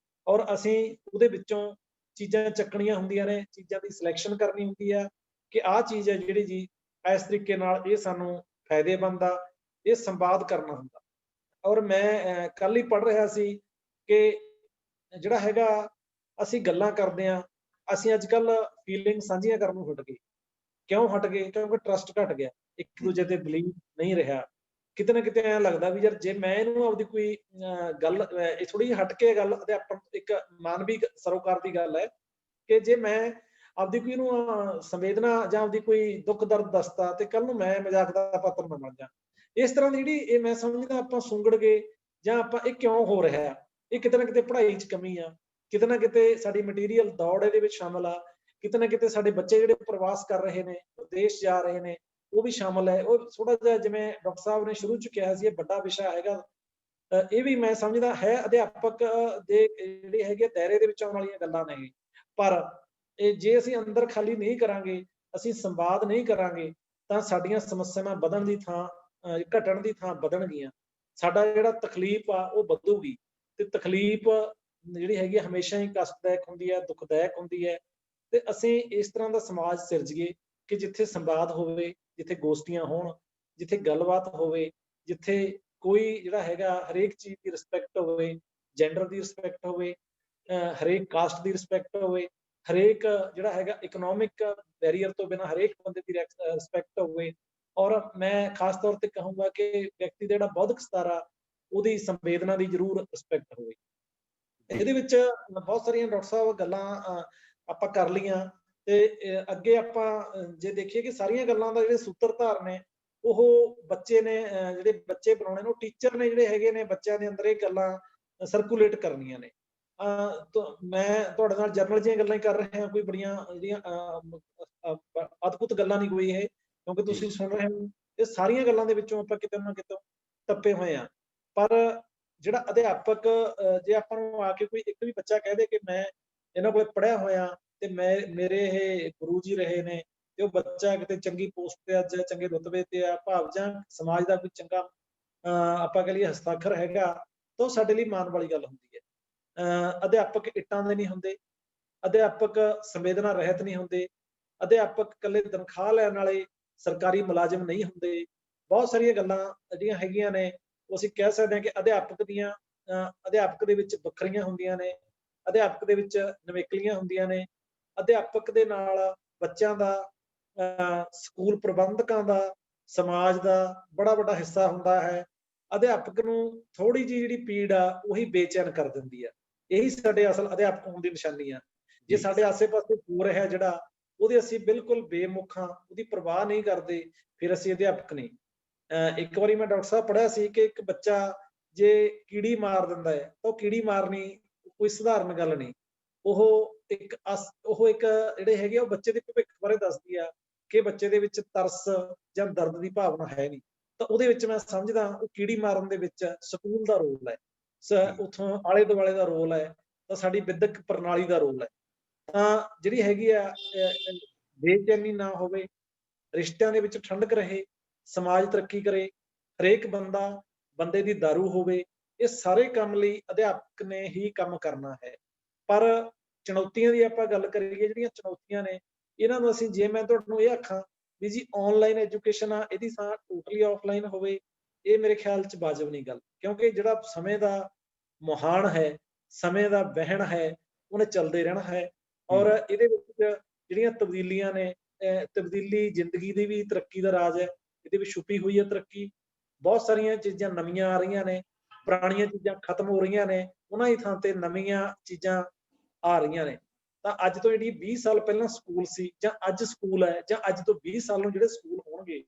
ਔਰ ਅਸੀਂ ਉਹਦੇ ਵਿੱਚੋਂ ਚੀਜ਼ਾਂ ਚੱਕਣੀਆਂ ਹੁੰਦੀਆਂ ਨੇ, ਚੀਜ਼ਾਂ ਦੀ ਸਿਲੈਕਸ਼ਨ ਕਰਨੀ ਹੁੰਦੀ ਆ ਕਿ ਆਹ ਚੀਜ਼ ਹੈ ਜਿਹੜੀ ਜੀ ਇਸ ਤਰੀਕੇ ਨਾਲ ਇਹ ਸਾਨੂੰ ਫਾਇਦੇਮੰਦ ਆ, ਇਹ ਸੰਵਾਦ ਕਰਨਾ ਹੁੰਦਾ। ਔਰ ਮੈਂ ਕੱਲ ਹੀ ਪੜ੍ਹ ਰਿਹਾ ਸੀ ਕਿ ਜਿਹੜਾ ਹੈਗਾ ਅਸੀਂ ਗੱਲਾਂ ਕਰਦੇ ਹਾਂ, ਅਸੀਂ ਅੱਜ ਕੱਲ ਫੀਲਿੰਗ ਸਾਂਝੀਆਂ ਕਰਨ ਨੂੰ ਹਟ ਗਏ। ਕਿਉਂ ਹਟ ਗਏ? ਕਿਉਂਕਿ ਟਰਸਟ ਘਟ ਗਿਆ, ਇੱਕ ਦੂਜੇ ਤੇ ਬਿਲੀਵ ਨਹੀਂ ਰਿਹਾ। ਕਿਤੇ ਨਾ ਕਿਤੇ ਐਂ ਲੱਗਦਾ ਵੀ ਯਾਰ ਜੇ ਮੈਂ ਇਹਨੂੰ ਆਪਦੀ ਕੋਈ ਗੱਲ, ਇਹ ਥੋੜੀ ਜਿਹੀ ਹਟ ਕੇ ਗੱਲ ਅਧਿਆਪਨ ਇੱਕ ਮਾਨਵੀ ਸਰੋਕਾਰ ਦੀ ਗੱਲ ਹੈ ਕਿ ਜੇ ਮੈਂ ਆਪਦੀ ਕੋਈ ਇਹਨੂੰ ਸੰਵੇਦਨਾ ਜਾਂ ਆਪਦੀ ਕੋਈ ਦੁੱਖ ਦਰਦ ਦੱਸਦਾ ਤੇ ਕੱਲ ਨੂੰ ਮੈਂ ਮਜ਼ਾਕ ਦਾ ਪਾਤਰ ਨਾ ਬਣ ਜਾ। ਇਸ ਤਰ੍ਹਾਂ ਦੀ ਜਿਹੜੀ ਇਹ ਮੈਂ ਸਮਝਦਾ ਆਪਾਂ ਸੁੰਗੜ ਗਏ, ਜਾਂ ਆਪਾਂ ਇਹ ਕਿਉਂ ਹੋ ਰਿਹਾ, ਇਹ ਕਿਤੇ ਨਾ ਕਿਤੇ ਪੜ੍ਹਾਈ 'ਚ ਕਮੀ ਆ, ਕਿਤੇ ਨਾ ਕਿਤੇ ਸਾਡੀ ਮਟੀਰੀਅਲ ਦੌੜ ਇਹਦੇ ਵਿੱਚ ਸ਼ਾਮਲ ਆ, ਕਿਤੇ ਨਾ ਕਿਤੇ ਸਾਡੇ ਬੱਚੇ ਜਿਹੜੇ ਪ੍ਰਵਾਸ ਕਰ ਰਹੇ ਨੇ, ਵਿਦੇਸ਼ ਜਾ ਰਹੇ ਨੇ, ਉਹ ਵੀ ਸ਼ਾਮਲ ਹੈ। ਉਹ ਥੋੜਾ ਜਿਹਾ ਜਿਵੇਂ ਡਾਕਟਰ ਸਾਹਿਬ ਨੇ ਸ਼ੁਰੂ 'ਚ ਕਿਹਾ ਸੀ, ਇਹ ਵੱਡਾ ਵਿਸ਼ਾ ਹੈਗਾ। ਇਹ ਵੀ ਮੈਂ ਸਮਝਦਾ ਹੈ ਅਧਿਆਪਕ ਦੇ ਜਿਹੜੇ ਹੈਗੇ ਦਾਇਰੇ ਦੇ ਵਿੱਚ ਆਉਣ ਵਾਲੀਆਂ ਗੱਲਾਂ ਨੇ। ਪਰ ਇਹ ਜੇ ਅਸੀਂ ਅੰਦਰ ਖਾਲੀ ਨਹੀਂ ਕਰਾਂਗੇ, ਅਸੀਂ ਸੰਵਾਦ ਨਹੀਂ ਕਰਾਂਗੇ, ਤਾਂ ਸਾਡੀਆਂ ਸਮੱਸਿਆਵਾਂ ਵਧਣ ਦੀ ਥਾਂ ਘਟਣ ਦੀ ਥਾਂ ਵਧਣਗੀਆਂ। ਸਾਡਾ ਜਿਹੜਾ ਤਕਲੀਫ ਆ ਉਹ ਵਧੂਗੀ, ਤੇ ਤਕਲੀਫ ਜਿਹੜੀ ਹੈਗੀ ਹਮੇਸ਼ਾ ਹੀ ਕਸ਼ਟਦਾਇਕ ਹੁੰਦੀ ਹੈ, ਦੁਖਦਾਇਕ ਹੁੰਦੀ ਹੈ। ਤੇ ਅਸੀਂ ਇਸ ਤਰ੍ਹਾਂ ਦਾ ਸਮਾਜ ਸਿਰਜੀਏ ਕਿ ਜਿੱਥੇ ਸੰਵਾਦ ਹੋਵੇ, ਜਿੱਥੇ ਗੋਸ਼ਟੀਆਂ ਹੋਣ, ਜਿੱਥੇ ਗੱਲਬਾਤ ਹੋਵੇ, ਜਿੱਥੇ ਕੋਈ ਜਿਹੜਾ ਹੈਗਾ ਹਰੇਕ ਚੀਜ਼ ਦੀ ਰਿਸਪੈਕਟ ਹੋਵੇ, ਜੈਂਡਰ ਦੀ ਰਿਸਪੈਕਟ ਹੋਵੇ, ਹਰੇਕ ਕਾਸਟ ਦੀ ਰਿਸਪੈਕਟ ਹੋਵੇ, ਹਰੇਕ ਜਿਹੜਾ ਹੈਗਾ ਇਕਨੋਮਿਕ ਬੈਰੀਅਰ ਤੋਂ ਬਿਨਾਂ ਹਰੇਕ ਬੰਦੇ ਦੀ ਰਿਸਪੈਕਟ ਹੋਵੇ। ਔਰ ਮੈਂ ਖਾਸ ਤੌਰ ਤੇ ਕਹੂੰਗਾ ਕਿ ਵਿਅਕਤੀ ਦਾ ਜਿਹੜਾ ਬੌਧਿਕ ਸਤਾਰਾ, ਉਹਦੀ ਸੰਵੇਦਨਾ ਦੀ ਜ਼ਰੂਰ ਰਿਸਪੈਕਟ ਹੋਵੇ। ਇਹਦੇ ਵਿੱਚ ਬਹੁਤ ਸਾਰੀਆਂ ਡਾਕਟਰ ਸਾਹਿਬ ਗੱਲਾਂ ਆਪਾਂ ਕਰ ਲਈਆਂ, ਤੇ ਅੱਗੇ ਆਪਾਂ ਜੇ ਦੇਖੀਏ ਕਿ ਸਾਰੀਆਂ ਗੱਲਾਂ ਦਾ ਜਿਹੜੇ ਸੂਤਰਧਾਰ ਨੇ ਉਹ ਬੱਚੇ ਨੇ, ਜਿਹੜੇ ਬੱਚੇ ਬਣਾਉਣੇ ਨੇ ਉਹ ਟੀਚਰ ਨੇ, ਜਿਹੜੇ ਹੈਗੇ ਨੇ ਬੱਚਿਆਂ ਦੇ ਅੰਦਰ ਇਹ ਗੱਲਾਂ ਸਰਕੂਲੇਟ ਕਰਨੀਆਂ ਨੇ। ਮੈਂ ਤੁਹਾਡੇ ਨਾਲ ਜਰਨਲ ਜਿਹੀਆਂ ਗੱਲਾਂ ਹੀ ਕਰ ਰਹੇ ਹਾਂ, ਕੋਈ ਬੜੀਆਂ ਜਿਹੜੀਆਂ ਅਦਭੁਤ ਗੱਲਾਂ ਨਹੀਂ ਕੋਈ ਇਹ, ਕਿਉਂਕਿ ਤੁਸੀਂ ਸੁਣ ਰਹੇ ਹੋ ਇਹ ਸਾਰੀਆਂ ਗੱਲਾਂ ਦੇ ਵਿੱਚੋਂ ਆਪਾਂ ਕਿਤੇ ਨਾ ਕਿਤੇ ਟੱਪੇ ਹੋਏ ਆ। ਪਰ ਜਿਹੜਾ ਅਧਿਆਪਕ, ਜੇ ਆਪਾਂ ਨੂੰ ਆ ਕੇ ਕੋਈ ਇੱਕ ਵੀ ਬੱਚਾ ਕਹਿ ਦੇ ਕਿ ਮੈਂ ਇਹਨਾਂ ਕੋਲ ਪੜ੍ਹਿਆ ਹੋਇਆ ਤੇ ਮੇਰੇ ਇਹ ਗੁਰੂ ਜੀ ਰਹੇ ਨੇ, ਤੇ ਉਹ ਬੱਚਾ ਕਿਤੇ ਚੰਗੀ ਪੋਸਟ ਤੇ ਅੱਜ ਚੰਗੇ ਰੁਤਬੇ ਤੇ ਆ, ਭਾਵ ਜਾਂ ਸਮਾਜ ਦਾ ਕੋਈ ਚੰਗਾ ਆਪਾਂ ਕਹ ਲਈਏ ਹਸਤਾਖਰ ਹੈਗਾ, ਤਾਂ ਉਹ ਸਾਡੇ ਲਈ ਮਾਣ ਵਾਲੀ ਗੱਲ ਹੁੰਦੀ ਹੈ। ਅਧਿਆਪਕ ਇੱਟਾਂ ਦੇ ਨਹੀਂ ਹੁੰਦੇ, ਅਧਿਆਪਕ ਸੰਵੇਦਨਾ ਰਹਿਤ ਨਹੀਂ ਹੁੰਦੇ, ਅਧਿਆਪਕ ਇਕੱਲੇ ਤਨਖਾਹ ਲੈਣ ਵਾਲੇ ਸਰਕਾਰੀ ਮੁਲਾਜ਼ਮ ਨਹੀਂ ਹੁੰਦੇ। ਬਹੁਤ ਸਾਰੀਆਂ ਗੱਲਾਂ ਜਿਹੜੀਆਂ ਹੈਗੀਆਂ ਨੇ ਉਹ ਅਸੀਂ ਕਹਿ ਸਕਦੇ ਹਾਂ ਕਿ ਅਧਿਆਪਕ ਦੇ ਵਿੱਚ ਵੱਖਰੀਆਂ ਹੁੰਦੀਆਂ ਨੇ, ਅਧਿਆਪਕ ਦੇ ਵਿੱਚ ਨਿਵੇਕਲੀਆਂ ਹੁੰਦੀਆਂ ਨੇ। ਅਧਿਆਪਕ ਦੇ ਨਾਲ ਬੱਚਿਆਂ ਦਾ, ਸਕੂਲ ਪ੍ਰਬੰਧਕਾਂ ਦਾ, ਸਮਾਜ ਦਾ ਬੜਾ ਵੱਡਾ ਹਿੱਸਾ ਹੁੰਦਾ ਹੈ। ਅਧਿਆਪਕ ਨੂੰ ਥੋੜੀ ਜਿਹੀ ਜਿਹੜੀ ਪੀੜ ਆ ਉਹੀ ਬੇਚੈਨ ਕਰ ਦਿੰਦੀ ਆ। ਇਹੀ ਸਾਡੇ ਅਸਲ ਅਧਿਆਪਕ ਹੋਣ ਦੀ ਨਿਸ਼ਾਨੀ ਆ। ਜੇ ਸਾਡੇ ਆਸੇ-ਪਾਸੇ ਹੋ ਰਿਹਾ ਜਿਹੜਾ, ਉਹਦੇ ਅਸੀਂ ਬਿਲਕੁਲ ਬੇਮੁਖ ਹਾਂ, ਉਹਦੀ ਪਰਵਾਹ ਨਹੀਂ ਕਰਦੇ, ਫਿਰ ਅਸੀਂ ਅਧਿਆਪਕ ਨਹੀਂ। ਇੱਕ ਵਾਰੀ ਮੈਂ ਡਾਕਟਰ ਸਾਹਿਬ ਪੜ੍ਹਿਆ ਸੀ ਕਿ ਇੱਕ ਬੱਚਾ ਜੇ ਕੀੜੀ ਮਾਰ ਦਿੰਦਾ ਹੈ ਤਾਂ ਉਹ ਕੀੜੀ ਮਾਰਨੀ ਕੋਈ ਸਧਾਰਨ ਗੱਲ ਨਹੀਂ। ਉਹ ਇੱਕ ਜਿਹੜੇ ਹੈਗੇ ਉਹ ਬੱਚੇ ਦੇ ਭਵਿੱਖ ਬਾਰੇ ਦੱਸਦੀ ਆ ਕਿ ਬੱਚੇ ਦੇ ਵਿੱਚ ਤਰਸ ਜਾਂ ਦਰਦ ਦੀ ਭਾਵਨਾ ਹੈ ਨਹੀਂ। ਤਾਂ ਉਹਦੇ ਵਿੱਚ ਮੈਂ ਸਮਝਦਾ ਉਹ ਕੀੜੀ ਮਾਰਨ ਦੇ ਵਿੱਚ ਸਕੂਲ ਦਾ ਰੋਲ ਹੈ, ਉੱਥੋਂ ਆਲੇ ਦੁਆਲੇ ਦਾ ਰੋਲ ਹੈ, ਤਾਂ ਸਾਡੀ ਵਿਦਿਅਕ ਪ੍ਰਣਾਲੀ ਦਾ ਰੋਲ ਹੈ। ਤਾਂ ਜਿਹੜੀ ਹੈਗੀ ਆ ਬੇਚੈਨੀ ਨਾ ਹੋਵੇ, ਰਿਸ਼ਤਿਆਂ ਦੇ ਵਿੱਚ ਠੰਡਕ ਰਹੇ, ਸਮਾਜ ਤਰੱਕੀ ਕਰੇ, ਹਰੇਕ ਬੰਦੇ ਦੀ ਦਾਰੂ ਹੋਵੇ, ਇਹ ਸਾਰੇ ਕੰਮ ਲਈ ਅਧਿਆਪਕ ਨੇ ਹੀ ਕੰਮ ਕਰਨਾ ਹੈ। ਪਰ ਚੁਣੌਤੀਆਂ ਦੀ ਆਪਾਂ ਗੱਲ ਕਰੀਏ, ਜਿਹੜੀਆਂ ਚੁਣੌਤੀਆਂ ਨੇ ਇਹਨਾਂ ਨੂੰ ਅਸੀਂ, ਜੇ ਮੈਂ ਤੁਹਾਨੂੰ ਇਹ ਆਖਾਂ ਵੀ ਜੀ ਆਨਲਾਈਨ ਐਜੂਕੇਸ਼ਨ ਆ, ਇਹਦੀ ਥਾਂ ਟੋਟਲੀ ਆਫਲਾਈਨ ਹੋਵੇ, ਇਹ ਮੇਰੇ ਖਿਆਲ 'ਚ ਵਾਜਬ ਨਹੀਂ ਗੱਲ। ਕਿਉਂਕਿ ਜਿਹੜਾ ਸਮੇਂ ਦਾ ਮੁਹਾਨ ਹੈ, ਸਮੇਂ ਦਾ ਵਹਿਣ ਹੈ, ਉਹਨੇ ਚੱਲਦੇ ਰਹਿਣਾ ਹੈ। ਔਰ ਇਹਦੇ ਵਿੱਚ ਜਿਹੜੀਆਂ ਤਬਦੀਲੀਆਂ ਨੇ, ਤਬਦੀਲੀ ਜ਼ਿੰਦਗੀ ਦੀ ਵੀ ਤਰੱਕੀ ਦਾ ਰਾਜ ਹੈ, ਇਹਦੇ ਵਿੱਚ ਛੁਪੀ ਹੋਈ ਹੈ ਤਰੱਕੀ। ਬਹੁਤ ਸਾਰੀਆਂ ਚੀਜ਼ਾਂ ਨਵੀਆਂ ਆ ਰਹੀਆਂ ਨੇ, ਪੁਰਾਣੀਆਂ ਚੀਜ਼ਾਂ ਖਤਮ ਹੋ ਰਹੀਆਂ ਨੇ, ਉਹਨਾਂ ਦੀ ਥਾਂ ਤੇ ਨਵੀਆਂ ਚੀਜ਼ਾਂ ਆ ਰਹੀਆਂ ਨੇ। ਤਾਂ ਅੱਜ ਤੋਂ ਜਿਹੜੀ 20 ਸਾਲ ਪਹਿਲਾਂ ਸਕੂਲ ਸੀ ਜਾਂ ਅੱਜ ਸਕੂਲ ਹੈ, ਜਾਂ ਅੱਜ ਤੋਂ 20 ਸਾਲ ਨੂੰ ਜਿਹੜੇ ਸਕੂਲ ਹੋਣਗੇ,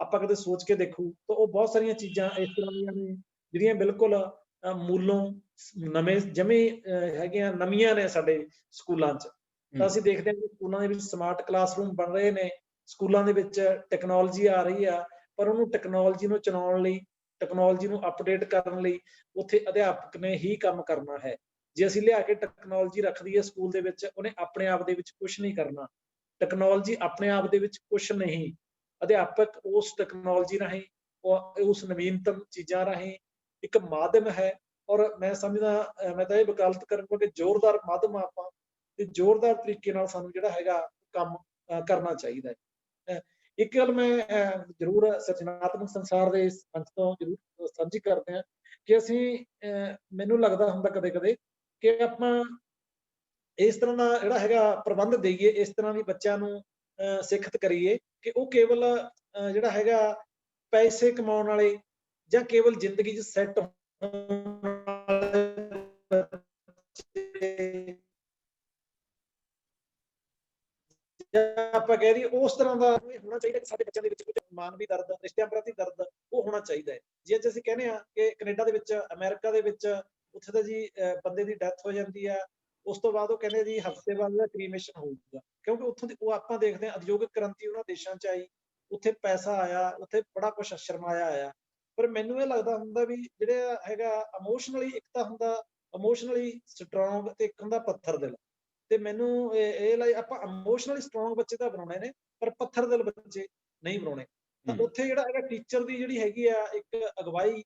ਆਪਾਂ ਕਦੇ ਸੋਚ ਕੇ ਦੇਖੂ ਤਾਂ ਉਹ ਬਹੁਤ ਸਾਰੀਆਂ ਚੀਜ਼ਾਂ ਇਸ ਤਰ੍ਹਾਂ ਦੀਆਂ ਨੇ ਜਿਹੜੀਆਂ ਬਿਲਕੁਲ ਮੂਲੋਂ ਨਵੇਂ ਜਮੇ ਹੈਗੀਆਂ, ਨਵੀਆਂ ਨੇ ਸਾਡੇ ਸਕੂਲਾਂ 'ਚ। ਤਾਂ ਅਸੀਂ ਦੇਖਦੇ ਹਾਂ ਕਿ ਸਕੂਲਾਂ ਦੇ ਵਿੱਚ ਸਮਾਰਟ ਕਲਾਸਰੂਮ ਬਣ ਰਹੇ ਨੇ, ਸਕੂਲਾਂ ਦੇ ਵਿੱਚ ਟੈਕਨੋਲੋਜੀ ਆ ਰਹੀ ਆ, ਪਰ ਉਹਨੂੰ ਟੈਕਨੋਲੋਜੀ ਨੂੰ ਚਲਾਉਣ ਲਈ, ਟੈਕਨੋਲੋਜੀ ਨੂੰ ਅਪਡੇਟ ਕਰਨ ਲਈ ਉੱਥੇ ਅਧਿਆਪਕ ਨੇ ਹੀ ਕੰਮ ਕਰਨਾ ਹੈ। ਜੇ ਅਸੀਂ ਲਿਆ ਕੇ ਟੈਕਨੋਲੋਜੀ ਰੱਖ ਦਈਏ ਸਕੂਲ ਦੇ ਵਿੱਚ, ਉਹਨੇ ਆਪਣੇ ਆਪ ਦੇ ਵਿੱਚ ਕੁਝ ਨਹੀਂ ਕਰਨਾ। ਟੈਕਨੋਲੋਜੀ ਆਪਣੇ ਆਪ ਦੇ ਵਿੱਚ ਕੁਝ ਨਹੀਂ, ਅਧਿਆਪਕ ਉਸ ਟੈਕਨੋਲੋਜੀ ਰਾਹੀਂ, ਉਸ ਨਵੀਨਤਮ ਚੀਜ਼ਾਂ ਰਾਹੀਂ ਇੱਕ ਮਾਧਿਅਮ ਹੈ। ਔਰ ਮੈਂ ਸਮਝਦਾ, ਮੈਂ ਤਾਂ ਇਹ ਵਕਾਲਤ ਕਰਾਂਗਾ ਕਿ ਜ਼ੋਰਦਾਰ ਮਾਧਿਅਮ ਆਪਾਂ ਤੇ ਜ਼ੋਰਦਾਰ ਤਰੀਕੇ ਨਾਲ ਸਾਨੂੰ ਜਿਹੜਾ ਹੈਗਾ ਕੰਮ ਕਰਨਾ ਚਾਹੀਦਾ ਹੈ। ਇੱਕ ਗੱਲ ਮੈਂ ਜ਼ਰੂਰ ਸਿਰਜਣਾਤਮਕ ਸੰਸਾਰ ਦੇ ਅੰਤ ਤੋਂ ਜ਼ਰੂਰ ਸਾਂਝੀ ਕਰਦੇ ਹਾਂ ਕਿ ਅਸੀਂ, ਮੈਨੂੰ ਲੱਗਦਾ ਹੁੰਦਾ ਕਦੇ ਕਦੇ ਕਿ ਆਪਾਂ ਇਸ ਤਰ੍ਹਾਂ ਦਾ ਜਿਹੜਾ ਹੈਗਾ ਪ੍ਰਬੰਧ ਦੇਈਏ, ਇਸ ਤਰ੍ਹਾਂ ਵੀ ਬੱਚਿਆਂ ਨੂੰ ਸਿੱਖਿਅਤ ਕਰੀਏ ਕਿ ਉਹ ਕੇਵਲ ਜਿਹੜਾ ਹੈਗਾ ਪੈਸੇ ਕਮਾਉਣ ਵਾਲੇ ਜਾਂ ਕੇਵਲ ਜ਼ਿੰਦਗੀ 'ਚ ਸੈੱਟ ਹੋਣ ਵਾਲੇ, ਆਪਾਂ ਕਹਿ ਦਈਏ ਉਸ ਤਰ੍ਹਾਂ ਦਾ ਹੋਣਾ ਚਾਹੀਦਾ ਕਿ ਸਾਡੇ ਬੱਚਿਆਂ ਦੇ ਵਿੱਚ ਕੁਝ ਮਾਨਵੀ ਦਰਦ, ਰਿਸ਼ਤਿਆਂ ਪ੍ਰਤੀ ਦਰਦ ਉਹ ਹੋਣਾ ਚਾਹੀਦਾ ਹੈ। ਜੇ ਅੱਜ ਅਸੀਂ ਕਹਿੰਦੇ ਹਾਂ ਕਿ ਕੈਨੇਡਾ ਦੇ ਵਿੱਚ, ਅਮਰੀਕਾ ਦੇ ਵਿੱਚ, ਉੱਥੇ ਤਾਂ ਜੀ ਬੰਦੇ ਦੀ ਡੈਥ ਹੋ ਜਾਂਦੀ ਆ, ਉਸ ਤੋਂ ਬਾਅਦ ਉਹ ਕਹਿੰਦੇ ਜੀ ਹਫ਼ਤੇ ਬਾਅਦ ਉਹਦਾ ਕ੍ਰੀਮੇਸ਼ਨ ਹੋਊਗਾ, ਕਿਉਂਕਿ ਉੱਥੋਂ ਦੀ ਉਹ ਆਪਾਂ ਦੇਖਦੇ ਹਾਂ ਉਦਯੋਗਿਕ ਕ੍ਰਾਂਤੀ ਉਹਨਾਂ ਦੇਸ਼ਾਂ 'ਚ ਆਈ, ਉੱਥੇ ਪੈਸਾ ਆਇਆ, ਉੱਥੇ ਬੜਾ ਕੁਛ ਸਰਮਾਇਆ ਆਇਆ। ਪਰ ਮੈਨੂੰ ਇਹ ਲੱਗਦਾ ਹੁੰਦਾ ਵੀ ਜਿਹੜਾ ਹੈਗਾ ਇਮੋਸ਼ਨਲੀ, ਇੱਕ ਤਾਂ ਹੁੰਦਾ ਇਮੋਸ਼ਨਲੀ ਸਟਰੋਂਗ ਤੇ ਇੱਕ ਹੁੰਦਾ ਪੱਥਰ ਦਿਲ। ਤੇ ਮੈਨੂੰ ਇਹ ਆਪਾਂ ਇਮੋਸ਼ਨਲੀ ਸਟਰੋਂਗ ਬੱਚੇ ਤਾਂ ਬਣਾਉਣੇ ਨੇ, ਪਰ ਪੱਥਰ ਦਿਲ ਬੱਚੇ ਨਹੀਂ ਬਣਾਉਣੇ। ਤਾਂ ਉੱਥੇ ਜਿਹੜਾ ਹੈਗਾ ਟੀਚਰ ਦੀ ਜਿਹੜੀ ਹੈਗੀ ਆ ਇੱਕ ਅਗਵਾਈ,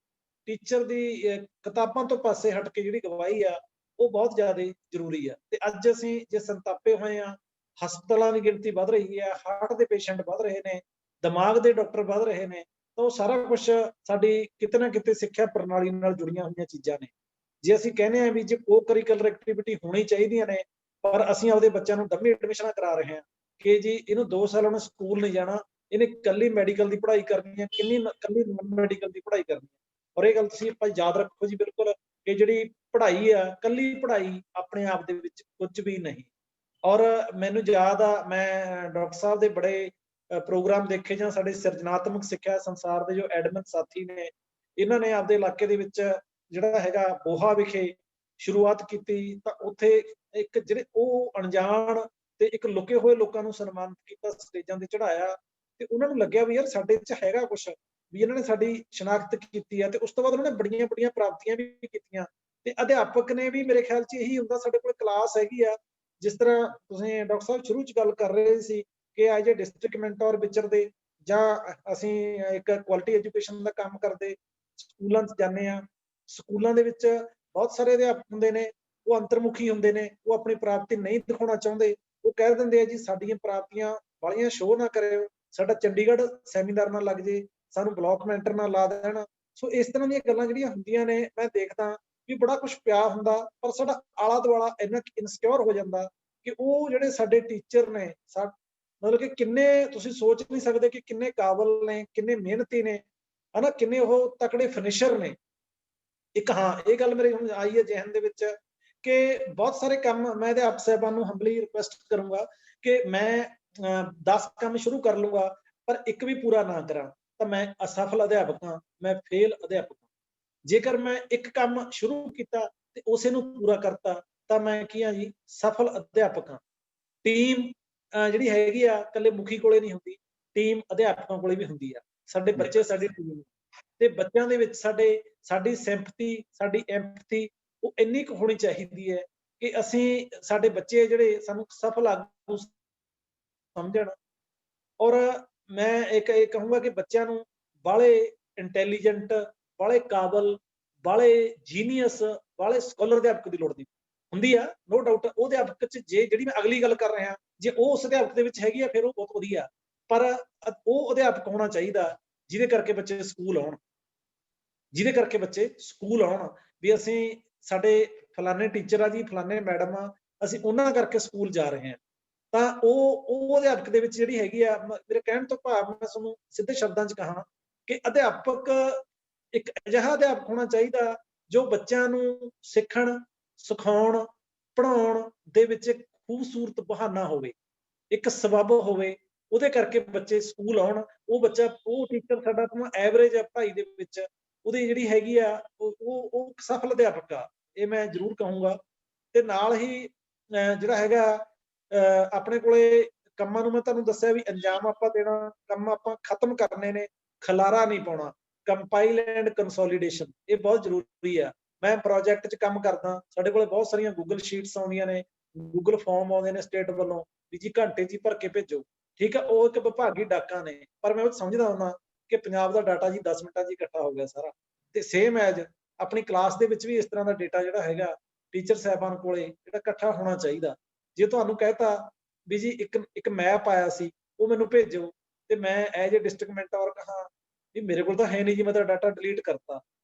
ਟੀਚਰ ਦੀ ਕਿਤਾਬਾਂ ਤੋਂ ਪਾਸੇ ਹਟ ਕੇ ਜਿਹੜੀ ਅਗਵਾਈ ਆ, ਉਹ ਬਹੁਤ ਜ਼ਿਆਦਾ ਜ਼ਰੂਰੀ ਆ। ਤੇ ਅੱਜ ਅਸੀਂ ਜੇ ਸੰਤਾਪੇ ਹੋਏ ਆ, ਹਸਪਤਾਲਾਂ ਦੀ ਗਿਣਤੀ ਵੱਧ ਰਹੀ ਹੈ, ਹਾਰਟ ਦੇ ਪੇਸ਼ੈਂਟ ਵੱਧ ਰਹੇ ਨੇ, ਦਿਮਾਗ ਦੇ ਡਾਕਟਰ ਵੱਧ ਰਹੇ ਨੇ, ਤਾਂ ਉਹ ਸਾਰਾ ਕੁਝ ਸਾਡੀ ਕਿਤੇ ਨਾ ਕਿਤੇ ਸਿੱਖਿਆ ਪ੍ਰਣਾਲੀ ਨਾਲ ਜੁੜੀਆਂ ਹੋਈਆਂ ਚੀਜ਼ਾਂ ਨੇ। ਜੇ ਅਸੀਂ ਕਹਿੰਦੇ ਹਾਂ ਵੀ ਜੇ ਕੋ ਕਰਿਕੂਲਰ ਐਕਟੀਵਿਟੀ ਹੋਣੀ ਚਾਹੀਦੀਆਂ ਨੇ, ਪਰ ਅਸੀਂ ਆਪਦੇ ਬੱਚਿਆਂ ਨੂੰ ਡੰਮੀ ਐਡਮਿਸ਼ਨਾਂ ਕਰਾ ਰਹੇ ਹਾਂ ਕਿ ਜੀ ਇਹਨੂੰ 2 ਸਾਲ ਉਹਨੇ ਸਕੂਲ ਨਹੀਂ ਜਾਣਾ, ਇਹਨੇ ਕੱਲੀ ਮੈਡੀਕਲ ਦੀ ਪੜ੍ਹਾਈ ਕਰਨੀ ਹੈ, ਕੱਲੀ ਨਨ ਮੈਡੀਕਲ ਦੀ ਪੜ੍ਹਾਈ ਕਰਨੀ ਹੈ। ਔਰ ਇਹ ਗੱਲ ਤੁਸੀਂ ਆਪਾਂ ਯਾਦ ਰੱਖੋ ਜੀ ਬਿਲਕੁਲ, ਕਿ ਜਿਹੜੀ ਪੜ੍ਹਾਈ ਆ, ਕੱਲੀ ਪੜ੍ਹਾਈ ਆਪਣੇ ਆਪ ਦੇ ਵਿੱਚ ਕੁਝ ਵੀ ਨਹੀਂ। ਔਰ ਮੈਨੂੰ ਯਾਦ ਆ, ਮੈਂ ਡਾਕਟਰ ਸਾਹਿਬ ਦੇ ਬੜੇ ਪ੍ਰੋਗਰਾਮ ਦੇਖੇ, ਜਾਂ ਸਾਡੇ ਸਿਰਜਣਾਤਮਕ ਸਿੱਖਿਆ ਸੰਸਾਰ ਦੇ ਜੋ ਐਡਮਿਨ ਸਾਥੀ ਨੇ, ਇਹਨਾਂ ਨੇ ਆਪਦੇ ਇਲਾਕੇ ਦੇ ਵਿੱਚ ਜਿਹੜਾ ਹੈਗਾ ਬੋਹਾ ਵਿਖੇ ਸ਼ੁਰੂਆਤ ਕੀਤੀ। ਤਾਂ ਉੱਥੇ ਇੱਕ ਜਿਹੜੇ ਉਹ ਅਣਜਾਣ ਤੇ ਇੱਕ ਲੁਕੇ ਹੋਏ ਲੋਕਾਂ ਨੂੰ ਸਨਮਾਨਿਤ ਕੀਤਾ, ਸਟੇਜਾਂ ਤੇ ਚੜਾਇਆ, ਤੇ ਉਹਨਾਂ ਨੂੰ ਲੱਗਿਆ ਵੀ ਯਾਰ ਸਾਡੇ 'ਚ ਹੈਗਾ ਕੁਛ, ਵੀ ਇਹਨਾਂ ਨੇ ਸਾਡੀ ਸ਼ਨਾਖਤ ਕੀਤੀ ਆ। ਤੇ ਉਸ ਤੋਂ ਬਾਅਦ ਉਹਨਾਂ ਨੇ ਬੜੀਆਂ ਬੜੀਆਂ ਪ੍ਰਾਪਤੀਆਂ ਵੀ ਕੀਤੀਆਂ। ਤੇ ਅਧਿਆਪਕ ਨੇ ਵੀ, ਮੇਰੇ ਖਿਆਲ 'ਚ ਇਹੀ ਹੁੰਦਾ, ਸਾਡੇ ਕੋਲ ਕਲਾਸ ਹੈਗੀ ਆ, ਜਿਸ ਤਰ੍ਹਾਂ ਤੁਸੀਂ ਡਾਕਟਰ ਸਾਹਿਬ ਸ਼ੁਰੂ 'ਚ ਗੱਲ ਕਰ ਰਹੇ ਸੀ ਕਿ ਐਜ ਏ ਡਿਸਟ੍ਰਿਕਟ ਮੈਂਟੋਰ ਵਿਚਰਦੇ, ਜਾਂ ਅਸੀਂ ਇੱਕ ਕੁਆਲਿਟੀ ਐਜੂਕੇਸ਼ਨ ਦਾ ਕੰਮ ਕਰਦੇ, ਸਕੂਲਾਂ 'ਚ ਜਾਂਦੇ ਆ, ਸਕੂਲਾਂ ਦੇ ਵਿੱਚ ਬਹੁਤ ਸਾਰੇ ਅਧਿਆਪਕ ਹੁੰਦੇ ਨੇ, ਉਹ ਅੰਤਰਮੁਖੀ ਹੁੰਦੇ ਨੇ, ਉਹ ਆਪਣੀ ਪ੍ਰਾਪਤੀ ਨਹੀਂ ਦਿਖਾਉਣਾ ਚਾਹੁੰਦੇ। ਉਹ ਕਹਿ ਦਿੰਦੇ ਆ ਜੀ ਸਾਡੀਆਂ ਪ੍ਰਾਪਤੀਆਂ ਵਾਲੀਆਂ ਸ਼ੋਅ ਨਾ ਕਰਿਓ, ਸਾਡਾ ਚੰਡੀਗੜ੍ਹ ਸੈਮੀਨਾਰ ਨਾਲ ਲੱਗ ਜੇ, ਸਾਨੂੰ ਬਲਾਕ ਮੈਂਟਰ ਨਾਲ ਲਾ ਦੇਣ। ਸੋ ਇਸ ਤਰ੍ਹਾਂ ਦੀਆਂ ਗੱਲਾਂ ਜਿਹੜੀਆਂ ਹੁੰਦੀਆਂ ਨੇ, ਮੈਂ ਦੇਖਦਾ ਵੀ ਬੜਾ ਕੁਛ ਪਿਆ ਹੁੰਦਾ, ਪਰ ਸਾਡਾ ਆਲਾ ਦੁਆਲਾ ਇੰਨਾ ਇਨਸਿਕਿਉਰ ਹੋ ਜਾਂਦਾ ਕਿ ਉਹ ਜਿਹੜੇ ਸਾਡੇ ਟੀਚਰ ਨੇ, ਮਤਲਬ ਕਿ ਕਿੰਨੇ, ਤੁਸੀਂ ਸੋਚ ਨਹੀਂ ਸਕਦੇ ਕਿ ਕਿੰਨੇ ਕਾਬਲ ਨੇ, ਕਿੰਨੇ ਮਿਹਨਤੀ ਨੇ, ਹਨਾ, ਕਿੰਨੇ ਉਹ ਤਕੜੇ ਫਿਨਿਸ਼ਰ ਨੇ। ਇੱਕ ਹਾਂ, ਇਹ ਗੱਲ ਮੇਰੇ ਹੁਣ ਆਈ ਹੈ ਜ਼ਿਹਨ ਦੇ ਵਿੱਚ ਕਿ ਬਹੁਤ ਸਾਰੇ ਕੰਮ ਮੈਂ ਅਧਿਆਪਕ ਸਾਹਿਬਾਨ ਨੂੰ ਹੰਬਲੀ ਰਿਕੁਐਸਟ ਕਰੂੰਗਾ ਕਿ ਮੈਂ 10 ਕੰਮ ਸ਼ੁਰੂ ਕਰ ਲੂੰਗਾ, ਪਰ ਇੱਕ ਵੀ ਪੂਰਾ ਨਾ ਕਰਾਂ ਤਾਂ ਮੈਂ ਅਸਫਲ ਅਧਿਆਪਕ ਹਾਂ, ਮੈਂ ਫੇਲ ਅਧਿਆਪਕ ਹਾਂ। ਜੇਕਰ ਮੈਂ ਇੱਕ ਕੰਮ ਸ਼ੁਰੂ ਕੀਤਾ ਤੇ ਉਸੇ ਨੂੰ ਪੂਰਾ ਕਰਤਾ ਤਾਂ ਮੈਂ ਕੀ ਹਾਂ ਜੀ, ਸਫਲ ਅਧਿਆਪਕ ਹਾਂ। ਟੀਮ ਜਿਹੜੀ ਹੈਗੀ ਆ, ਇਕੱਲੇ ਮੁਖੀ ਕੋਲੇ ਨਹੀਂ ਹੁੰਦੀ, ਟੀਮ ਅਧਿਆਪਕਾਂ ਕੋਲੇ ਵੀ ਹੁੰਦੀ ਆ। ਸਾਡੇ ਬੱਚੇ ਸਾਡੀ ਟੀਮ, ਤੇ ਬੱਚਿਆਂ ਦੇ ਵਿੱਚ ਸਾਡੀ ਸਿੰਪਥੀ, ਸਾਡੀ ਐਮਪਥੀ ਉਹ ਇੰਨੀ ਕੁ ਹੋਣੀ ਚਾਹੀਦੀ ਹੈ ਕਿ ਅਸੀਂ, ਸਾਡੇ ਬੱਚੇ ਜਿਹੜੇ ਸਾਨੂੰ ਸਫਲ ਆਗੂ ਸਮਝਣ। ਔਰ ਮੈਂ ਇੱਕ ਇਹ ਕਹੂੰਗਾ ਕਿ ਬੱਚਿਆਂ ਨੂੰ ਬਾਹਲੇ ਇੰਟੈਲੀਜੈਂਟ, ਬਾਹਲੇ ਕਾਬਲ, ਬਾਹਲੇ ਜੀਨੀਅਸ, ਬਾਹਲੇ ਸਕਾਲਰ ਅਧਿਆਪਕ ਦੀ ਲੋੜ ਨਹੀਂ ਹੁੰਦੀ ਆ, ਨੋ ਡਾਊਟ। ਉਹ ਅਧਿਆਪਕ 'ਚ ਜੇ ਜਿਹੜੀ ਮੈਂ ਅਗਲੀ ਗੱਲ ਕਰ ਰਿਹਾ, ਜੇ ਉਹ ਉਸ ਅਧਿਆਪਕ ਦੇ ਵਿੱਚ ਹੈਗੀ ਆ, ਫਿਰ ਉਹ ਬਹੁਤ ਵਧੀਆ। ਪਰ ਉਹ ਅਧਿਆਪਕ ਹੋਣਾ ਚਾਹੀਦਾ ਜਿਹਦੇ ਕਰਕੇ ਬੱਚੇ ਸਕੂਲ ਆਉਣ, ਜਿਹਦੇ ਕਰਕੇ ਬੱਚੇ ਸਕੂਲ ਆਉਣ। ਵੀ ਅਸੀਂ ਸਾਡੇ ਫਲਾਣੇ ਟੀਚਰ ਆ ਜੀ, ਫਲਾਣੇ ਮੈਡਮ ਆ, ਅਸੀਂ ਉਹਨਾਂ ਕਰਕੇ ਸਕੂਲ ਜਾ ਰਹੇ ਹਾਂ, ਤਾਂ ਉਹ ਅਧਿਆਪਕ ਦੇ ਵਿੱਚ ਜਿਹੜੀ ਹੈਗੀ ਆ, ਮੇਰੇ ਕਹਿਣ ਤੋਂ ਭਾਵ ਮੈਂ ਤੁਹਾਨੂੰ ਸਿੱਧੇ ਸ਼ਬਦਾਂ 'ਚ ਕਹਾਂ ਕਿ ਅਧਿਆਪਕ ਇੱਕ ਅਜਿਹਾ ਅਧਿਆਪਕ ਹੋਣਾ ਚਾਹੀਦਾ ਜੋ ਬੱਚਿਆਂ ਨੂੰ ਸਿੱਖਣ, ਸਿਖਾਉਣ, ਪੜ੍ਹਾਉਣ ਦੇ ਵਿੱਚ ਇੱਕ ਖੂਬਸੂਰਤ ਬਹਾਨਾ ਹੋਵੇ, ਇੱਕ ਸਬੱਬ ਹੋਵੇ, ਉਹਦੇ ਕਰਕੇ ਬੱਚੇ ਸਕੂਲ ਆਉਣ। ਉਹ ਟੀਚਰ ਸਾਡਾ ਭਾਵੇਂ ਐਵਰੇਜ ਆ ਪੜ੍ਹਾਈ ਦੇ ਵਿੱਚ, ਉਹਦੀ ਜਿਹੜੀ ਹੈਗੀ ਆ ਉਹ ਇੱਕ ਸਫਲ ਅਧਿਆਪਕ ਆ, ਇਹ ਮੈਂ ਜ਼ਰੂਰ ਕਹੂੰਗਾ। ਤੇ ਨਾਲ ਹੀ ਜਿਹੜਾ ਹੈਗਾ ਆਪਣੇ ਕੋਲੇ ਕੰਮਾਂ ਨੂੰ ਮੈਂ ਤੁਹਾਨੂੰ ਦੱਸਿਆ ਵੀ ਅੰਜਾਮ ਆਪਾਂ ਦੇਣਾ, ਕੰਮ ਆਪਾਂ ਖਤਮ ਕਰਨੇ ਨੇ, ਖਲਾਰਾ ਨਹੀਂ ਪਾਉਣਾ। ਕੰਪਾਈਲ ਐਂਡ ਕੰਸੋਲੀਡੇਸ਼ਨ ਇਹ ਬਹੁਤ ਜ਼ਰੂਰੀ ਆ। ਮੈਂ ਪ੍ਰੋਜੈਕਟ 'ਚ ਕੰਮ ਕਰਦਾ, ਸਾਡੇ ਕੋਲੇ ਬਹੁਤ ਸਾਰੀਆਂ ਗੂਗਲ ਸ਼ੀਟਸ ਆਉਂਦੀਆਂ ਨੇ, ਗੂਗਲ ਫਾਰਮ ਆਉਂਦੇ ਨੇ ਸਟੇਟ ਵੱਲੋਂ ਵੀ ਜੀ ਘੰਟੇ 'ਚ ਹੀ ਭਰ ਕੇ ਭੇਜੋ, ਠੀਕ ਆ। ਉਹ ਇੱਕ ਵਿਭਾਗੀ ਡਾਕਾ ਨੇ, ਪਰ ਮੈਂ ਉਹ ਸਮਝਦਾ ਹੁੰਦਾ ਕਿ ਪੰਜਾਬ ਦਾ ਡਾਟਾ ਜੀ 10 ਮਿੰਟਾਂ 'ਚ ਹੀ ਇਕੱਠਾ ਹੋ ਗਿਆ ਸਾਰਾ। ਤੇ ਸੇਮ ਐਜ ਆਪਣੀ ਕਲਾਸ ਦੇ ਵਿੱਚ ਵੀ ਇਸ ਤਰ੍ਹਾਂ ਦਾ ਡੇਟਾ ਜਿਹੜਾ ਹੈਗਾ ਟੀਚਰ ਸਾਹਿਬਾਨ ਕੋਲੇ ਜਿਹੜਾ ਇਕੱਠਾ ਹੋਣਾ ਚਾਹੀਦਾ। ਜੇ ਤੁਹਾਨੂੰ ਕਹਿਤਾ ਵੀ ਜੀ ਇੱਕ ਮੈਪ ਆਇਆ ਸੀ, ਉਹ ਮੈਨੂੰ ਭੇਜੋ, ਤੇ ਮੈਂ ਐਜ ਏ ਡਿਸਟ੍ਰਿਕਟ ਮੈਂਟਰ ਕਹਾਂ ਵੀ ਮੇਰੇ ਕੋਲ ਤਾਂ ਹੈ ਨਹੀਂ ਜੀ, ਮੈਂ ਤਾਂ ਡਾਟਾ ਡਿਲੀਟ ਕਰਤਾ,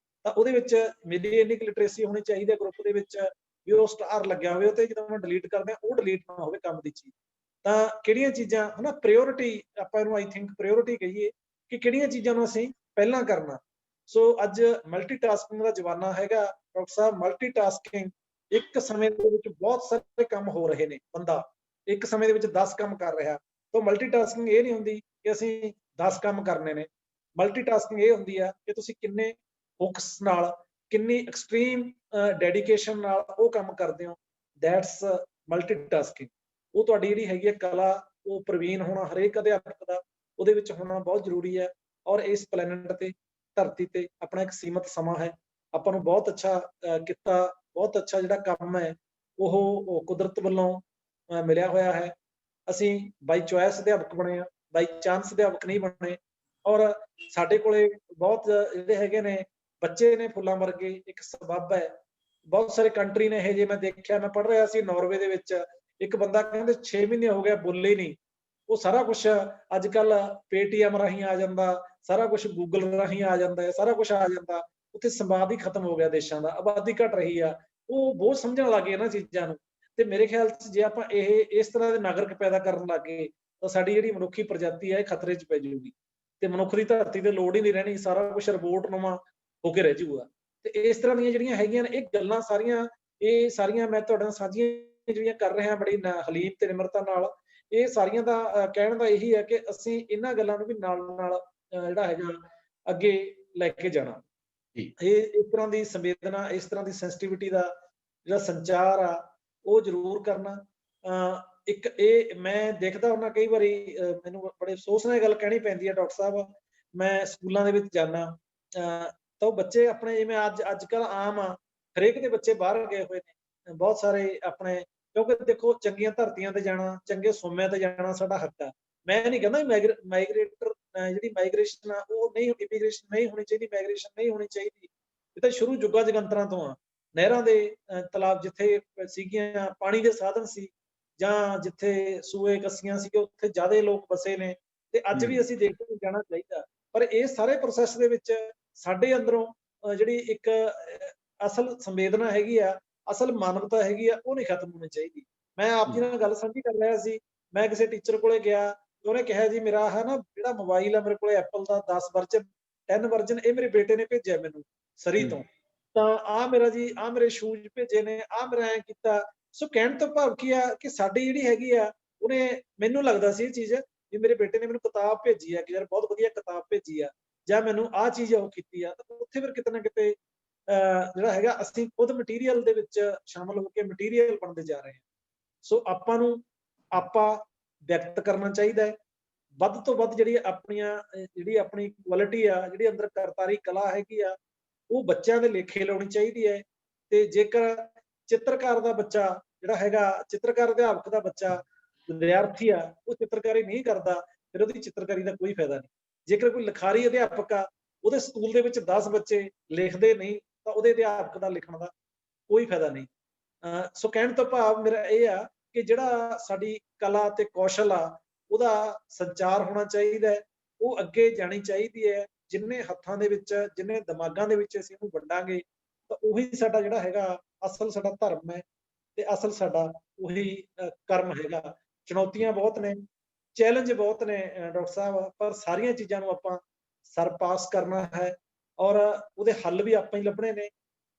ਤਾਂ ਉਹਦੇ ਵਿੱਚ ਮੇਰੀ ਇੰਨੀ ਕੁ ਲਿਟਰੇਸੀ ਹੋਣੀ ਚਾਹੀਦੀ ਹੈ ਗਰੁੱਪ ਦੇ ਵਿੱਚ ਵੀ ਉਹ ਸਟਾਰ ਲੱਗਿਆ ਹੋਵੇ ਤੇ ਜਦੋਂ ਮੈਂ ਡਿਲੀਟ ਕਰਦਾ ਉਹ ਡਿਲੀਟ ਨਾ ਹੋਵੇ ਕੰਮ ਦੀ ਚੀਜ਼। ਤਾਂ ਕਿਹੜੀਆਂ ਚੀਜ਼ਾਂ ਹਨਾ, ਪ੍ਰਾਇੋਰਟੀ ਆਪਾਂ ਇਹਨੂੰ ਆਈ ਥਿੰਕ ਪ੍ਰਾਇੋਰਟੀ ਕਹੀਏ ਕਿ ਕਿਹੜੀਆਂ ਚੀਜ਼ਾਂ ਨੂੰ ਅਸੀਂ ਪਹਿਲਾਂ ਕਰਨਾ। ਸੋ ਅੱਜ ਮਲਟੀਟਾਸਕਿੰਗ ਦਾ ਜ਼ਮਾਨਾ ਹੈਗਾ ਡਾਕਟਰ ਸਾਹਿਬ। ਮਲਟੀਟਾਸਕਿੰਗ ਇੱਕ ਸਮੇਂ ਦੇ ਵਿੱਚ ਬਹੁਤ ਸਾਰੇ ਕੰਮ ਹੋ ਰਹੇ ਨੇ, ਬੰਦਾ ਇੱਕ ਸਮੇਂ ਦੇ ਵਿੱਚ 10 ਕੰਮ ਕਰ ਰਿਹਾ। ਤਾਂ ਮਲਟੀਟਾਸਕਿੰਗ ਇਹ ਨਹੀਂ ਹੁੰਦੀ ਕਿ ਅਸੀਂ 10 ਕੰਮ ਕਰਨੇ ਨੇ। ਮਲਟੀਟਾਸਕਿੰਗ ਇਹ ਹੁੰਦੀ ਆ ਕਿ ਤੁਸੀਂ ਕਿੰਨੇ ਫੋਕਸ ਨਾਲ, ਕਿੰਨੀ ਐਕਸਟ੍ਰੀਮ ਡੈਡੀਕੇਸ਼ਨ ਨਾਲ ਉਹ ਕੰਮ ਕਰਦੇ ਹੋ, ਦੈਟਸ ਮਲਟੀਟਾਸਕਿੰਗ। ਉਹ ਤੁਹਾਡੀ ਜਿਹੜੀ ਹੈਗੀ ਹੈ ਕਲਾ, ਉਹ ਪ੍ਰਵੀਨ ਹੋਣਾ ਹਰੇਕ ਅਧਿਆਪਕ ਦਾ ਉਹਦੇ ਵਿੱਚ ਹੋਣਾ ਬਹੁਤ ਜ਼ਰੂਰੀ ਹੈ। ਔਰ ਇਸ ਪਲੈਨਟ ਤੇ, ਧਰਤੀ ਤੇ ਆਪਣਾ ਇੱਕ ਸੀਮਤ ਸਮਾਂ ਹੈ। ਆਪਾਂ ਨੂੰ ਬਹੁਤ ਅੱਛਾ ਕਿੱਤਾ, ਬਹੁਤ ਅੱਛਾ ਜਿਹੜਾ ਕੰਮ ਹੈ ਉਹ ਕੁਦਰਤ ਵੱਲੋਂ ਮਿਲਿਆ ਹੋਇਆ ਹੈ। ਅਸੀਂ ਬਾਈ ਚੁਆਇਸ ਅਧਿਆਪਕ ਬਣੇ ਆ, ਬਾਈ ਚਾਂਸ ਅਧਿਆਪਕ ਨਹੀਂ ਬਣੇ। ਔਰ ਸਾਡੇ ਕੋਲੇ ਬਹੁਤ ਜਿਹੜੇ ਹੈਗੇ ਨੇ ਬੱਚੇ ਨੇ ਫੁੱਲਾਂ ਵਰਗੇ, ਇੱਕ ਸਬੱਬ ਹੈ। ਬਹੁਤ ਸਾਰੇ ਕੰਟਰੀ ਨੇ ਇਹ, ਜੇ ਮੈਂ ਦੇਖਿਆ, ਮੈਂ ਪੜ੍ਹ ਰਿਹਾ ਸੀ ਨਾਰਵੇ ਦੇ ਵਿੱਚ, ਇੱਕ ਬੰਦਾ ਕਹਿੰਦੇ 6 ਮਹੀਨੇ ਹੋ ਗਿਆ ਬੋਲੇ ਨਹੀਂ। ਉਹ ਸਾਰਾ ਕੁਛ ਅੱਜ ਕੱਲ ਪੇਟੀਐਮ ਰਾਹੀਂ ਆ ਜਾਂਦਾ, ਸਾਰਾ ਕੁਛ ਗੂਗਲ ਰਾਹੀਂ ਆ ਜਾਂਦਾ ਹੈ, ਸਾਰਾ ਕੁਛ ਆ ਜਾਂਦਾ। ਉੱਥੇ ਸੰਵਾਦ ਹੀ ਖਤਮ ਹੋ ਗਿਆ, ਦੇਸ਼ਾਂ ਦਾ ਆਬਾਦੀ ਘਟ ਰਹੀ ਆ, ਉਹ ਬਹੁਤ ਸਮਝਣ ਲੱਗ ਗਏ ਇਹਨਾਂ ਚੀਜ਼ਾਂ ਨੂੰ। ਤੇ ਮੇਰੇ ਖਿਆਲ 'ਚ ਜੇ ਆਪਾਂ ਇਸ ਤਰ੍ਹਾਂ ਦੇ ਨਾਗਰਿਕ ਪੈਦਾ ਕਰਨ ਲੱਗ ਗਏ ਤਾਂ ਸਾਡੀ ਜਿਹੜੀ ਮਨੁੱਖੀ ਪ੍ਰਜਾਤੀ ਹੈ ਇਹ ਖਤਰੇ 'ਚ ਪੈ ਜਾਊਗੀ ਤੇ ਮਨੁੱਖ ਦੀ ਧਰਤੀ ਤੇ ਲੋੜ ਹੀ ਨਹੀਂ ਰਹਿਣੀ, ਸਾਰਾ ਕੁਛ ਰਿਪੋਰਟ ਨਵਾਂ ਹੋ ਕੇ ਰਹਿ ਜਾਊਗਾ। ਤੇ ਇਸ ਤਰ੍ਹਾਂ ਦੀਆਂ ਜਿਹੜੀਆਂ ਹੈਗੀਆਂ ਨੇ ਇਹ ਗੱਲਾਂ ਸਾਰੀਆਂ, ਇਹ ਸਾਰੀਆਂ ਮੈਂ ਤੁਹਾਡੇ ਨਾਲ ਸਾਂਝੀਆਂ ਜਿਹੜੀਆਂ ਕਰ ਰਿਹਾ ਬੜੀ ਹਲੀਮ ਤੇ ਨਿਮਰਤਾ ਨਾਲ। ਇਹ ਸਾਰੀਆਂ ਦਾ ਕਹਿਣ ਦਾ ਇਹੀ ਹੈ ਕਿ ਅਸੀਂ ਇਹਨਾਂ ਗੱਲਾਂ ਨੂੰ ਵੀ ਨਾਲ ਨਾਲ ਜਿਹੜਾ ਹੈਗਾ ਅੱਗੇ ਲੈ ਕੇ ਜਾਣਾ। ਇਹ ਇਸ ਤਰ੍ਹਾਂ ਦੀ ਸੰਵੇਦਨਾ, ਇਸ ਤਰ੍ਹਾਂ ਦੀ ਸੈਂਸਿਟੀਵਿਟੀ ਦਾ ਜਿਹੜਾ ਸੰਚਾਰ ਆ ਉਹ ਜ਼ਰੂਰ ਕਰਨਾ। ਇੱਕ ਇਹ ਮੈਂ ਦੇਖਦਾ ਹੁੰਦਾ ਕਈ ਵਾਰੀ, ਮੈਨੂੰ ਬੜੇ ਅਫਸੋਸ ਨਾਲ ਇਹ ਗੱਲ ਕਹਿਣੀ ਪੈਂਦੀ ਹੈ ਡਾਕਟਰ ਸਾਹਿਬ, ਮੈਂ ਸਕੂਲਾਂ ਦੇ ਵਿੱਚ ਜਾਂਦਾ ਤਾਂ ਉਹ ਬੱਚੇ ਆਪਣੇ, ਜਿਵੇਂ ਅੱਜ ਕੱਲ ਆਮ ਆ, ਹਰੇਕ ਦੇ ਬੱਚੇ ਬਾਹਰ ਗਏ ਹੋਏ ਨੇ ਬਹੁਤ ਸਾਰੇ ਆਪਣੇ, ਕਿਉਂਕਿ ਦੇਖੋ ਚੰਗੀਆਂ ਧਰਤੀਆਂ ਤੇ ਜਾਣਾ, ਚੰਗੇ ਸੋਮਿਆਂ ਤੇ ਜਾਣਾ ਸਾਡਾ ਹੱਕ ਆ। ਮੈਂ ਨਹੀਂ ਕਹਿੰਦਾ ਮਾਈਗ੍ਰੇਟਰ ਜਿਹੜੀ ਮਾਈਗ੍ਰੇਸ਼ਨ ਆ ਉਹ ਨਹੀਂ, ਇਮੀਗ੍ਰੇਸ਼ਨ ਨਹੀਂ ਹੋਣੀ ਚਾਹੀਦੀ, ਮਾਈਗ੍ਰੇਸ਼ਨ ਨਹੀਂ ਹੋਣੀ ਚਾਹੀਦੀ। ਇਹ ਤਾਂ ਸ਼ੁਰੂ ਜੁਗਾਂ ਜਗੰਤਰਾਂ ਤੋਂ ਆ। ਨਹਿਰਾਂ ਦੇ ਤਲਾਬ ਜਿੱਥੇ ਸੀਗੀਆਂ, ਪਾਣੀ ਦੇ ਸਾਧਨ ਸੀ, ਜਾਂ ਜਿੱਥੇ ਸੂਏ ਕੱਸੀਆਂ ਸੀ, ਉੱਥੇ ਜ਼ਿਆਦਾ ਲੋਕ ਵਸੇ ਨੇ। ਤੇ ਅੱਜ ਵੀ ਅਸੀਂ ਦੇਖਦੇ ਹਾਂ ਜਾਣਾ ਚਾਹੀਦਾ, ਪਰ ਇਹ ਸਾਰੇ ਪ੍ਰੋਸੈਸ ਦੇ ਵਿੱਚ ਸਾਡੇ ਅੰਦਰੋਂ ਜਿਹੜੀ ਇੱਕ ਅਸਲ ਸੰਵੇਦਨਾ ਹੈਗੀ ਆ, ਅਸਲ ਮਾਨਵਤਾ ਹੈਗੀ ਆ, ਉਹ ਨਹੀਂ ਖਤਮ ਹੋਣੀ ਚਾਹੀਦੀ। ਮੈਂ ਆਪ ਜੀ ਨਾਲ ਗੱਲ ਸਾਂਝੀ ਕਰ ਰਿਹਾ ਸੀ, ਮੈਂ ਕਿਸੇ ਟੀਚਰ ਕੋਲੇ ਗਿਆ, ਉਹਨੇ ਕਿਹਾ ਜੀ ਮੇਰਾ ਹੈ ਨਾ ਜਿਹੜਾ ਮੋਬਾਈਲ ਆ ਮੇਰੇ ਕੋਲੇ ਐਪਲ ਦਾ 10 ਵਰਜਨ 10 ਵਰਜਨ ਇਹ ਮੇਰੇ ਬੇਟੇ ਨੇ ਭੇਜਿਆ ਮੈਨੂੰ ਸਰੀ ਤੋਂ, ਤਾਂ ਆ ਮੇਰਾ ਜੀ ਆ ਮੇਰੇ ਸ਼ੂਜ਼ ਭੇਜੇ ਨੇ, ਆ ਮੇਰਾ ਐ ਕੀਤਾ। ਸੋ ਕਹਿਣ ਤੋਂ ਭਾਵ ਕੀ ਆ ਕਿ ਸਾਡੀ ਜਿਹੜੀ ਹੈਗੀ ਆ, ਉਹਨੇ, ਮੈਨੂੰ ਲੱਗਦਾ ਸੀ ਇਹ ਚੀਜ਼ ਵੀ ਮੇਰੇ ਬੇਟੇ ਨੇ ਮੈਨੂੰ ਕਿਤਾਬ ਭੇਜੀ ਆ ਕਿ ਯਾਰ ਬਹੁਤ ਵਧੀਆ ਕਿਤਾਬ ਭੇਜੀ ਆ, ਜਾਂ ਮੈਨੂੰ ਆਹ ਚੀਜ਼ ਉਹ ਕੀਤੀ ਆ, ਤਾਂ ਉੱਥੇ ਫਿਰ ਕਿਤੇ ਨਾ ਕਿਤੇ ਜਿਹੜਾ ਹੈਗਾ ਅਸੀਂ ਖੁਦ ਮਟੀਰੀਅਲ ਦੇ ਵਿੱਚ ਸ਼ਾਮਲ ਹੋ ਕੇ ਮਟੀਰੀਅਲ ਬਣਦੇ ਜਾ ਰਹੇ ਹਾਂ। ਸੋ ਆਪਾਂ ਨੂੰ ਆਪਾਂ ਵਿਅਕਤ ਕਰਨਾ ਚਾਹੀਦਾ ਹੈ ਵੱਧ ਤੋਂ ਵੱਧ ਜਿਹੜੀ ਆਪਣੀ ਕੁਆਲਿਟੀ ਆ, ਜਿਹੜੀ ਅੰਦਰ ਕਰਤਾਰੀ ਕਲਾ ਹੈਗੀ ਆ, ਉਹ ਬੱਚਿਆਂ ਦੇ ਲੇਖੇ ਲਾਉਣੀ ਚਾਹੀਦੀ ਹੈ। ਤੇ ਜੇਕਰ ਚਿੱਤਰਕਾਰ ਦਾ ਬੱਚਾ ਜਿਹੜਾ ਹੈਗਾ, ਚਿੱਤਰਕਾਰ ਅਧਿਆਪਕ ਦਾ ਬੱਚਾ ਵਿਦਿਆਰਥੀ ਆ, ਉਹ ਚਿੱਤਰਕਾਰੀ ਨਹੀਂ ਕਰਦਾ, ਫਿਰ ਉਹਦੀ ਚਿੱਤਰਕਾਰੀ ਦਾ ਕੋਈ ਫਾਇਦਾ ਨਹੀਂ। ਜੇਕਰ ਕੋਈ ਲਿਖਾਰੀ ਅਧਿਆਪਕ ਆ, ਉਹਦੇ ਸਕੂਲ ਦੇ ਵਿੱਚ 10 ਬੱਚੇ ਲਿਖਦੇ ਨਹੀਂ, ਤਾਂ ਉਹਦੇ ਅਧਿਆਪਕ ਦਾ ਲਿਖਣ ਦਾ ਕੋਈ ਫਾਇਦਾ ਨਹੀਂ। ਸੋ ਕਹਿਣ ਤੋਂ ਭਾਵ ਮੇਰਾ ਇਹ ਆ ਕਿ ਜਿਹੜਾ ਸਾਡੀ ਕਲਾ ਤੇ ਕੌਸ਼ਲ ਆ, ਉਹਦਾ ਸੰਚਾਰ ਹੋਣਾ ਚਾਹੀਦਾ ਹੈ, ਉਹ ਅੱਗੇ ਜਾਣੀ ਚਾਹੀਦੀ ਹੈ। ਜਿੰਨੇ ਹੱਥਾਂ ਦੇ ਵਿੱਚ, ਜਿੰਨੇ ਦਿਮਾਗਾਂ ਦੇ ਵਿੱਚ ਅਸੀਂ ਉਹਨੂੰ ਵੰਡਾਂਗੇ, ਤਾਂ ਉਹੀ ਸਾਡਾ ਜਿਹੜਾ ਹੈਗਾ ਅਸਲ ਸਾਡਾ ਧਰਮ ਹੈ ਤੇ ਅਸਲ ਸਾਡਾ ਉਹੀ ਕਰਮ ਹੈਗਾ। ਚੁਣੌਤੀਆਂ ਬਹੁਤ ਨੇ, ਚੈਲੰਜ ਬਹੁਤ ਨੇ ਡਾਕਟਰ ਸਾਹਿਬ, ਪਰ ਸਾਰੀਆਂ ਚੀਜ਼ਾਂ ਨੂੰ ਆਪਾਂ ਸਰਪਾਸ ਕਰਨਾ ਹੈ ਔਰ ਉਹਦੇ ਹੱਲ ਵੀ ਆਪਾਂ ਹੀ ਲੱਭਣੇ ਨੇ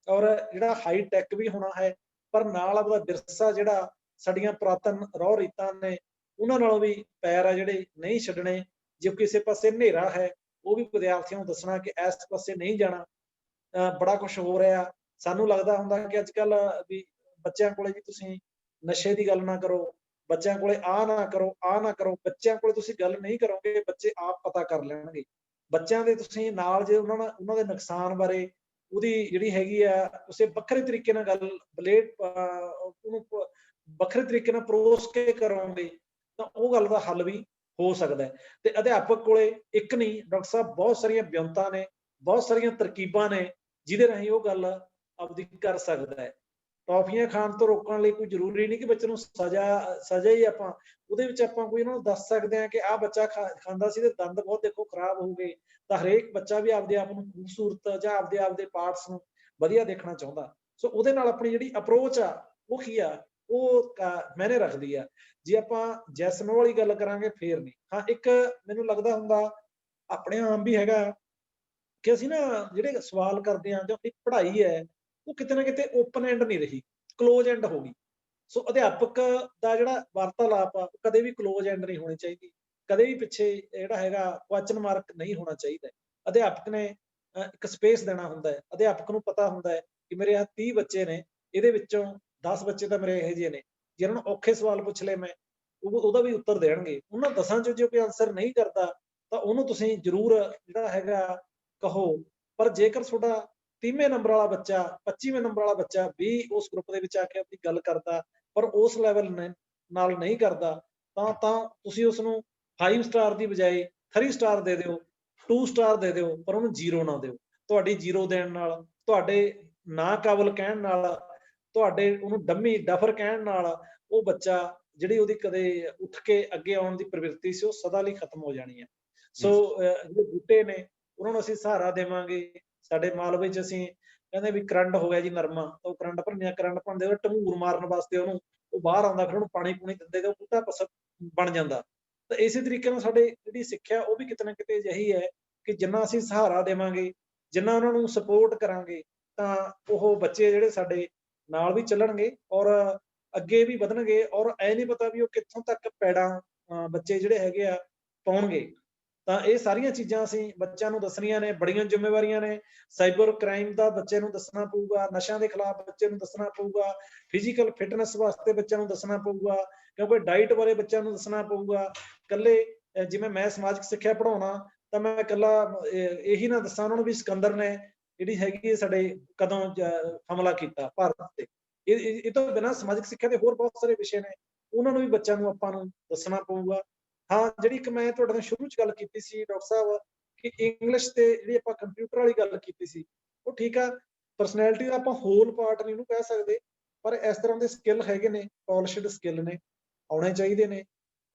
ਔਰ ਜਿਹੜਾ ਹਾਈ ਟੈਕ ਵੀ ਹੋਣਾ ਹੈ, ਪਰ ਨਾਲ ਆਪਦਾ ਵਿਰਸਾ ਜਿਹੜਾ ਸਾਡੀਆਂ ਪੁਰਾਤਨ ਰਹੁ ਰੀਤਾਂ ਨੇ ਉਹਨਾਂ ਨਾਲੋਂ ਵੀ ਪੈਰ ਆ ਜਿਹੜੇ ਨਹੀਂ ਛੱਡਣੇ। ਜੇ ਕਿਸੇ ਪਾਸੇ ਹਨੇਰਾ ਹੈ ਉਹ ਵੀ ਵਿਦਿਆਰਥੀਆਂ ਨੂੰ ਦੱਸਣਾ ਕਿ ਇਸ ਪਾਸੇ ਨਹੀਂ ਜਾਣਾ। ਬੜਾ ਕੁਝ ਹੋ ਰਿਹਾ, ਸਾਨੂੰ ਲੱਗਦਾ ਹੁੰਦਾ ਕਿ ਅੱਜ ਕੱਲ ਵੀ ਬੱਚਿਆਂ ਕੋਲੇ ਵੀ ਤੁਸੀਂ ਨਸ਼ੇ ਦੀ ਗੱਲ ਨਾ ਕਰੋ, ਬੱਚਿਆਂ ਕੋਲੇ ਆਹ ਨਾ ਕਰੋ, ਆਹ ਨਾ ਕਰੋ। ਬੱਚਿਆਂ ਕੋਲੇ ਤੁਸੀਂ ਗੱਲ ਨਹੀਂ ਕਰੋਗੇ, ਬੱਚੇ ਆਪ ਪਤਾ ਕਰ ਲੈਣਗੇ। ਬੱਚਿਆਂ ਦੇ ਤੁਸੀਂ ਨਾਲ ਜੇ ਉਹਨਾਂ ਦੇ ਨੁਕਸਾਨ ਬਾਰੇ ਉਹਦੀ ਜਿਹੜੀ ਹੈਗੀ ਆ ਉਸੇ ਵੱਖਰੇ ਤਰੀਕੇ ਨਾਲ ਗੱਲ ਉਹਨੂੰ ਵੱਖਰੇ ਤਰੀਕੇ ਨਾਲ ਪਰੋਸ ਕੇ ਕਰੋਗੇ ਤਾਂ ਉਹ ਗੱਲ ਦਾ ਹੱਲ ਵੀ ਹੋ ਸਕਦਾ ਹੈ। ਤੇ ਅਧਿਆਪਕ ਕੋਲੇ ਇੱਕ ਨਹੀਂ ਡਾਕਟਰ ਸਾਹਿਬ, ਬਹੁਤ ਸਾਰੀਆਂ ਵਿਉਂਤਾਂ ਨੇ, ਬਹੁਤ ਸਾਰੀਆਂ ਤਰਕੀਬਾਂ ਨੇ ਜਿਹਦੇ ਰਾਹੀਂ ਉਹ ਗੱਲ ਆਪਦੀ ਕਰ ਸਕਦਾ ਹੈ। ਟੌਫੀਆਂ ਖਾਣ ਤੋਂ ਰੋਕਣ ਲਈ ਕੋਈ ਜ਼ਰੂਰੀ ਨਹੀਂ ਕਿ ਬੱਚੇ ਨੂੰ ਸਜ਼ਾ ਹੀ ਆਪਾਂ ਉਹਦੇ ਵਿੱਚ ਆਪਾਂ ਕੋਈ ਉਹਨਾਂ ਨੂੰ ਦੱਸ ਸਕਦੇ ਹਾਂ ਕਿ ਆਹ ਬੱਚਾ ਖਾਂਦਾ ਸੀ ਤੇ ਦੰਦ ਬਹੁਤ ਦੇਖੋ ਖਰਾਬ ਹੋ ਗਏ। ਤਾਂ ਹਰੇਕ ਬੱਚਾ ਵੀ ਆਪਦੇ ਆਪ ਨੂੰ ਖੂਬਸੂਰਤ ਜਾਂ ਆਪਦੇ ਪਾਰਟਸ ਨੂੰ ਵਧੀਆ ਦੇਖਣਾ ਚਾਹੁੰਦਾ। ਸੋ ਉਹਦੇ ਨਾਲ ਆਪਣੀ ਜਿਹੜੀ ਅਪਰੋਚ ਆ ਉਹ ਕੀ ਆ, ਉਹ ਮਾਇਨੇ ਰੱਖਦੀ ਆ। ਜੇ ਆਪਾਂ ਜੈਸ ਨੋ ਵਾਲੀ ਗੱਲ ਕਰਾਂਗੇ ਫੇਰ ਨਹੀਂ। ਹਾਂ, ਇੱਕ ਮੈਨੂੰ ਲੱਗਦਾ ਹੁੰਦਾ ਆਪਣੇ ਆਮ ਵੀ ਹੈਗਾ ਕਿ ਅਸੀਂ ਨਾ ਜਿਹੜੇ ਸਵਾਲ ਕਰਦੇ ਹਾਂ ਜਾਂ ਆਪਣੀ ਪੜ੍ਹਾਈ ਹੈ ਉਹ ਕਿਤੇ ਨਾ ਕਿਤੇ ਓਪਨ ਐਂਡ ਨਹੀਂ ਰਹੀ, ਕਲੋਜ਼ ਐਂਡ ਹੋ ਗਈ। ਸੋ ਅਧਿਆਪਕ ਦਾ ਜਿਹੜਾ ਵਾਰਤਾਲਾਪ ਆ ਕਦੇ ਵੀ ਕਲੋਜ਼ ਐਂਡ ਨਹੀਂ ਹੋਣੀ ਚਾਹੀਦੀ, ਕਦੇ ਵੀ ਪਿੱਛੇ ਜਿਹੜਾ ਹੈਗਾ ਕੁਐਸਚਨ ਮਾਰਕ ਨਹੀਂ ਹੋਣਾ ਚਾਹੀਦਾ। ਅਧਿਆਪਕ ਨੇ ਇੱਕ ਸਪੇਸ ਦੇਣਾ ਹੁੰਦਾ ਹੈ। ਅਧਿਆਪਕ ਨੂੰ ਪਤਾ ਹੁੰਦਾ ਹੈ ਕਿ ਮੇਰੇ ਆ 30 ਬੱਚੇ ਨੇ, ਇਹਦੇ ਵਿੱਚੋਂ 10 ਬੱਚੇ ਤਾਂ ਮੇਰੇ ਇਹੋ ਜਿਹੇ ਨੇ ਜਿਹਨਾਂ ਨੂੰ ਔਖੇ ਸਵਾਲ ਪੁੱਛ ਲਏ ਮੈਂ ਉਹਦਾ ਵੀ ਉੱਤਰ ਦੇਣਗੇ। ਉਹਨਾਂ 10 ਚੋਂ ਜੇ ਕੋਈ ਆਨਸਰ ਨਹੀਂ ਕਰਦਾ ਤਾਂ ਉਹਨੂੰ ਤੁਸੀਂ ਜ਼ਰੂਰ ਜਿਹੜਾ ਹੈਗਾ ਕਹੋ। ਪਰ ਜੇਕਰ ਤੁਹਾਡਾ 30ਵੇਂ ਨੰਬਰ ਵਾਲਾ ਬੱਚਾ 25ਵੇਂ ਨੰਬਰ ਵਾਲਾ ਬੱਚਾ ਵੀ ਉਸ ਗਰੁੱਪ ਦੇ ਵਿੱਚ ਆ ਕੇ ਆਪਣੀ ਗੱਲ ਕਰਦਾ ਪਰ ਉਸ ਲੈਵਲ ਨਾਲ ਨਹੀਂ ਕਰਦਾ ਤਾਂ ਤੁਸੀਂ ਉਸਨੂੰ 5 ਸਟਾਰ ਦੀ ਬਜਾਏ 3 ਸਟਾਰ ਦੇ ਦਿਓ, 2 ਸਟਾਰ ਦੇ ਦਿਓ, ਪਰ ਉਹਨੂੰ 0 ਨਾ ਦਿਓ। ਤੁਹਾਡੀ 0 ਦੇਣ ਨਾਲ, ਤੁਹਾਡੇ ਨਾ ਕਾਬਲ ਕਹਿਣ ਨਾਲ, ਤੁਹਾਡੇ ਉਹਨੂੰ ਡੰਮੀ ਡਫਰ ਕਹਿਣ ਨਾਲ ਉਹ ਬੱਚਾ ਜਿਹੜੀ ਉਹਦੀ ਕਦੇ ਉੱਠ ਕੇ ਅੱਗੇ ਆਉਣ ਦੀ ਪ੍ਰਵਿਰਤੀ ਸੀ ਉਹ ਸਦਾ ਲਈ ਖਤਮ ਹੋ ਜਾਣੀ ਹੈ। ਸੋ ਜਿਹੜੇ ਬੂਟੇ ਨੇ ਉਹਨਾਂ ਨੂੰ ਅਸੀਂ ਸਹਾਰਾ ਦੇਵਾਂਗੇ। ਸਾਡੇ ਮਾਲਵੇ 'ਚ ਅਸੀਂ ਕਹਿੰਦੇ ਵੀ ਕਰੰਡ ਹੋ ਗਿਆ ਜੀ ਨਰਮਾ, ਤਾਂ ਉਹ ਕਰੰਡ ਭੰਨਿਆ, ਕਰੰਡ ਭੰਨਦੇ ਉਹ ਢੰਗੂਰ ਮਾਰਨ ਵਾਸਤੇ ਉਹਨੂੰ ਉਹ ਬਾਹਰ ਆਉਂਦਾ, ਫਿਰ ਉਹਨੂੰ ਪਾਣੀ ਪੂਣੀ ਦਿੰਦੇ ਤੇ ਉਹ ਬੂਟਾ ਬਣ ਜਾਂਦਾ। ਤਾਂ ਇਸੇ ਤਰੀਕੇ ਨਾਲ ਸਾਡੇ ਜਿਹੜੀ ਸਿੱਖਿਆ ਉਹ ਵੀ ਕਿਤੇ ਨਾ ਕਿਤੇ ਅਜਿਹੀ ਹੈ ਕਿ ਜਿੰਨਾ ਅਸੀਂ ਸਹਾਰਾ ਦੇਵਾਂਗੇ, ਜਿੰਨਾ ਉਹਨਾਂ ਨੂੰ ਸਪੋਰਟ ਕਰਾਂਗੇ ਤਾਂ ਉਹ ਬੱਚੇ ਜਿਹੜੇ ਸਾਡੇ ਨਾਲ ਵੀ ਚੱਲਣਗੇ ਔਰ ਅੱਗੇ ਵੀ ਵਧਣਗੇ। ਔਰ ਐ ਨਹੀਂ ਪਤਾ ਵੀ ਉਹ ਕਿੱਥੋਂ ਤੱਕ ਪੈੜਾਂ ਬੱਚੇ ਜਿਹੜੇ ਹੈਗੇ ਆ ਪਾਉਣਗੇ। ਤਾਂ ਇਹ ਸਾਰੀਆਂ ਚੀਜ਼ਾਂ ਅਸੀਂ ਬੱਚਿਆਂ ਨੂੰ ਦੱਸਣੀਆਂ ਨੇ, ਬੜੀਆਂ ਜ਼ਿੰਮੇਵਾਰੀਆਂ ਨੇ। ਸਾਈਬਰ ਕ੍ਰਾਈਮ ਦਾ ਬੱਚੇ ਨੂੰ ਦੱਸਣਾ ਪਊਗਾ, ਨਸ਼ਿਆਂ ਦੇ ਖਿਲਾਫ ਬੱਚੇ ਨੂੰ ਦੱਸਣਾ ਪਊਗਾ, ਫਿਜ਼ੀਕਲ ਫਿਟਨੈਸ ਵਾਸਤੇ ਬੱਚਿਆਂ ਨੂੰ ਦੱਸਣਾ ਪਊਗਾ, ਕਿਉਂਕਿ ਡਾਈਟ ਬਾਰੇ ਬੱਚਿਆਂ ਨੂੰ ਦੱਸਣਾ ਪਊਗਾ। ਇਕੱਲੇ ਜਿਵੇਂ ਮੈਂ ਸਮਾਜਿਕ ਸਿੱਖਿਆ ਪੜ੍ਹਾਉਣਾ ਤਾਂ ਮੈਂ ਇਕੱਲਾ ਇਹੀ ਨਾ ਦੱਸਾਂ ਉਹਨਾਂ ਨੂੰ ਵੀ ਸਿਕੰਦਰ ਨੇ ਜਿਹੜੀ ਹੈਗੀ ਸਾਡੇ ਕਦੋਂ ਹਮਲਾ ਕੀਤਾ ਭਾਰਤ ਤੇ। ਇਹ ਤੋਂ ਬਿਨਾਂ ਸਮਾਜਿਕ ਸਿੱਖਿਆ ਦੇ ਹੋਰ ਬਹੁਤ ਸਾਰੇ ਵਿਸ਼ੇ ਨੇ, ਉਹਨਾਂ ਨੂੰ ਵੀ ਬੱਚਿਆਂ ਨੂੰ ਆਪਾਂ ਨੂੰ ਦੱਸਣਾ ਪਊਗਾ। ਹਾਂ, ਜਿਹੜੀ ਇੱਕ ਮੈਂ ਤੁਹਾਡੇ ਨਾਲ ਸ਼ੁਰੂ 'ਚ ਗੱਲ ਕੀਤੀ ਸੀ ਡਾਕਟਰ ਸਾਹਿਬ ਕਿ ਇੰਗਲਿਸ਼ ਤੇ ਜਿਹੜੀ ਆਪਾਂ ਕੰਪਿਊਟਰ ਵਾਲੀ ਗੱਲ ਕੀਤੀ ਸੀ, ਉਹ ਠੀਕ ਆ, ਪਰਸਨੈਲਿਟੀ ਦਾ ਆਪਾਂ ਹੋਲ ਪਾਰਟ ਨਹੀਂ ਉਹਨੂੰ ਕਹਿ ਸਕਦੇ, ਪਰ ਇਸ ਤਰ੍ਹਾਂ ਦੇ ਸਕਿੱਲ ਹੈਗੇ ਨੇ, ਪੋਲਿਸ਼ਡ ਸਕਿੱਲ ਨੇ, ਆਉਣੇ ਚਾਹੀਦੇ ਨੇ,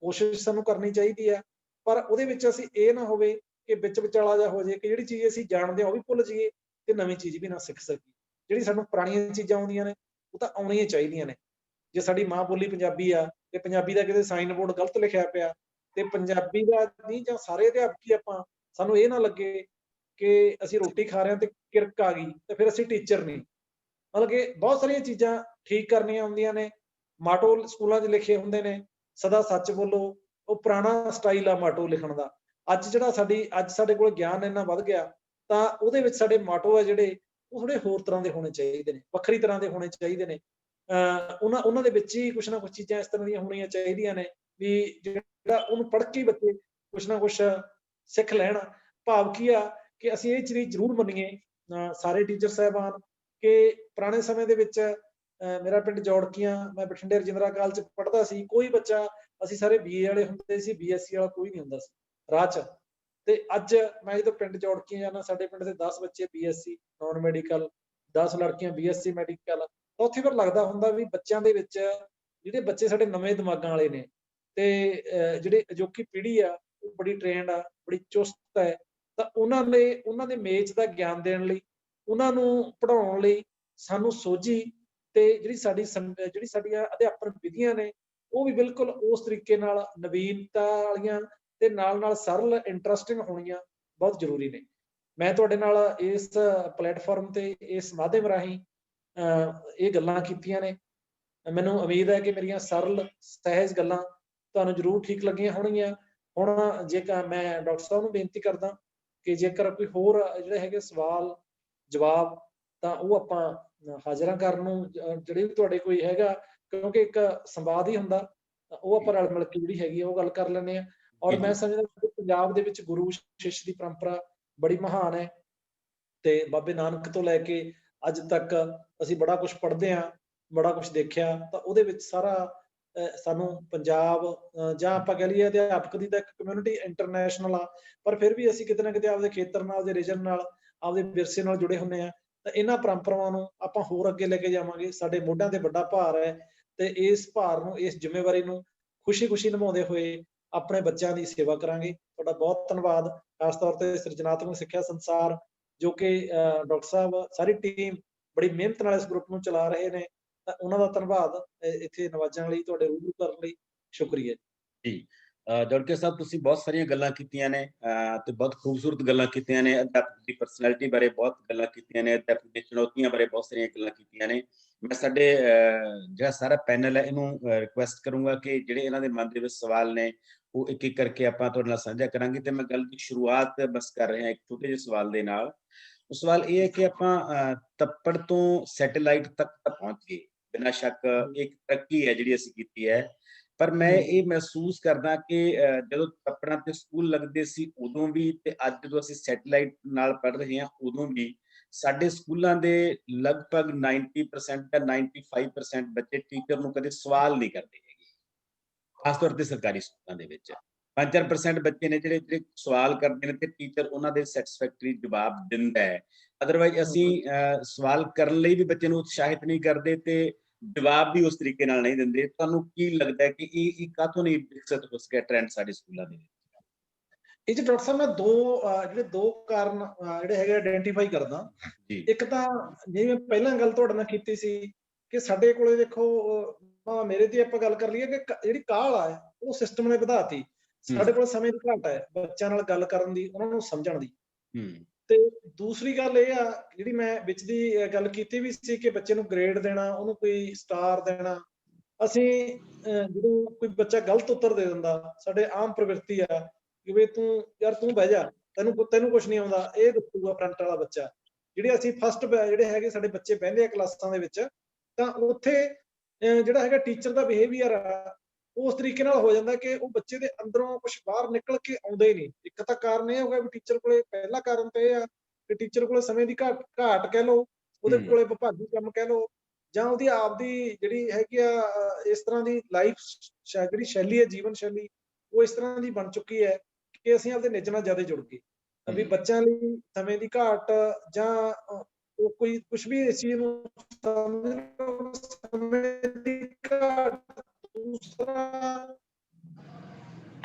ਕੋਸ਼ਿਸ਼ ਸਾਨੂੰ ਕਰਨੀ ਚਾਹੀਦੀ ਆ। ਪਰ ਉਹਦੇ ਵਿੱਚ ਅਸੀਂ ਇਹ ਨਾ ਹੋਵੇ ਕਿ ਵਿੱਚ ਵਿਚਾਲਾ ਜਿਹਾ ਹੋ ਜਾਏ ਕਿ ਜਿਹੜੀ ਚੀਜ਼ ਅਸੀਂ ਜਾਣਦੇ ਹਾਂ ਉਹ ਵੀ ਭੁੱਲ ਜਾਈਏ ਤੇ ਨਵੀਂ ਚੀਜ਼ ਵੀ ਨਾ ਸਿੱਖ ਸਕੀਏ। ਜਿਹੜੀ ਸਾਨੂੰ ਪੁਰਾਣੀਆਂ ਚੀਜ਼ਾਂ ਆਉਂਦੀਆਂ ਨੇ ਉਹ ਤਾਂ ਆਉਣੀਆਂ ਚਾਹੀਦੀਆਂ ਨੇ। ਜੇ ਸਾਡੀ ਮਾਂ ਬੋਲੀ ਪੰਜਾਬੀ ਆ ਤੇ ਪੰਜਾਬੀ ਦਾ ਕਿਤੇ ਸਾਈਨ ਬੋਰਡ ਗਲਤ ਲਿਖਿਆ ਪਿਆ ਤੇ ਪੰਜਾਬੀ ਦਾ ਨਹੀਂ ਜਾਂ ਸਾਰੇ ਅਧਿਆਪਕ ਹੀ ਆਪਾਂ ਸਾਨੂੰ ਇਹ ਨਾ ਲੱਗੇ ਕਿ ਅਸੀਂ ਰੋਟੀ ਖਾ ਰਹੇ ਹਾਂ ਤੇ ਕਿਰਕ ਆ ਗਈ ਤੇ ਫਿਰ ਅਸੀਂ ਟੀਚਰ ਨਹੀਂ। ਮਤਲਬ ਕਿ ਬਹੁਤ ਸਾਰੀਆਂ ਚੀਜ਼ਾਂ ਠੀਕ ਕਰਨੀਆਂ ਹੁੰਦੀਆਂ ਨੇ। ਮਾਟੋ ਸਕੂਲਾਂ 'ਚ ਲਿਖੇ ਹੁੰਦੇ ਨੇ, ਸਦਾ ਸੱਚ ਬੋਲੋ, ਉਹ ਪੁਰਾਣਾ ਸਟਾਈਲ ਆ ਮਾਟੋ ਲਿਖਣ ਦਾ। ਅੱਜ ਸਾਡੇ ਕੋਲ ਗਿਆਨ ਇੰਨਾ ਵੱਧ ਗਿਆ ਤਾਂ ਉਹਦੇ ਵਿੱਚ ਸਾਡੇ ਮਾਟੋ ਆ ਜਿਹੜੇ ਉਹ ਥੋੜੇ ਹੋਰ ਤਰ੍ਹਾਂ ਦੇ ਹੋਣੇ ਚਾਹੀਦੇ ਨੇ, ਵੱਖਰੀ ਤਰ੍ਹਾਂ ਦੇ ਹੋਣੇ ਚਾਹੀਦੇ ਨੇ। ਉਹਨਾਂ ਦੇ ਵਿੱਚ ਹੀ ਕੁਛ ਨਾ ਕੁਛ ਚੀਜ਼ਾਂ ਇਸ ਤਰ੍ਹਾਂ ਦੀਆਂ ਹੋਣੀਆਂ ਚਾਹੀਦੀਆਂ ਨੇ ਵੀ ਜਿਹੜਾ ਉਹਨੂੰ ਪੜ੍ਹ ਕੇ ਬੱਚੇ ਕੁਛ ਨਾ ਕੁਛ ਸਿੱਖ ਲੈਣ। ਭਾਵ ਕੀ ਆ ਕਿ ਅਸੀਂ ਇਹ ਚੀਜ਼ ਜ਼ਰੂਰ ਮੰਨੀਏ ਸਾਰੇ ਟੀਚਰ ਸਾਹਿਬਾਨ ਕਿ ਪੁਰਾਣੇ ਸਮੇਂ ਦੇ ਵਿੱਚ ਮੇਰਾ ਪਿੰਡ ਜੌੜਕੀਆਂ, ਮੈਂ ਬਠਿੰਡੇ ਰਜਿੰਦਰਾ ਕਾਲਜ 'ਚ ਪੜ੍ਹਦਾ ਸੀ, ਕੋਈ ਬੱਚਾ ਅਸੀਂ ਸਾਰੇ BA ਵਾਲੇ ਹੁੰਦੇ ਸੀ, BSc ਵਾਲਾ ਕੋਈ ਨਹੀਂ ਹੁੰਦਾ ਸੀ ਰਾਹ 'ਚ। ਤੇ ਅੱਜ ਮੈਂ ਜਦੋਂ ਪਿੰਡ ਜੌੜਕੀਆਂ ਜਾਣਾ, ਸਾਡੇ ਪਿੰਡ ਦੇ 10 ਬੱਚੇ BSc ਨੌਨ ਮੈਡੀਕਲ, 10 ਲੜਕੀਆਂ BSc ਮੈਡੀਕਲ। ਤਾਂ ਉੱਥੇ ਫਿਰ ਲੱਗਦਾ ਹੁੰਦਾ ਵੀ ਬੱਚਿਆਂ ਦੇ ਵਿੱਚ ਜਿਹੜੇ ਬੱਚੇ ਸਾਡੇ ਨਵੇਂ ਦਿਮਾਗਾਂ ਵਾਲੇ ਨੇ ਤੇ ਜਿਹੜੇ ਅਜੋਕੀ ਪੀੜ੍ਹੀ ਆ ਉਹ ਬੜੀ ਟ੍ਰੇਨਡ ਆ, ਬੜੀ ਚੁਸਤ ਹੈ। ਤਾਂ ਉਹਨਾਂ ਦੇ ਮੇਚ ਦਾ ਗਿਆਨ ਦੇਣ ਲਈ, ਉਹਨਾਂ ਨੂੰ ਪੜ੍ਹਾਉਣ ਲਈ ਸਾਨੂੰ ਸੋਝੀ ਤੇ ਜਿਹੜੀ ਸਾਡੀਆਂ ਅਧਿਆਪਨ ਵਿਧੀਆਂ ਨੇ ਉਹ ਵੀ ਬਿਲਕੁਲ ਉਸ ਤਰੀਕੇ ਨਾਲ ਨਵੀਨਤਾ ਵਾਲੀਆਂ ਤੇ ਨਾਲ ਸਰਲ ਇੰਟਰਸਟਿੰਗ ਹੋਣੀਆਂ ਬਹੁਤ ਜ਼ਰੂਰੀ ਨੇ। ਮੈਂ ਤੁਹਾਡੇ ਨਾਲ ਇਸ ਪਲੇਟਫਾਰਮ ਤੇ ਇਸ ਮਾਧਿਅਮ ਰਾਹੀਂ ਇਹ ਗੱਲਾਂ ਕੀਤੀਆਂ ਨੇ। ਮੈਨੂੰ ਉਮੀਦ ਹੈ ਕਿ ਮੇਰੀਆਂ ਸਰਲ ਸਹਿਜ ਗੱਲਾਂ ਤੁਹਾਨੂੰ ਜ਼ਰੂਰ ਠੀਕ ਲੱਗੀਆਂ ਹੋਣਗੀਆਂ। ਹੁਣ ਜੇਕਰ ਮੈਂ ਡਾਕਟਰ ਸਾਹਿਬ ਨੂੰ ਬੇਨਤੀ ਕਰਦਾ ਕਿ ਜੇਕਰ ਕੋਈ ਹੋਰ ਜਿਹੜੇ ਹੈਗੇ ਸਵਾਲ ਜਵਾਬ ਤਾਂ ਉਹ ਆਪਾਂ ਹਾਜ਼ਰਾਂ ਕਰਨ ਨੂੰ ਜਿਹੜੇ ਵੀ ਤੁਹਾਡੇ ਕੋਈ ਹੈਗਾ, ਕਿਉਂਕਿ ਇੱਕ ਸੰਵਾਦ ਹੀ ਹੁੰਦਾ, ਉਹ ਆਪਾਂ ਰਲ ਮਿਲ ਕੇ ਜਿਹੜੀ ਹੈਗੀ ਉਹ ਗੱਲ ਕਰ ਲੈਂਦੇ ਹਾਂ। ਔਰ ਮੈਂ ਸਮਝਦਾ ਕਿ ਪੰਜਾਬ ਦੇ ਵਿੱਚ ਗੁਰੂ ਸ਼ਿਸ਼ ਦੀ ਪਰੰਪਰਾ ਬੜੀ ਮਹਾਨ ਹੈ ਤੇ ਬਾਬੇ ਨਾਨਕ ਤੋਂ ਲੈ ਕੇ ਅੱਜ ਤੱਕ ਅਸੀਂ ਬੜਾ ਕੁਝ ਪੜ੍ਹਦੇ ਹਾਂ, ਬੜਾ ਕੁਝ ਦੇਖਿਆ। ਤਾਂ ਉਹਦੇ ਵਿੱਚ ਸਾਰਾ ਸਾਨੂੰ ਪੰਜਾਬ ਜਾਂ ਆਪਾਂ ਕਹਿ ਲਈਏ ਅਧਿਆਪਕ ਦੀ ਤਾਂ ਇੱਕ ਕਮਿਊਨਿਟੀ ਇੰਟਰਨੈਸ਼ਨਲ ਆ, ਪਰ ਫਿਰ ਵੀ ਅਸੀਂ ਕਿਤੇ ਨਾ ਕਿਤੇ ਆਪਦੇ ਖੇਤਰ ਨਾਲ, ਆਪਦੇ ਰੀਜਨ ਨਾਲ, ਆਪਦੇ ਵਿਰਸੇ ਨਾਲ ਜੁੜੇ ਹੁੰਦੇ ਆ। ਤਾਂ ਇਹਨਾਂ ਪਰੰਪਰਾਵਾਂ ਨੂੰ ਆਪਾਂ ਹੋਰ ਅੱਗੇ ਲੈ ਕੇ ਜਾਵਾਂਗੇ। ਸਾਡੇ ਮੋਢਿਆਂ ਤੇ ਵੱਡਾ ਭਾਰ ਹੈ ਤੇ ਇਸ ਭਾਰ ਨੂੰ, ਇਸ ਜ਼ਿੰਮੇਵਾਰੀ ਨੂੰ ਖੁਸ਼ੀ ਨਿਭਾਉਂਦੇ ਹੋਏ ਆਪਣੇ ਬੱਚਿਆਂ ਦੀ ਸੇਵਾ ਕਰਾਂਗੇ। ਤੁਹਾਡਾ ਬਹੁਤ ਧੰਨਵਾਦ। ਖਾਸ ਤੌਰ ਤੇ ਸਿਰਜਣਾਤਮਕ ਸਿੱਖਿਆ ਸੰਸਾਰ ਜੋ ਕਿ ਡਾਕਟਰ ਸਾਹਿਬ ਸਾਰੀ ਟੀਮ ਬੜੀ ਮਿਹਨਤ ਨਾਲ ਇਸ ਗਰੁੱਪ ਨੂੰ ਚਲਾ ਰਹੇ ਨੇ, ਤਾਂ ਉਹਨਾਂ ਦਾ ਧੰਨਵਾਦ ਇੱਥੇ ਨਵਾਜਣ ਲਈ, ਤੁਹਾਡੇ ਰੂਬਰੂ ਕਰਨ ਲਈ ਸ਼ੁਕਰੀਆ ਜੀ। ਜੋੜਕੇ ਸਾਹਿਬ ਤੁਸੀਂ ਬਹੁਤ ਸਾਰੀਆਂ ਗੱਲਾਂ ਕੀਤੀਆਂ ਨੇ ਤੇ ਬਹੁਤ ਖੂਬਸੂਰਤ ਗੱਲਾਂ ਕੀਤੀਆਂ ਨੇ। ਅਧਿਆਪਕ ਦੀ ਪਰਸਨੈਲਿਟੀ ਬਾਰੇ ਬਹੁਤ ਗੱਲਾਂ ਕੀਤੀਆਂ ਨੇ, ਅਧਿਆਪਕ ਦੀ ਚੁਣੌਤੀਆਂ ਬਾਰੇ ਬਹੁਤ ਸਾਰੀਆਂ ਗੱਲਾਂ ਕੀਤੀਆਂ ਨੇ। ਮੈਂ ਸਾਡੇ ਜਿਹੜਾ ਸਾਰਾ ਪੈਨਲ ਹੈ ਇਹਨੂੰ ਰਿਕੁਐਸਟ ਕਰੂੰਗਾ ਕਿ ਜਿਹੜੇ ਇਹਨਾਂ ਦੇ ਮਨ ਦੇ ਵਿੱਚ ਸਵਾਲ ਨੇ ਉਹ ਇੱਕ ਕਰਕੇ ਆਪਾਂ ਤੁਹਾਡੇ ਨਾਲ ਸਾਂਝਾ ਕਰਾਂਗੇ। ਤੇ ਮੈਂ ਗੱਲ ਦੀ ਸ਼ੁਰੂਆਤ ਬਸ ਕਰ ਰਿਹਾ ਇੱਕ ਛੋਟੇ ਜਿਹੇ ਸਵਾਲ ਦੇ ਨਾਲ। ਉਹ ਸਵਾਲ ਇਹ ਹੈ ਕਿ ਆਪਾਂ ਤੱਪੜ ਤੋਂ ਸੈਟੇਲਾਈਟ ਤੱਕ ਤਾਂ ਪਹੁੰਚ ਗਏ, ਬਿਨਾਂ ਸ਼ੱਕ ਇੱਕ ਤਰੱਕੀ ਹੈ ਜਿਹੜੀ ਅਸੀਂ ਕੀਤੀ ਹੈ। ਪਰ ਮੈਂ ਇਹ ਮਹਿਸੂਸ ਕਰਦਾ ਕਿ ਜਦੋਂ ਤੱਪੜਾਂ ਤੇ ਸਕੂਲ ਲੱਗਦੇ ਸੀ ਉਦੋਂ ਵੀ ਤੇ ਅੱਜ ਜਦੋਂ ਅਸੀਂ ਸੈਟੇਲਾਈਟ ਨਾਲ ਪੜ੍ਹ ਰਹੇ ਹਾਂ ਉਦੋਂ ਵੀ ਸਾਡੇ ਸਕੂਲਾਂ ਦੇ ਲਗਭਗ 90% ਜਾਂ 95% ਬੱਚੇ ਟੀਚਰ ਨੂੰ ਕਦੇ ਸਵਾਲ ਨਹੀਂ ਕਰਦੇ ਹੈਗੇ, ਖਾਸ ਤੌਰ ਤੇ ਸਰਕਾਰੀ ਸਕੂਲਾਂ ਦੇ ਵਿੱਚ 5-4% ਬੱਚੇ ਨੇ ਜਿਹੜੇ ਸਵਾਲ ਕਰਦੇ ਨੇ ਤੇ ਟੀਚਰ ਉਹਨਾਂ ਦੇ ਸੈਟੀਸਫੈਕਟਰੀ ਜਵਾਬ ਦਿੰਦਾ ਹੈ। ਅਦਰਵਾਈਜ਼ ਅਸੀਂ ਸਵਾਲ ਕਰਨ ਲਈ ਵੀ ਬੱਚੇ ਨੂੰ ਉਤਸ਼ਾਹਿਤ ਨਹੀਂ ਕਰਦੇ ਤੇ ਜਵਾਬ ਵੀ ਉਸ ਤਰੀਕੇ ਨਾਲ ਨਹੀਂ ਦਿੰਦੇ। ਤੁਹਾਨੂੰ ਕੀ ਲੱਗਦਾ ਹੈ ਕਿ ਇਹ ਕਾਹਤੋਂ ਨਹੀਂ ਵਿਕਸਿਤ ਹੋ ਸਕਿਆ ਟ੍ਰੈਂਡ ਸਾਡੇ ਸਕੂਲਾਂ ਦੇ ਵਿੱਚ? ਇਹ ਚ ਡਾਕਟਰ ਸਾਹਿਬ ਮੈਂ ਦੋ ਕਾਰਨ ਜਿਹੜੇ ਹੈਗੇ ਆਇਡੈਂਟੀਫਾਈ ਕਰਦਾ। ਇੱਕ ਤਾਂ ਜਿਵੇਂ ਪਹਿਲਾਂ ਗੱਲ ਤੁਹਾਡੇ ਨਾਲ ਕੀਤੀ ਸੀ ਕਿ ਸਾਡੇ ਕੋਲੇ ਦੇਖੋ ਮੇਰੇ ਦੀ ਆਪਾਂ ਗੱਲ ਕਰ ਲਈਏ ਕਿ ਜਿਹੜੀ ਕਾਹਲ ਆ ਉਹ ਸਿਸਟਮ ਨੇ ਵਧਾਤੀ। ਸਾਡੇ ਕੋਲ ਸਮੇਂ ਦੀ ਘਾਟ ਹੈ ਬੱਚਿਆਂ ਨਾਲ ਗੱਲ ਕਰਨ ਦੀ, ਉਹਨਾਂ ਨੂੰ ਸਮਝਣ ਦੀ। ਤੇ ਦੂਸਰੀ ਗੱਲ ਇਹ ਆ ਜਿਹੜੀ ਮੈਂ ਵਿੱਚ ਦੀ ਗੱਲ ਕੀਤੀ ਵੀ ਸੀ ਕਿ ਬੱਚੇ ਨੂੰ ਗ੍ਰੇਡ ਦੇਣਾ, ਉਹਨੂੰ ਕੋਈ ਸਟਾਰ ਦੇਣਾ। ਅਸੀਂ ਜਦੋਂ ਕੋਈ ਬੱਚਾ ਗਲਤ ਉੱਤਰ ਦੇ ਦਿੰਦਾ, ਸਾਡੇ ਆਮ ਪ੍ਰਵਿਰਤੀ ਆ ਕਿ ਵੀ ਤੂੰ ਬਹਿ ਜਾ, ਤੈਨੂੰ ਕੁਛ ਨਹੀਂ ਆਉਂਦਾ, ਇਹ ਦੱਸੂਗਾ ਫਰੰਟ ਵਾਲਾ ਬੱਚਾ। ਜਿਹੜੇ ਅਸੀਂ ਫਸਟ ਜਿਹੜੇ ਹੈਗੇ ਸਾਡੇ ਬੱਚੇ ਬਹਿੰਦੇ ਆ ਕਲਾਸਾਂ ਦੇ ਵਿੱਚ, ਤਾਂ ਉੱਥੇ ਜਿਹੜਾ ਹੈਗਾ ਟੀਚਰ ਦਾ ਬਿਹੇਵੀਅਰ ਆ ਉਸ ਤਰੀਕੇ ਨਾਲ ਹੋ ਜਾਂਦਾ ਕਿ ਉਹ ਬੱਚੇ ਦੇ ਅੰਦਰੋਂ ਕੁਝ ਬਾਹਰ ਨਿਕਲ ਕੇ ਆਉਂਦਾ ਹੀ ਨਹੀਂ। ਇੱਕ ਤਾਂ ਕਾਰਨ ਇਹ ਹੋਗਾ ਵੀ ਟੀਚਰ ਕੋਲੇ, ਪਹਿਲਾ ਕਾਰਨ ਤਾਂ ਇਹ ਆ ਕਿ ਟੀਚਰ ਕੋਲੇ ਸਮੇਂ ਦੀ ਘਾਟ ਕਹਿ ਲਓ, ਉਹਦੇ ਕੋਲੇ ਵਿਭਾਗੀ ਕੰਮ ਕਹਿ ਲਓ, ਜਾਂ ਉਹਦੀ ਆਪਦੀ ਜਿਹੜੀ ਹੈਗੀ ਆ ਇਸ ਤਰ੍ਹਾਂ ਦੀ ਲਾਈਫ ਜਿਹੜੀ ਸ਼ੈਲੀ ਹੈ, ਜੀਵਨ ਸ਼ੈਲੀ ਉਹ ਇਸ ਤਰ੍ਹਾਂ ਦੀ ਬਣ ਚੁੱਕੀ ਹੈ ਕਿ ਅਸੀਂ ਆਪਦੇ ਨਿੱਜ ਨਾਲ ਜ਼ਿਆਦਾ ਜੁੜ ਗਏ। ਵੀ ਬੱਚਿਆਂ ਲਈ ਸਮੇਂ ਦੀ ਘਾਟ ਜਾਂ ਉਹ ਕੋਈ ਕੁਛ ਵੀ ਇਸ ਚੀਜ਼ ਨੂੰ ਸਮੇਂ ਦੀ ਘਾਟ, ਦੂਸਰਾ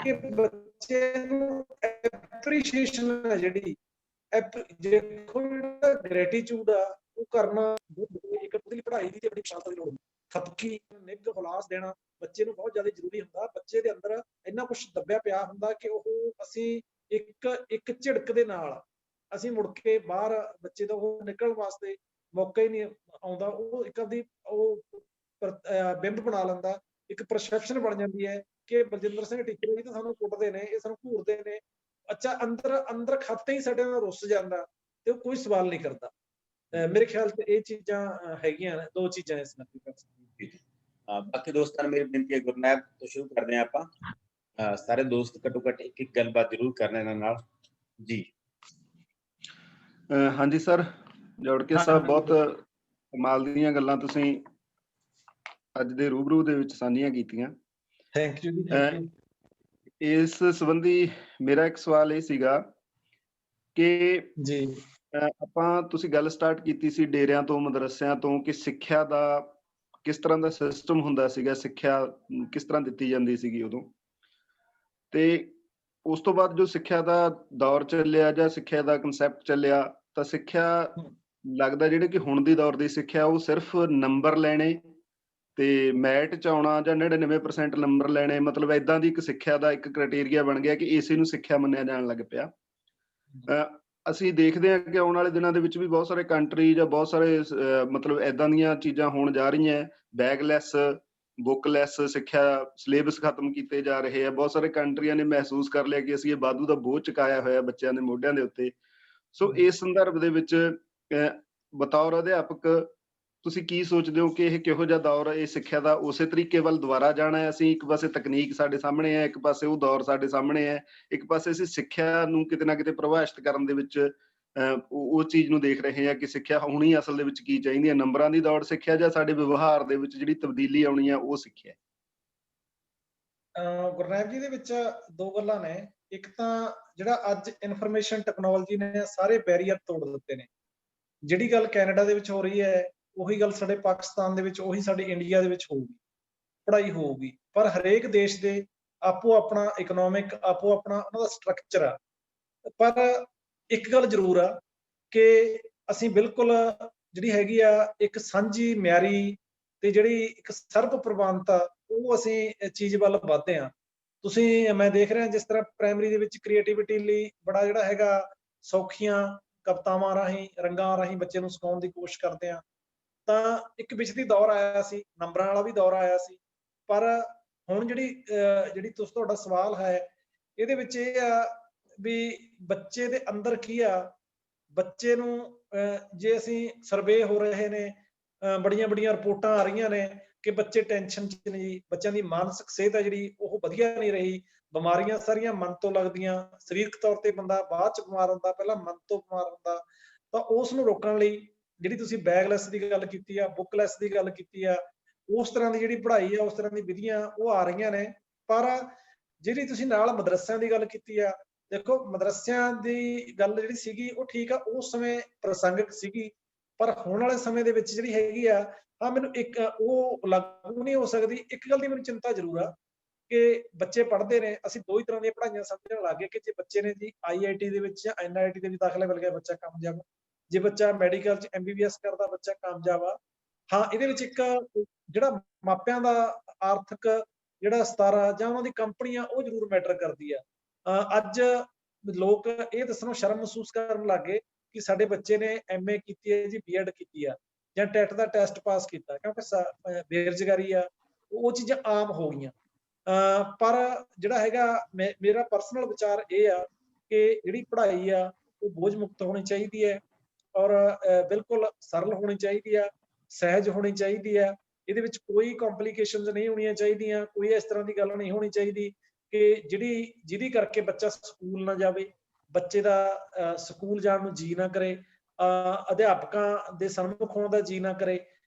ਕਿ ਬੱਚੇ ਨੂੰ ਐਪਰੀਸ਼ੀਏਸ਼ਨ ਹੈ ਜਿਹੜੀ ਦੇਖੋ ਜਿਹੜਾ ਗ੍ਰੈਟੀਚਿਊਡ ਆ ਉਹ ਕਰਨਾ ਇੱਕ ਉਹਦੀ ਪੜ੍ਹਾਈ ਦੀ ਤੇ ਬੜੀ ਸ਼ਾਨਤ ਦੀ ਲੋੜ ਹੁੰਦੀ। ਖਪਕੀ ਨਿੱਘ ਹੁਲਾਸ ਦੇਣਾ ਬੱਚੇ ਨੂੰ ਬਹੁਤ ਜ਼ਿਆਦਾ ਜ਼ਰੂਰੀ ਹੁੰਦਾ। ਬੱਚੇ ਦੇ ਅੰਦਰ ਇੰਨਾ ਕੁਛ ਦੱਬਿਆ ਪਿਆ ਹੁੰਦਾ ਕਿ ਉਹ ਅਸੀਂ ਇੱਕ ਝਿੜਕ ਦੇ ਨਾਲ ਅਸੀਂ ਮੁੜ ਕੇ ਬਾਹਰ ਬੱਚੇ ਦਾ ਉਹ ਨਿਕਲਣ ਵਾਸਤੇ ਮੌਕਾ ਹੀ ਨਹੀਂ ਆਉਂਦਾ। ਉਹ ਇੱਕ ਆਪਦੀ ਉਹ ਬਿੰਬ ਬਣਾ ਲੈਂਦਾ, ਇੱਕ ਪਰਸੈਪਸ਼ਨ ਬਣ ਜਾਂਦੀ ਹੈ ਕਿ ਬਲਜਿੰਦਰ ਸਿੰਘ ਟੀਚਰ ਜੀ ਤਾਂ ਸਾਨੂੰ ਕੁੱਟਦੇ ਨੇ, ਇਹ ਸਾਨੂੰ ਘੂਰਦੇ ਨੇ। ਅੱਛਾ, ਅੰਦਰ ਖਾਤੇ ਹੀ ਸਾਡੇ ਨਾਲ ਰੁੱਸ ਜਾਂਦਾ ਤੇ ਉਹ ਕੋਈ ਸਵਾਲ ਨਹੀਂ ਕਰਦਾ। ਮੇਰੇ ਖਿਆਲ ਚ ਇਹ ਚੀਜ਼ਾਂ ਹੈਗੀਆਂ ਨੇ, ਦੋ ਚੀਜ਼ਾਂ ਇਸ ਨਾਲ ਕਰ ਸਕਦੀਆਂ। ਬਾਕੀ ਦੋਸਤਾਂ ਨੂੰ ਮੇਰੀ ਬੇਨਤੀ ਹੈ, ਗੁਰਨਾਇਬ ਤੋਂ ਸ਼ੁਰੂ ਕਰਦੇ ਹਾਂ ਆਪਾਂ। ਸਾਰੇ ਦੋਸਤ ਘੱਟੋ ਘੱਟ ਇੱਕ ਗੱਲਬਾਤ ਜ਼ਰੂਰ ਕਰਨਾ ਇਹਨਾਂ ਨਾਲ ਜੀ। ਹਾਂਜੀ ਸਰ, ਜੋੜਕੇ ਸਾਹਿਬ ਬਹੁਤ ਕਮਾਲ ਦੀਆਂ ਗੱਲਾਂ ਤੁਸੀਂ ਅੱਜ ਦੇ ਰੂਬਰੂ ਦੇ ਵਿੱਚ ਸਾਂਝੀਆਂ ਕੀਤੀਆਂ। ਥੈਂਕ ਯੂ ਜੀ, ਥੈਂਕ ਯੂ। ਇਸ ਸੰਬੰਧੀ ਮੇਰਾ ਇੱਕ ਸਵਾਲ ਇਹ ਸੀਗਾ ਕਿ ਜੀ ਆਪਾਂ ਤੁਸੀਂ ਗੱਲ ਸਟਾਰਟ ਕੀਤੀ ਸੀ ਡੇਰਿਆਂ ਤੋਂ, ਮਦਰਸਿਆਂ ਤੋਂ, ਕਿ ਸਿੱਖਿਆ ਦਾ ਕਿਸ ਤਰ੍ਹਾਂ ਦਾ ਸਿਸਟਮ ਹੁੰਦਾ ਸੀਗਾ, ਸਿੱਖਿਆ ਕਿਸ ਤਰ੍ਹਾਂ ਦਿੱਤੀ ਜਾਂਦੀ ਸੀਗੀ ਉਦੋਂ, ਤੇ ਉਸ ਤੋਂ ਬਾਅਦ ਜੋ ਸਿੱਖਿਆ ਦਾ ਦੌਰ ਚੱਲਿਆ ਜਾਂ ਸਿੱਖਿਆ ਦਾ ਕਨਸੈਪਟ ਚੱਲਿਆ, ਤਾਂ ਸਿੱਖਿਆ ਲੱਗਦਾ ਜਿਹੜੇ ਕਿ ਹੁਣ ਦੀ ਦੌਰ ਦੀ ਸਿੱਖਿਆ ਉਹ ਸਿਰਫ ਨੰਬਰ ਲੈਣੇ ਤੇ ਮੈਟ ਚ ਆਉਣਾ ਜਾਂ 99% ਨੰਬਰ ਲੈਣੇ, ਮਤਲਬ ਏਦਾਂ ਦੀ ਇੱਕ ਸਿੱਖਿਆ ਦਾ ਇੱਕ ਕ੍ਰਾਈਟੇਰੀਆ ਬਣ ਗਿਆ ਕਿ ਇਸੇ ਨੂੰ ਸਿੱਖਿਆ ਮੰਨਿਆ ਜਾਣ ਲੱਗ ਪਿਆ। ਅਸੀਂ ਦੇਖਦੇ ਹਾਂ ਕਿ ਆਉਣ ਵਾਲੇ ਦਿਨਾਂ ਦੇ ਵਿੱਚ ਵੀ ਬਹੁਤ ਸਾਰੇ ਕੰਟਰੀ ਜਾਂ ਬਹੁਤ ਸਾਰੇ ਮਤਲਬ ਏਦਾਂ ਦੀਆਂ ਚੀਜ਼ਾਂ ਹੋਣ ਜਾ ਰਹੀਆਂ, ਬੈਗਲੈਸ, ਬੁੱਕਲੈਸ ਸਿੱਖਿਆ, ਸਿਲੇਬਸ ਖਤਮ ਕੀਤੇ ਜਾ ਰਹੇ ਆ। ਬਹੁਤ ਸਾਰੇ ਕੰਟਰੀਆਂ ਨੇ ਮਹਿਸੂਸ ਕਰ ਲਿਆ ਕਿ ਅਸੀਂ ਇਹ ਵਾਧੂ ਦਾ ਬੋਝ ਚੁਕਾਇਆ ਹੋਇਆ ਬੱਚਿਆਂ ਦੇ ਮੋਢਿਆਂ ਦੇ ਉੱਤੇ। ਸੋ ਇਸ ਸੰਦਰਭ ਦੇ ਵਿੱਚ ਬਤੌਰ ਅਧਿਆਪਕ ਤੁਸੀਂ ਕੀ ਸੋਚਦੇ ਹੋ ਕਿ ਇਹ ਕਿਹੋ ਜਿਹਾ ਦੌਰ ਹੈ, ਇਹ ਸਿੱਖਿਆ ਦਾ ਉਸੇ ਤਰੀਕੇ ਵੱਲ ਦੁਬਾਰਾ ਜਾਣਾ ਹੈ? ਅਸੀਂ ਇੱਕ ਪਾਸੇ ਤਕਨੀਕ ਸਾਡੇ ਸਾਹਮਣੇ ਹੈ, ਇੱਕ ਪਾਸੇ ਉਹ ਦੌਰ ਸਾਡੇ ਸਾਹਮਣੇ ਹੈ, ਇੱਕ ਪਾਸੇ ਅਸੀਂ ਸਿੱਖਿਆ ਨੂੰ ਕਿਤੇ ਨਾ ਕਿਤੇ ਪ੍ਰਭਾਸ਼ਿਤ ਕਰਨ ਦੇ ਵਿੱਚ ਉਹ ਚੀਜ਼ ਨੂੰ ਦੇਖ ਰਹੇ ਹਾਂ ਕਿ ਸਿੱਖਿਆ ਹੋਣੀ ਅਸਲ ਦੇ ਵਿੱਚ ਕੀ ਚਾਹੀਦੀ ਹੈ, ਨੰਬਰਾਂ ਦੀ ਦੌੜ ਸਿੱਖਿਆ ਜਾਂ ਸਾਡੇ ਵਿਵਹਾਰ ਦੇ ਵਿੱਚ ਜਿਹੜੀ ਤਬਦੀਲੀ ਆਉਣੀ ਹੈ ਉਹ ਸਿੱਖਿਆ? ਗੁਰਨੈਬ ਜੀ, ਦੇ ਵਿੱਚ ਦੋ ਗੱਲਾਂ ਨੇ। ਇੱਕ ਤਾਂ ਜਿਹੜਾ ਅੱਜ ਇਨਫੋਰਮੇਸ਼ਨ ਟੈਕਨੋਲੋਜੀ ਨੇ ਸਾਰੇ ਬੈਰੀਅਰ ਤੋੜ ਦਿੱਤੇ ਨੇ। ਜਿਹੜੀ ਗੱਲ ਕੈਨੇਡਾ ਦੇ ਵਿੱਚ ਹੋ ਰਹੀ ਹੈ ਉਹੀ ਗੱਲ ਸਾਡੇ ਪਾਕਿਸਤਾਨ ਦੇ ਵਿੱਚ, ਉਹੀ ਸਾਡੇ ਇੰਡੀਆ ਦੇ ਵਿੱਚ ਹੋਊਗੀ, ਪੜ੍ਹਾਈ ਹੋਊਗੀ। ਪਰ ਹਰੇਕ ਦੇਸ਼ ਦੇ ਆਪੋ ਆਪਣਾ ਇਕਨੋਮਿਕ, ਆਪੋ ਆਪਣਾ ਉਹਨਾਂ ਦਾ ਸਟਰਕਚਰ ਆ। ਪਰ ਇੱਕ ਗੱਲ ਜ਼ਰੂਰ ਆ ਕਿ ਅਸੀਂ ਬਿਲਕੁਲ ਜਿਹੜੀ ਹੈਗੀ ਆ ਇੱਕ ਸਾਂਝੀ ਮਿਆਰੀ ਤੇ ਜਿਹੜੀ ਇੱਕ ਸਰਬ ਪ੍ਰਵਾਨਤਾ, ਉਹ ਅਸੀਂ ਚੀਜ਼ ਵੱਲ ਵਧਦੇ ਹਾਂ। ਮੈਂ ਦੇਖ ਰਿਹਾ ਜਿਸ ਤਰ੍ਹਾਂ ਪ੍ਰਾਇਮਰੀ ਦੇ ਵਿੱਚ ਕ੍ਰੀਏਟੀਵਿਟੀ ਲਈ ਬੜਾ ਜਿਹੜਾ ਹੈਗਾ ਸੌਖੀਆਂ ਕਵਿਤਾਵਾਂ ਰਾਹੀਂ, ਰੰਗਾਂ ਰਾਹੀਂ ਬੱਚੇ ਨੂੰ ਸਿਖਾਉਣ ਦੀ ਕੋਸ਼ਿਸ਼ ਕਰਦੇ ਆ। ਤਾਂ ਇੱਕ ਵਿਚਲੀ ਦੌਰ ਆਇਆ ਸੀ, ਨੰਬਰਾਂ ਵਾਲਾ ਵੀ ਦੌਰ ਆਇਆ ਸੀ। ਪਰ ਹੁਣ ਜਿਹੜੀ ਤੁਹਾਡਾ ਸਵਾਲ ਹੈ, ਇਹਦੇ ਵਿੱਚ ਇਹ ਆ ਵੀ ਬੱਚੇ ਦੇ ਅੰਦਰ ਕੀ ਆ। ਬੱਚੇ ਨੂੰ ਜੇ ਅਸੀਂ ਸਰਵੇ ਹੋ ਰਹੇ ਨੇ, ਬੜੀਆਂ ਬੜੀਆਂ ਰਿਪੋਰਟਾਂ ਆ ਰਹੀਆਂ ਨੇ ਕਿ ਬੱਚੇ ਟੈਨਸ਼ਨ ਚ ਨੇ ਜੀ, ਬੱਚਿਆਂ ਦੀ ਮਾਨਸਿਕ ਸਿਹਤ ਹੈ ਜਿਹੜੀ ਉਹ ਵਧੀਆ ਨਹੀਂ ਰਹੀ, ਬਿਮਾਰੀਆਂ ਸਾਰੀਆਂ ਮਨ ਤੋਂ ਲੱਗਦੀਆਂ, ਸਰੀਰਕ ਤੌਰ ਤੇ ਬੰਦਾ ਬਾਅਦ ਚ ਬਿਮਾਰ ਹੁੰਦਾ, ਪਹਿਲਾਂ ਮਨ ਤੋਂ ਬਿਮਾਰ ਹੁੰਦਾ। ਤਾਂ ਉਸ ਨੂੰ ਰੋਕਣ ਲਈ ਜਿਹੜੀ ਤੁਸੀਂ ਬੈਗਲੈਸ ਦੀ ਗੱਲ ਕੀਤੀ ਆ, ਬੁੱਕਲੈਸ ਦੀ ਗੱਲ ਕੀਤੀ ਆ, ਉਸ ਤਰ੍ਹਾਂ ਦੀ ਜਿਹੜੀ ਪੜ੍ਹਾਈ ਆ, ਉਸ ਤਰ੍ਹਾਂ ਦੀ ਵਿਧੀਆਂ ਉਹ ਆ ਰਹੀਆਂ ਨੇ। ਪਰ ਜਿਹੜੀ ਤੁਸੀਂ ਨਾਲ ਮਦਰਸਿਆਂ ਦੀ ਗੱਲ ਕੀਤੀ ਆ, ਦੇਖੋ ਮਦਰਸਿਆਂ ਦੀ ਗੱਲ ਜਿਹੜੀ ਸੀਗੀ ਉਹ ਠੀਕ ਆ, ਉਸ ਸਮੇਂ ਪ੍ਰਸੰਗਿਕ ਸੀਗੀ। ਪਰ ਹੁਣ ਵਾਲੇ ਸਮੇਂ ਦੇ ਵਿੱਚ ਜਿਹੜੀ ਹੈਗੀ ਆ, ਮੈਨੂੰ ਇੱਕ ਉਹ ਲਾਗੂ ਨਹੀਂ ਹੋ ਸਕਦੀ। ਇੱਕ ਗੱਲ ਦੀ ਮੈਨੂੰ ਚਿੰਤਾ ਜ਼ਰੂਰ ਆ ਕਿ ਬੱਚੇ ਪੜ੍ਹਦੇ ਨੇ, ਅਸੀਂ ਦੋ ਹੀ ਤਰ੍ਹਾਂ ਦੀਆਂ ਪੜ੍ਹਾਈਆਂ ਸਮਝਣ ਲੱਗ ਗਏ ਕਿ ਜੇ ਬੱਚੇ ਨੇ ਜੀ IIT ਦੇ ਵਿੱਚ ਜਾਂ NIT ਦੇ ਵਿੱਚ ਦਾਖਲਾ ਮਿਲ ਗਿਆ, ਬੱਚਾ ਕਾਮਯਾਬ। ਜੇ ਬੱਚਾ ਮੈਡੀਕਲ ਚ MBBS ਕਰਦਾ, ਬੱਚਾ ਕਾਮਯਾਬ ਆ। ਹਾਂ, ਇਹਦੇ ਵਿੱਚ ਇੱਕ ਜਿਹੜਾ ਮਾਪਿਆਂ ਦਾ ਆਰਥਿਕ ਜਿਹੜਾ ਸਤਾਰਾ ਜਾਂ ਉਹਨਾਂ ਦੀ ਕੰਪਨੀ ਆ, ਉਹ ਜ਼ਰੂਰ ਮੈਟਰ ਕਰਦੀ ਆ। ਅੱਜ ਲੋਕ ਇਹ ਦੱਸਣੋਂ ਸ਼ਰਮ ਮਹਿਸੂਸ ਕਰਨ ਲੱਗ ਗਏ ਕਿ ਸਾਡੇ ਬੱਚੇ ਨੇ MA ਕੀਤੀ ਹੈ ਜੀ, B.Ed ਕੀਤੀ ਆ, ਜਾਂ ਟੈਟ ਦਾ ਟੈਸਟ ਪਾਸ ਕੀਤਾ, ਕਿਉਂਕਿ ਬੇਰੁਜ਼ਗਾਰੀ ਆ, ਉਹ ਚੀਜ਼ਾਂ ਆਮ ਹੋ ਗਈਆਂ। ਪਰ ਜਿਹੜਾ ਹੈਗਾ ਮੇਰਾ ਪਰਸਨਲ ਵਿਚਾਰ ਇਹ ਆ ਕਿ ਜਿਹੜੀ ਪੜ੍ਹਾਈ ਆ ਉਹ ਬੋਝ ਮੁਕਤ ਹੋਣੀ ਚਾਹੀਦੀ ਹੈ, ਔਰ ਬਿਲਕੁਲ ਸਰਲ ਹੋਣੀ ਚਾਹੀਦੀ ਆ, ਸਹਿਜ ਹੋਣੀ ਚਾਹੀਦੀ ਆ। ਇਹਦੇ ਵਿੱਚ ਕੋਈ ਕੰਪਲਿਕੇਸ਼ਨਸ ਨਹੀਂ ਹੋਣੀਆਂ ਚਾਹੀਦੀਆਂ, ਕੋਈ ਇਸ ਤਰ੍ਹਾਂ ਦੀ ਗੱਲ ਨਹੀਂ ਹੋਣੀ ਚਾਹੀਦੀ ਕਿ ਜਿਹਦੀ ਕਰਕੇ ਬੱਚਾ ਸਕੂਲ ਨਾ ਜਾਵੇ, ਬੱਚੇ ਦਾ ਸਕੂਲ ਜਾਣ ਨੂੰ ਜੀ ਨਾ ਕਰੇ, ਅਧਿਆਪਕਾਂ ਦੇ ਸਨਮੁਖ ਹੋਣ ਦਾ ਜੀ ਨਾ ਕਰੇ।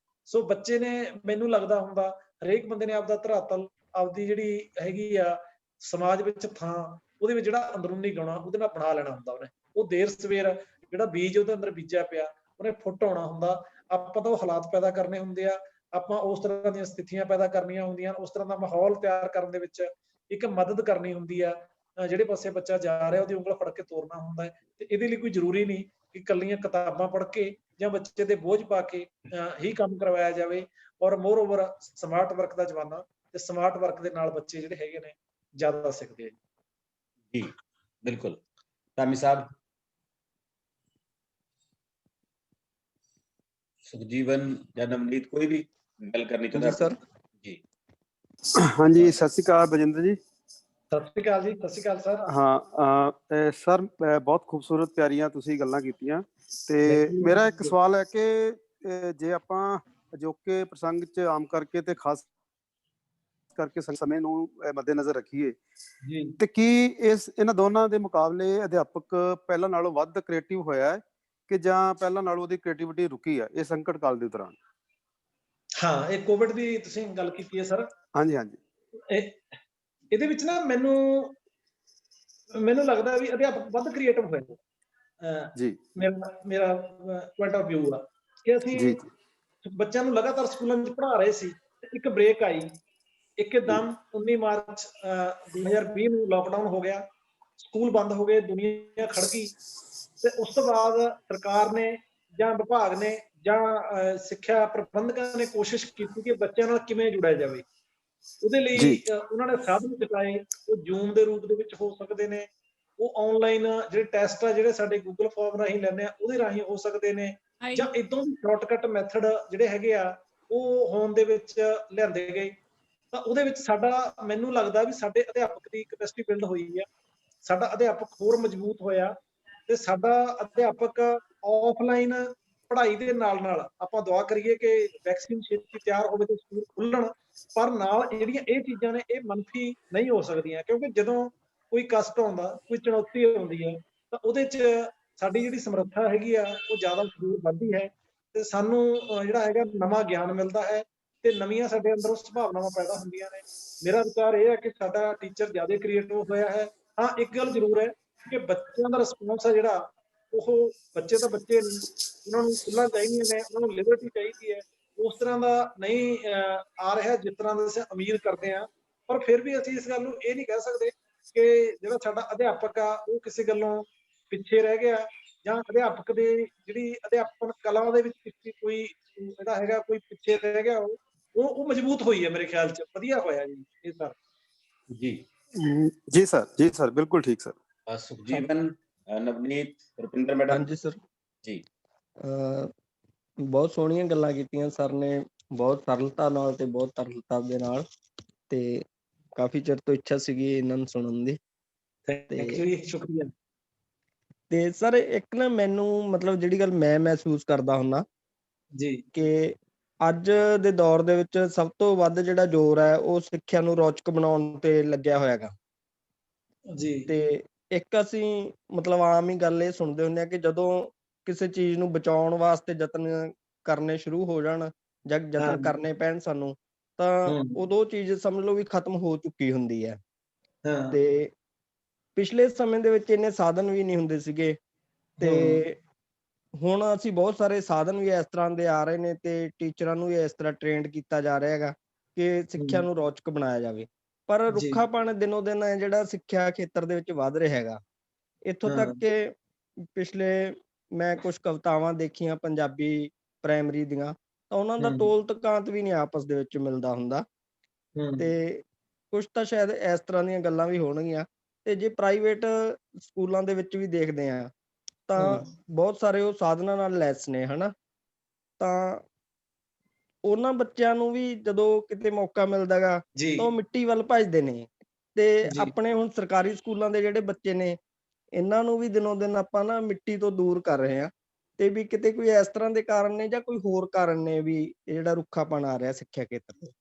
ਸੋ ਬੱਚੇ ਨੇ, ਮੈਨੂੰ ਲੱਗਦਾ ਹੁੰਦਾ, ਹਰੇਕ ਬੰਦੇ ਨੇ ਆਪਦਾ ਧਰਾਤਲ, ਆਪਦੀ ਜਿਹੜੀ ਹੈਗੀ ਆ ਸਮਾਜ ਵਿੱਚ ਥਾਂ, ਉਹਦੇ ਵਿੱਚ ਜਿਹੜਾ ਅੰਦਰੂਨੀ ਗੁਣਾ ਉਹਦੇ ਨਾਲ ਬਣਾ ਲੈਣਾ ਹੁੰਦਾ ਉਹਨੇ। ਉਹ ਦੇਰ ਸਵੇਰ ਜਿਹੜਾ ਬੀਜ ਉਹਦੇ ਅੰਦਰ ਬੀਜਿਆ ਪਿਆ, ਉਹਨੇ ਫੁੱਟ ਆਉਣਾ ਹੁੰਦਾ। ਆਪਾਂ ਤਾਂ ਉਹ ਹਾਲਾਤ ਪੈਦਾ ਕਰਨੇ ਹੁੰਦੇ ਆ, ਆਪਾਂ ਉਸ ਤਰ੍ਹਾਂ ਦੀਆਂ ਸਥਿਤੀਆਂ ਪੈਦਾ ਕਰਨੀਆਂ ਹੁੰਦੀਆਂ, ਉਸ ਤਰ੍ਹਾਂ ਦਾ ਮਾਹੌਲ ਤਿਆਰ ਕਰਨ ਦੇ ਵਿੱਚ ਇੱਕ ਮਦਦ ਕਰਨੀ ਹੁੰਦੀ ਆ। ਜਿਹੜੇ ਪਾਸੇ ਬੱਚਾ ਜਾ ਰਿਹਾ ਉਹਦੀ ਉਂਗਲ ਫੜ ਕੇ ਤੋਰਨਾ ਹੁੰਦਾ ਹੈ। ਤੇ ਇਹਦੇ ਲਈ ਕੋਈ ਜ਼ਰੂਰੀ ਨਹੀਂ ਕਿ ਇਕੱਲੀਆਂ ਕਿਤਾਬਾਂ ਪੜ੍ਹ ਕੇ ਜਾਂ ਬੱਚੇ ਦੇ ਬੋਝ ਪਾ ਕੇ ਹੀ ਕੰਮ ਕਰਵਾਇਆ ਜਾਵੇ। ਔਰ ਮੋਰ ਓਵਰ ਸਮਾਰਟ ਵਰਕ ਦਾ ਜ਼ਮਾਨਾ, ਤੇ ਸਮਾਰਟ ਵਰਕ ਦੇ ਨਾਲ ਬੱਚੇ ਜਿਹੜੇ ਹੈਗੇ ਨੇ ਜ਼ਿਆਦਾ ਸਿੱਖਦੇ ਆ ਜੀ। ਬਿਲਕੁਲ। ਧਾਮੀ ਸਾਹਿਬ, ਸੁਖਜੀਵਨ ਜਾਂ ਨਵਨੀਤ, ਕੋਈ ਵੀ ਗੱਲ ਕਰਨੀ ਚਾਹੁੰਦਾ? ਸਰ ਜੀ ਹਾਂਜੀ, ਸਤਿ ਸ਼੍ਰੀ ਅਕਾਲ ਬਜਿੰਦਰ ਜੀ। ਸਤਿ ਸ਼੍ਰੀ ਅਕਾਲ ਜੀ। ਸਤਿ ਸ਼੍ਰੀ ਅਕਾਲ ਸਰ। ਹਾਂ ਸਰ, ਬਹੁਤ ਖੂਬਸੂਰਤ ਪਿਆਰੀਆਂ ਤੁਸੀਂ ਗੱਲਾਂ ਕੀਤੀਆਂ। ਤੇ ਮੇਰਾ ਇੱਕ ਸਵਾਲ ਹੈ ਕਿ ਜੇ ਆਪਾਂ ਅਜੋਕੇ ਪ੍ਰਸੰਗ 'ਚ ਆਮ ਕਰਕੇ ਤੇ ਖਾਸ ਕਰਕੇ ਸਮੇਂ ਨੂੰ ਮੱਦੇਨਜ਼ਰ ਰੱਖੀਏ ਤੇ ਕੀ ਇਹਨਾਂ ਦੋਨਾਂ ਦੇ ਮੁਕਾਬਲੇ ਅਧਿਆਪਕ ਪਹਿਲਾਂ ਨਾਲੋਂ ਵੱਧ ਕ੍ਰੀਏਟਿਵ ਹੋਇਆ ਹੈ ਕਿ ਜਾਂ ਪਹਿਲਾਂ ਨਾਲੋਂ ਉਹਦੀ ਕ੍ਰੀਏਟਿਵਿਟੀ ਰੁਕੀ ਹੈ ਇਹ ਸੰਕਟ ਕਾਲ ਦੇ ਦੌਰਾਨ? ਹਾਂ, ਇਹ ਕੋਵਿਡ ਦੀ ਤੁਸੀਂ ਗੱਲ ਕੀਤੀ ਹੈ ਸਰ। ਹਾਂਜੀ ਹਾਂਜੀ। ਇਹਦੇ ਵਿੱਚ ਨਾ ਮੈਨੂੰ ਲੱਗਦਾ ਵੀ ਅਧਿਆਪਕ ਵੱਧ ਕ੍ਰੀਏਟਿਵ ਹੋਏ ਨੇ। ਜੀ, ਮੇਰਾ ਪੁਆਇੰਟ ਆਫ ਵਿਊ ਆ ਕਿ ਅਸੀਂ ਬੱਚਿਆਂ ਨੂੰ ਲਗਾਤਾਰ ਸਕੂਲਾਂ ਵਿੱਚ ਪੜ੍ਹਾ ਰਹੇ ਸੀ, ਇੱਕ ਬ੍ਰੇਕ ਆਈ ਇੱਕਦਮ 19 ਮਾਰਚ 2020 ਨੂੰ ਲਾਕਡਾਊਨ ਹੋ ਗਿਆ, ਸਕੂਲ ਬੰਦ ਹੋ ਗਏ, ਦੁਨੀਆ ਖੜ ਗਈ। ਤੇ ਉਸ ਤੋਂ ਬਾਅਦ ਸਰਕਾਰ ਨੇ ਜਾਂ ਵਿਭਾਗ ਨੇ ਜਾਂ ਸਿੱਖਿਆ ਪ੍ਰਬੰਧਕਾਂ ਨੇ ਕੋਸ਼ਿਸ਼ ਕੀਤੀ ਕਿ ਬੱਚਿਆਂ ਨਾਲ ਕਿਵੇਂ ਜੁੜਿਆ ਜਾਵੇ। ਉਹਦੇ ਲਈ ਜੀ ਉਹਨਾਂ ਨੇ ਸਾਧਨ ਚੁਕਾਏ। ਉਹ ਜ਼ੂਮ ਦੇ ਰੂਪ ਦੇ ਵਿੱਚ ਹੋ ਸਕਦੇ ਨੇ, ਉਹ ਆਨਲਾਈਨ ਜਿਹੜੇ ਟੈਸਟ ਆ ਜਿਹੜੇ ਸਾਡੇ ਗੂਗਲ ਫਾਰਮ ਰਾਹੀਂ ਲੈਂਦੇ ਆ ਉਹਦੇ ਰਾਹੀਂ ਹੋ ਸਕਦੇ ਨੇ, ਜਾਂ ਇਦਾਂ ਦੇ ਸ਼ਾਰਟਕਟ ਮੈਥਡ ਜਿਹੜੇ ਹੈਗੇ ਆ ਉਹ ਹੋਣ ਦੇ ਵਿੱਚ ਲਿਆਂਦੇ ਗਏ। ਤਾਂ ਉਹਦੇ ਵਿੱਚ ਸਾਡਾ, ਮੈਨੂੰ ਲੱਗਦਾ ਵੀ ਸਾਡੇ ਅਧਿਆਪਕ ਦੀ ਕੈਪੈਸਿਟੀ ਬਿਲਡ ਹੋਈ ਆ, ਸਾਡਾ ਅਧਿਆਪਕ ਹੋਰ ਮਜ਼ਬੂਤ ਹੋਇਆ, ਤੇ ਸਾਡਾ ਅਧਿਆਪਕ ਆਫਲਾਈਨ ਪੜ੍ਹਾਈ ਦੇ ਨਾਲ ਨਾਲ ਆਪਾਂ ਦੁਆ ਕਰੀਏ ਕਿ ਵੈਕਸੀਨ ਛੇਤੀ ਤਿਆਰ ਹੋਵੇ ਤੇ ਸਕੂਲ ਖੁੱਲਣ, ਪਰ ਨਾਲ ਜਿਹੜੀਆਂ ਇਹ ਚੀਜ਼ਾਂ ਨੇ ਇਹ ਮੰਫੀ ਨਹੀਂ ਹੋ ਸਕਦੀਆਂ, ਕਿਉਂਕਿ ਜਦੋਂ ਕੋਈ ਕਸ਼ਟ ਆਉਂਦਾ, ਕੋਈ ਚੁਣੌਤੀ ਆਉਂਦੀ ਹੈ, ਤਾਂ ਉਹਦੇ 'ਚ ਸਾਡੀ ਜਿਹੜੀ ਸਮਰੱਥਾ ਹੈਗੀ ਆ ਉਹ ਜ਼ਿਆਦਾ ਜ਼ਰੂਰ ਵੱਧਦੀ ਹੈ, ਤੇ ਸਾਨੂੰ ਜਿਹੜਾ ਹੈਗਾ ਨਵਾਂ ਗਿਆਨ ਮਿਲਦਾ ਹੈ, ਤੇ ਨਵੀਆਂ ਸਾਡੇ ਅੰਦਰੋਂ ਸੰਭਾਵਨਾਵਾਂ ਪੈਦਾ ਹੁੰਦੀਆਂ ਨੇ। ਮੇਰਾ ਵਿਚਾਰ ਇਹ ਹੈ ਕਿ ਸਾਡਾ ਟੀਚਰ ਜ਼ਿਆਦਾ ਕ੍ਰੀਏਟਿਵ ਹੋਇਆ ਹੈ। ਹਾਂ, ਇੱਕ ਗੱਲ ਜ਼ਰੂਰ ਹੈ ਕਿ ਬੱਚਿਆਂ ਦਾ ਰਿਸਪੌਂਸ ਹੈ ਜਿਹੜਾ, ਉਹ ਬੱਚੇ ਤਾਂ ਬੱਚੇ ਨੇ, ਉਹਨਾਂ ਨੂੰ ਖੁੱਲ੍ਹਾਂ ਚਾਹੀਦੀਆਂ ਨੇ, ਉਹਨਾਂ ਨੂੰ ਲਿਬਰਟੀ ਚਾਹੀਦੀ ਹੈ, ਉਸ ਤਰ੍ਹਾਂ ਦਾ ਨਹੀਂ ਆ ਰਿਹਾ ਜਿਸ ਤਰ੍ਹਾਂ ਦਾ ਅਸੀਂ ਉਮੀਦ ਕਰਦੇ ਹਾਂ। ਪਰ ਫਿਰ ਵੀ ਅਸੀਂ ਇਸ ਗੱਲ ਨੂੰ ਇਹ ਨਹੀਂ ਕਹਿ ਸਕਦੇ ਕਿ ਜਿਹੜਾ ਸਾਡਾ ਅਧਿਆਪਕ ਆ ਉਹ ਕਿਸੇ ਗੱਲੋਂ ਪਿੱਛੇ ਰਹਿ ਗਿਆ, ਜਾਂ ਅਧਿਆਪਕ ਦੇ ਜਿਹੜੀ ਅਧਿਆਪਨ ਕਲਾ ਦੇ ਵਿੱਚ ਕੋਈ ਜਿਹੜਾ ਹੈਗਾ ਕੋਈ ਪਿੱਛੇ ਰਹਿ ਗਿਆ। ਉਹ ਮਜ਼ਬੂਤ ਹੋਈ ਹੈ ਮੇਰੇ ਖਿਆਲ 'ਚ, ਵਧੀਆ ਹੋਇਆ ਜੀ ਇਹ ਸਰ। ਜੀ ਜੀ ਸਰ, ਜੀ ਸਰ, ਬਿਲਕੁਲ ਠੀਕ ਸਰ। ਸੁਖਜੀਵਨ, ਨਵਨੀਤ, ਰੁਪਿੰਦਰ ਮੈਡਮ। ਹਾਂਜੀ ਸਰ ਜੀ ਬਹੁਤ ਸੋਹਣੀਆਂ ਗੱਲਾਂ ਕੀਤੀਆਂ ਸਰ ਨੇ, ਬਹੁਤ ਸਰਲਤਾ ਨਾਲ ਤੇ ਬਹੁਤ ਤਰਲਤਾ ਦੇ ਨਾਲ, ਤੇ ਕਾਫੀ ਚਿਰ ਤੋਂ ਇੱਛਾ ਸੀਗੀ ਇਹਨਾਂ ਨੂੰ ਸੁਣਨ ਦੀ। ਥੈਂਕ ਯੂ ਜੀ, ਸ਼ੁਕਰੀਆ। ਤੇ ਸਰ ਇੱਕ ਨਾ ਮੈਨੂੰ ਮਤਲਬ ਜਿਹੜੀ ਗੱਲ ਮੈਂ ਮਹਿਸੂਸ ਕਰਦਾ ਹੁੰਦਾ ਜੀ ਕਿ ਅੱਜ ਦੇ ਦੌਰ ਦੇ ਵਿੱਚ ਸਭ ਤੋਂ ਵੱਧ ਜਿਹੜਾ ਜ਼ੋਰ ਹੈ ਉਹ ਸਿੱਖਿਆ ਨੂੰ ਰੌਚਕ ਬਣਾਉਣ ਤੇ ਲੱਗਿਆ ਹੋਇਆ ਗਾ। ਜੀ ਤੇ ਇੱਕ ਅਸੀਂ ਮਤਲਬ ਆਮ ਹੀ ਗੱਲ ਇਹ ਸੁਣਦੇ ਹੁੰਦੇ ਆ ਕਿ ਜਦੋਂ ਕਿਸੇ ਚੀਜ਼ ਨੂੰ ਬਚਾਉਣ ਵਾਸਤੇ ਯਤਨ ਕਰਨੇ ਸ਼ੁਰੂ ਹੋ ਜਾਣ ਜਾਂ ਯਤਨ ਕਰਨੇ ਪੈਣ ਸਾਨੂੰ, ਤਾਂ ਉਦੋਂ ਚੀਜ਼ ਸਮਝ ਲਓ ਵੀ ਖਤਮ ਹੋ ਚੁੱਕੀ ਹੁੰਦੀ ਹੈ। ਤੇ ਪਿਛਲੇ ਸਮੇਂ ਦੇ ਵਿੱਚ ਇੰਨੇ ਸਾਧਨ ਵੀ ਨਹੀਂ ਹੁੰਦੇ ਸੀਗੇ, ਤੇ ਹੁਣ ਅਸੀਂ ਬਹੁਤ ਸਾਰੇ ਸਾਧਨ ਵੀ ਇਸ ਤਰ੍ਹਾਂ ਦੇ ਆ ਰਹੇ ਨੇ, ਤੇ ਟੀਚਰਾਂ ਨੂੰ ਵੀ ਇਸ ਤਰ੍ਹਾਂ ਟ੍ਰੇਨਡ ਕੀਤਾ ਜਾ ਰਿਹਾ ਹੈਗਾ ਕਿ ਸਿੱਖਿਆ ਨੂੰ ਰੌਚਕ ਬਣਾਇਆ ਜਾਵੇ। ਪਰ ਰੁੱਖਾਪਣ ਦਿਨੋਂ ਦਿਨ ਹੈ ਜਿਹੜਾ ਸਿੱਖਿਆ ਖੇਤਰ ਦੇ ਵਿੱਚ ਵੱਧ ਰਿਹਾ ਹੈਗਾ। ਇੱਥੋਂ ਤੱਕ ਕਿ ਪਿਛਲੇ ਮੈਂ ਕੁਝ ਕਵਿਤਾਵਾਂ ਦੇਖੀਆਂ ਪੰਜਾਬੀ ਪ੍ਰਾਇਮਰੀ ਦੀਆਂ, ਤਾਂ ਉਹਨਾਂ ਦਾ ਤੋਲ ਤਕਾਂਤ ਵੀ ਨਹੀਂ ਆਪਸ ਦੇ ਵਿੱਚ ਮਿਲਦਾ ਹੁੰਦਾ। ਤੇ ਕੁਛ ਤਾਂ ਸ਼ਾਇਦ ਇਸ ਤਰ੍ਹਾਂ ਦੀਆਂ ਗੱਲਾਂ ਵੀ ਹੋਣਗੀਆਂ। ਤੇ ਜੇ ਪ੍ਰਾਈਵੇਟ ਸਕੂਲਾਂ ਦੇ ਵਿੱਚ ਵੀ ਦੇਖਦੇ ਆ ਤਾਂ ਬਹੁਤ ਸਾਰੇ ਉਹ ਸਾਧਨਾਂ ਨਾਲ ਲੈਸ ਨੇ, ਹਨਾ। ਤਾਂ ਉਹਨਾਂ ਬੱਚਿਆਂ ਨੂੰ ਵੀ ਜਦੋਂ ਕਿਤੇ ਮੌਕਾ ਮਿਲਦਾ ਗਾ ਤਾਂ ਉਹ ਮਿੱਟੀ ਵੱਲ ਭੱਜਦੇ ਨੇ। ਤੇ ਆਪਣੇ ਹੁਣ ਸਰਕਾਰੀ ਸਕੂਲਾਂ ਦੇ ਜਿਹੜੇ ਬੱਚੇ ਨੇ, ਇਹਨਾਂ ਨੂੰ ਵੀ ਦਿਨੋਂ ਦਿਨ ਆਪਾਂ ਨਾ ਮਿੱਟੀ ਤੋਂ ਦੂਰ ਕਰ ਰਹੇ ਹਾਂ। ਤੇ ਵੀ ਕਿਤੇ ਕੋਈ ਇਸ ਤਰ੍ਹਾਂ ਦੇ ਕਾਰਨ ਨੇ ਜਾਂ ਕੋਈ ਹੋਰ ਕਾਰਨ ਨੇ ਵੀ ਇਹ ਜਿਹੜਾ ਰੁੱਖਾਪਣ ਆ ਰਿਹਾ ਸਿੱਖਿਆ ਖੇਤਰ ਤੇ?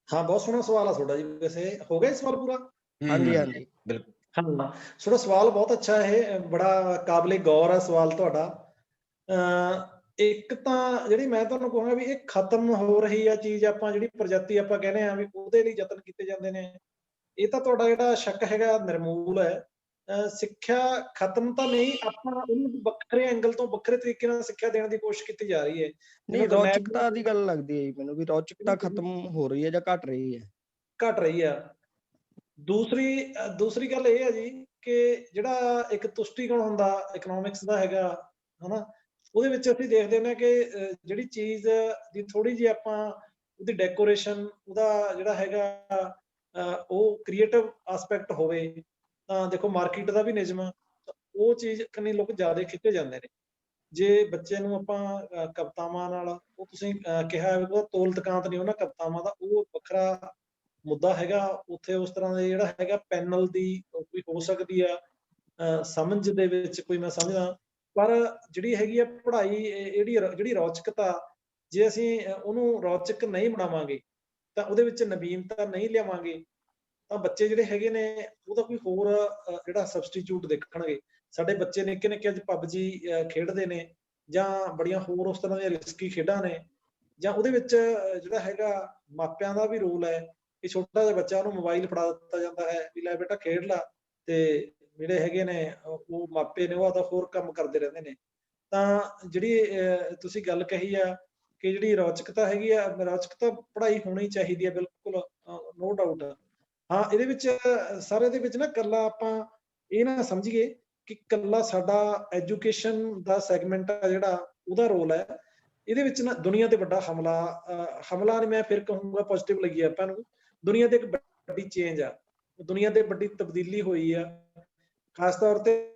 ਹਾਂ, ਬਹੁਤ ਸੋਹਣਾ ਸਵਾਲ ਆ ਤੁਹਾਡਾ ਜੀ। ਵੈਸੇ ਹੋ ਗਿਆ ਸਵਾਲ ਪੂਰਾ? ਹਾਂਜੀ ਹਾਂਜੀ ਬਿਲਕੁਲ। ਹਾਂ, ਤੁਹਾਡਾ ਸਵਾਲ ਬਹੁਤ ਅੱਛਾ ਹੈ, ਬੜਾ ਕਾਬਲੇ ਗੌਰ ਹੈ ਸਵਾਲ ਤੁਹਾਡਾ। ਇੱਕ ਤਾਂ ਜਿਹੜੀ ਮੈਂ ਤੁਹਾਨੂੰ ਕਹਾਂਗਾ ਵੀ ਇਹ ਖਤਮ ਹੋ ਰਹੀ ਆ ਚੀਜ਼, ਆਪਾਂ ਜਿਹੜੀ ਪ੍ਰਜਾਤੀ ਆਪਾਂ ਕਹਿੰਦੇ ਆ ਵੀ ਉਹਦੇ ਲਈ ਯਤਨ ਕੀਤੇ ਜਾਂਦੇ ਨੇ, ਇਹ ਤਾਂ ਤੁਹਾਡਾ ਜਿਹੜਾ ਸ਼ੱਕ ਹੈਗਾ ਨਿਰਮੂਲ ਹੈ। ਸਿੱਖਿਆ ਖਤਮ ਤਾਂ ਨਹੀਂ, ਆਪਾਂ ਉਹਨੂੰ ਵੱਖਰੇ ਐਂਗਲ ਤੋਂ ਵੱਖਰੇ ਤਰੀਕੇ ਨਾਲ ਸਿੱਖਿਆ ਦੇਣ ਦੀ ਕੋਸ਼ਿਸ਼ ਕੀਤੀ ਜਾ ਰਹੀ ਹੈ। ਨਹੀਂ, ਰੌਚਕਤਾ ਦੀ ਗੱਲ ਲੱਗਦੀ ਹੈ ਮੈਨੂੰ ਵੀ ਰੌਚਕਤਾ ਖਤਮ ਹੋ ਰਹੀ ਹੈ ਜਾਂ ਘਟ ਰਹੀ ਹੈ? ਘਟ ਰਹੀ ਆ। ਦੂਸਰੀ ਗੱਲ ਇਹ ਹੈ ਜੀ ਕਿ ਜਿਹੜਾ ਇੱਕ ਤੁਸ਼ਟੀਕਰਨ ਹੁੰਦਾ ਇਕਨੋਮਿਕਸ ਦਾ ਹੈਗਾ, ਹਨਾ, ਉਹਦੇ ਵਿੱਚ ਅਸੀਂ ਦੇਖਦੇ ਨੇ ਕਿ ਜਿਹੜੀ ਚੀਜ਼ ਦੀ ਥੋੜੀ ਜਿਹੀ ਆਪਾਂ ਉਹਦੀ ਡੈਕੋਰੇਸ਼ਨ, ਉਹਦਾ ਜਿਹੜਾ ਹੈਗਾ ਉਹ ਕ੍ਰੀਏਟਿਵ ਆਸਪੈਕਟ ਹੋਵੇ, ਤਾਂ ਦੇਖੋ ਮਾਰਕੀਟ ਦਾ ਵੀ ਨਿਯਮ ਆ, ਉਹ ਚੀਜ਼ ਕੰਨੀ ਲੋਕ ਜ਼ਿਆਦਾ ਖਿੱਚੇ ਜਾਂਦੇ ਨੇ। ਜੇ ਬੱਚੇ ਨੂੰ ਆਪਾਂ ਕਵਿਤਾਵਾਂ ਨਾਲ, ਉਹ ਤੁਸੀਂ ਕਿਹਾ ਉਹਦਾ ਤੋਲ ਤਕਾਂਤ ਨਹੀਂ ਉਹਨਾਂ ਕਵਿਤਾਵਾਂ ਦਾ, ਉਹ ਵੱਖਰਾ ਮੁੱਦਾ ਹੈਗਾ। ਉੱਥੇ ਉਸ ਤਰ੍ਹਾਂ ਦੇ ਜਿਹੜਾ ਹੈਗਾ ਪੈਨਲ ਦੀ ਕੋਈ ਹੋ ਸਕਦੀ ਆ ਸਮਝ ਦੇ ਵਿੱਚ, ਕੋਈ ਮੈਂ ਸਮਝਦਾ। ਪਰ ਜਿਹੜੀ ਹੈਗੀ ਆ ਪੜ੍ਹਾਈ, ਜਿਹੜੀ ਰੌਚਕਤਾ, ਜੇ ਅਸੀਂ ਉਹਨੂੰ ਰੌਚਕ ਨਹੀਂ ਬਣਾਵਾਂਗੇ ਤਾਂ ਉਹਦੇ ਵਿੱਚ ਨਵੀਨਤਾ ਨਹੀਂ ਲਿਆਵਾਂਗੇ, ਤਾਂ ਬੱਚੇ ਜਿਹੜੇ ਹੈਗੇ ਨੇ ਉਹਦਾ ਕੋਈ ਹੋਰ ਜਿਹੜਾ ਸਬਸਟੀਚਿਊਟ ਦੇਖਣਗੇ। ਸਾਡੇ ਬੱਚੇ ਨਿੱਕੇ ਨਿੱਕੇ ਅੱਜ PUBG ਖੇਡਦੇ ਨੇ, ਜਾਂ ਬੜੀਆਂ ਹੋਰ ਉਸ ਤਰ੍ਹਾਂ ਦੀਆਂ ਰਿਸਕੀ ਖੇਡਾਂ ਨੇ, ਜਾਂ ਉਹਦੇ ਵਿੱਚ ਜਿਹੜਾ ਹੈਗਾ ਮਾਪਿਆਂ ਦਾ ਵੀ ਰੋਲ ਹੈ ਕਿ ਛੋਟਾ ਜਿਹਾ ਬੱਚਾ ਉਹਨੂੰ ਮੋਬਾਈਲ ਫੜਾ ਦਿੱਤਾ ਜਾਂਦਾ ਹੈ ਵੀ ਲੈ ਬੇਟਾ ਖੇਡ ਲਾ, ਤੇ ਜਿਹੜੇ ਹੈਗੇ ਨੇ ਉਹ ਮਾਪੇ ਨੇ ਉਹ ਆਦਾ ਹੋਰ ਕੰਮ ਕਰਦੇ ਰਹਿੰਦੇ ਨੇ। ਤਾਂ ਜਿਹੜੀ ਤੁਸੀਂ ਗੱਲ ਕਹੀ ਆ ਕਿ ਜਿਹੜੀ ਰੌਚਕਤਾ ਹੈਗੀ ਆ, ਰੌਚਕਤਾ ਪੜ੍ਹਾਈ ਹੋਣੀ ਚਾਹੀਦੀ ਹੈ, ਬਿਲਕੁਲ ਨੋ ਡਾਊਟ। ਹਾਂ, ਇਹਦੇ ਵਿੱਚ ਸਰ, ਇਹਦੇ ਵਿੱਚ ਨਾ ਇਕੱਲਾ ਆਪਾਂ ਇਹ ਨਾ ਸਮਝੀਏ ਕਿ ਕੱਲਾ ਸਾਡਾ ਐਜੂਕੇਸ਼ਨ ਦਾ ਸੈਗਮੈਂਟ ਆ ਜਿਹੜਾ ਉਹਦਾ ਰੋਲ ਹੈ, ਇਹਦੇ ਵਿੱਚ ਨਾ ਦੁਨੀਆ ਤੇ ਵੱਡਾ ਹਮਲਾ ਨਹੀਂ ਮੈਂ ਫਿਰ ਕਹੂੰਗਾ, ਪੋਜ਼ਿਟਿਵ ਲੱਗੀ ਆਪਾਂ ਨੂੰ। ਦੁਨੀਆ ਤੇ ਇੱਕ ਵੱਡੀ ਚੇਂਜ ਆ, ਦੁਨੀਆ ਤੇ ਵੱਡੀ ਤਬਦੀਲੀ ਹੋਈ ਆ। ਖਾਸ ਤੌਰ ਤੇ